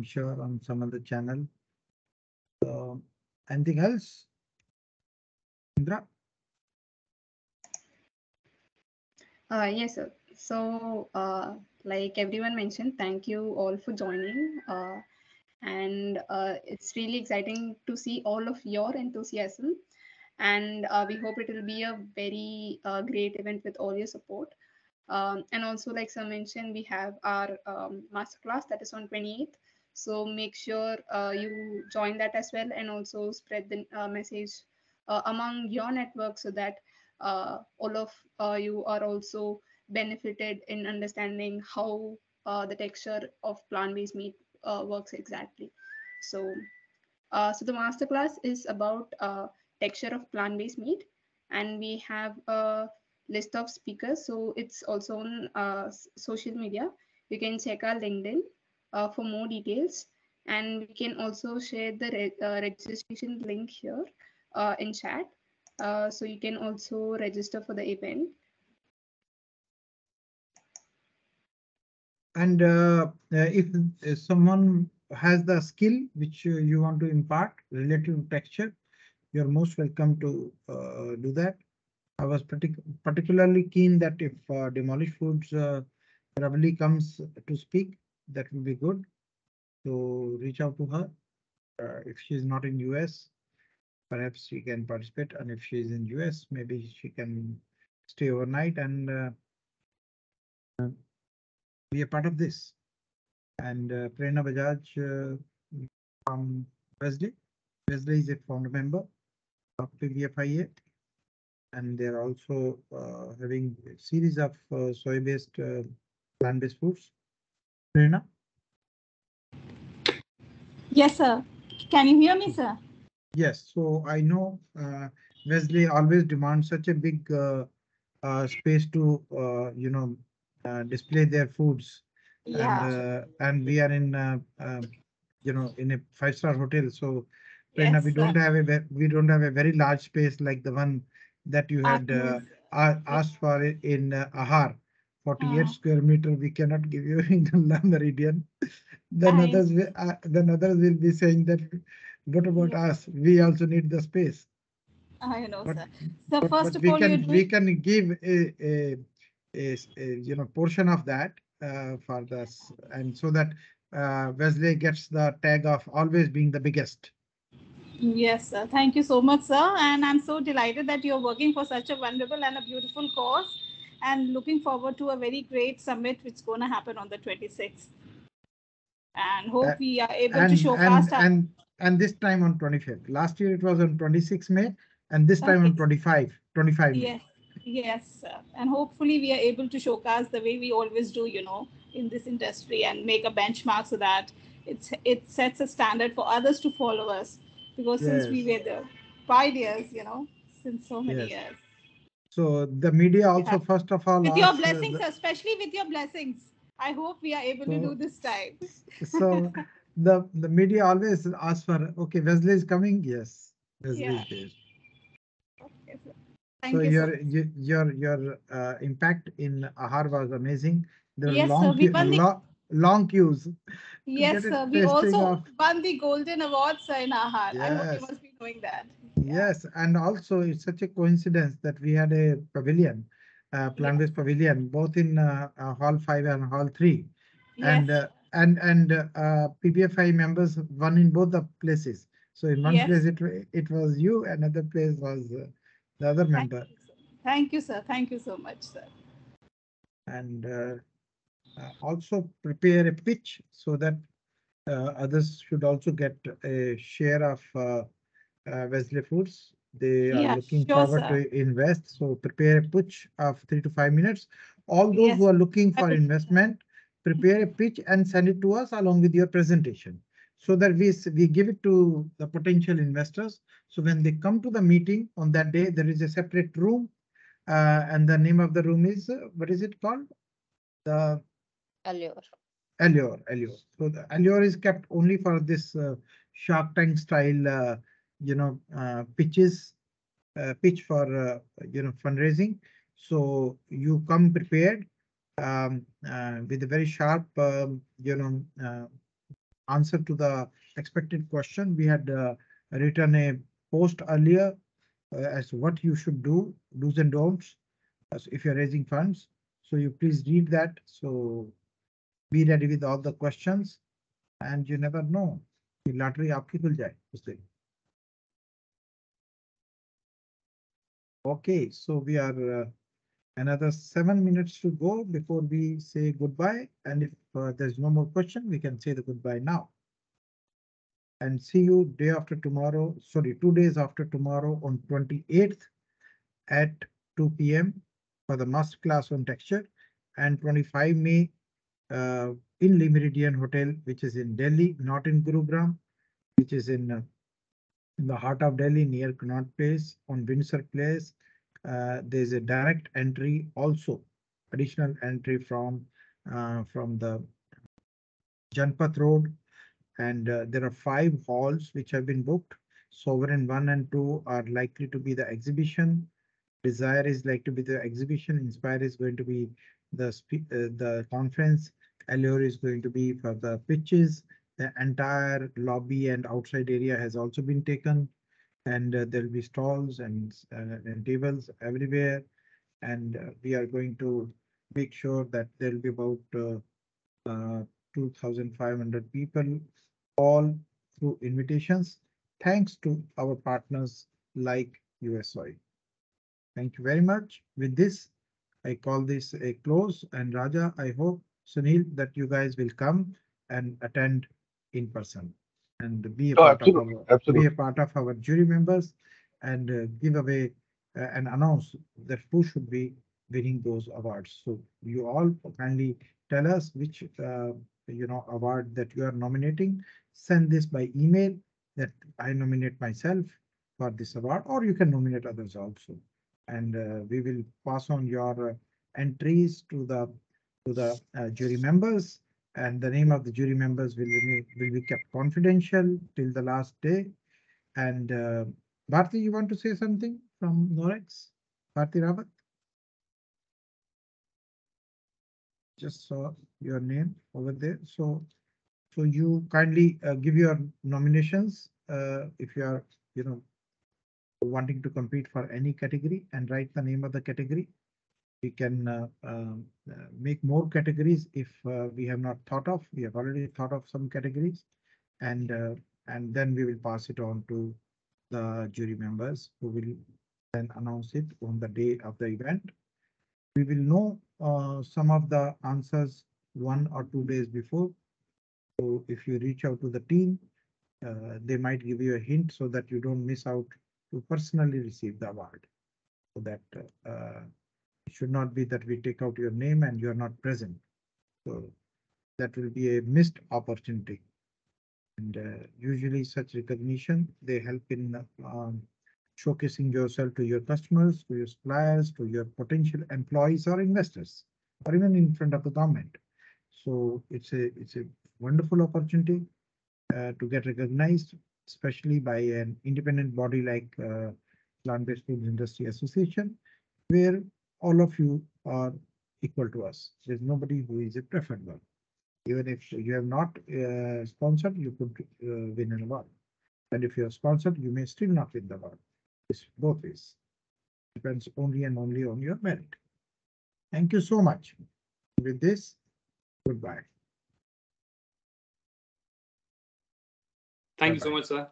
sure on some other channel. So, anything else, Indra? Yes, sir. So, like everyone mentioned, thank you all for joining. And it's really exciting to see all of your enthusiasm. And we hope it will be a very great event with all your support. And also, like sir mentioned, we have our masterclass that is on 28th. So make sure you join that as well, and also spread the message among your network so that all of you are also benefited in understanding how the texture of plant-based meat works exactly. So so the masterclass is about texture of plant-based meat, and we have a list of speakers. So it's also on social media. You can check our LinkedIn for more details, and we can also share the registration link here in chat. So you can also register for the event. And if someone has the skill which you want to impart related to texture, you're most welcome to do that. I was particularly keen that if Demolished Foods probably comes to speak, that will be good. So reach out to her. If she's not in US, perhaps she can participate, and if she's in US, maybe she can stay overnight and be a part of this. And Prerna Bajaj from Wesley. Wesley is a founder member of PBFIA, and they're also having a series of soy-based, plant-based foods. Prerna? Yes, sir. Can you hear me, sir? Yes. So I know Wesley always demands such a big space to display their foods, Yeah. and we are in in a five-star hotel. So Prerna, Yes, sir. we don't have a very large space like the one that you had asked for in Ahar. 48 square meter, we cannot give you in the Meridian. Then others will be saying that, what about us? We also need the space. I know, But sir. So first but of all, you're we doing. can give a portion of that for this, and so that Wesley gets the tag of always being the biggest. Yes, sir. Thank you so much, sir. And I'm so delighted that you're working for such a wonderful and a beautiful cause, and looking forward to a very great summit which is going to happen on the 26th. And Uh, hope we are able to and showcase our. and this time on 25th. Last year it was on 26 May, and this time Okay. on 25 May. Yes, yes, sir. And hopefully we are able to showcase the way we always do, in this industry, and make a benchmark so that it sets a standard for others to follow us. Because since we Yes. were the pioneers, since so many Yes. years. So the media also, Yeah. first of all, With your asks blessings, especially with your blessings, I hope we are able to do this time. so the media always asks for, okay, Wesley is coming. Yes, Wesley Yeah. is there. Okay, sir. So Thank you so your impact in Ahar was amazing. There were Yes, sir. We won the. long queues to get Yes, a sir. We tasting also of. won the Golden Award, sir, in Ahar. I hope you Yes, must be knowing that. yes, and also it's such a coincidence that we had a pavilion, plant-based pavilion, both in Hall 5 and Hall 3, and Yes. PBFI members won in both the places. So in one Yes. place it was you, another place was the other Thank member. you, sir. Thank you, sir. Thank you so much, sir. And also prepare a pitch so that others should also get a share of Wesley Foods. They are Yeah, looking sure, forward sir. to invest. So prepare a pitch of 3 to 5 minutes. All those Yes, who are looking I for will. investment, prepare a pitch and send it to us along with your presentation, so that we give it to the potential investors. So when they come to the meeting on that day, there is a separate room, and the name of the room is, what is it called? The Allure. Allure. So the Allure is kept only for this Shark Tank style, pitches, pitch for fundraising. So you come prepared with a very sharp, answer to the expected question. We had written a post earlier as to what you should do, do's and don'ts, if you're raising funds. So you please read that. So be ready with all the questions, and you never know, कि lottery आपकी खुल जाए उस दिन. Okay, so we are Another 7 minutes to go before we say goodbye. And if there's no more question, we can say the goodbye now. And see you day after tomorrow, sorry, 2 days after tomorrow on 28th at 2 p.m. for the master class on texture, and 25 May in Le Meridian Hotel, which is in Delhi, not in Gurugram, which is in the heart of Delhi near Connaught Place on Windsor Place. There's a direct entry also, additional entry from the Janpath Road, and there are 5 halls which have been booked. Sovereign 1 and 2 are likely to be the exhibition. Desire is like to be the exhibition. Inspire is going to be the conference. Allure is going to be for the pitches. The entire lobby and outside area has also been taken, and there will be stalls and tables everywhere. And we are going to make sure that there will be about 2,500 people, all through invitations, thanks to our partners like US Oil. Thank you very much. With this, I call this a close. And Raja, I hope, Sunil, that you guys will come and attend in person and be a Oh, part of absolutely, absolutely. our jury members, and give away and announce that who should be winning those awards. So you all kindly tell us which award that you are nominating. Send this by email that I nominate myself for this award, or you can nominate others also, and we will pass on your entries to the jury members, and the name of the jury members will be kept confidential till the last day. And Bharti, you want to say something from Norex? Bharti Rawat? Just saw your name over there. So you kindly give your nominations if you are, wanting to compete for any category, and write the name of the category. We can make more categories if we have not thought of. We have already thought of some categories, and then we will pass it on to the jury members, who will then announce it on the day of the event. We will know some of the answers 1 or 2 days before. So if you reach out to the team, they might give you a hint so that you don't miss out to personally receive the award. So that it should not be that we take out your name and you are not present. So that will be a missed opportunity. And usually such recognition, they help in showcasing yourself to your customers, to your suppliers, to your potential employees or investors, or even in front of the government. So it's a wonderful opportunity to get recognized, especially by an independent body like Plant-Based Foods Industry Association, where all of you are equal to us. There's nobody who is a preferred one. Even if you have not sponsored, you could win an award. And if you are sponsored, you may still not win the award. It's both ways. Depends only and only on your merit. Thank you so much. With this, goodbye. Thank you so much, sir.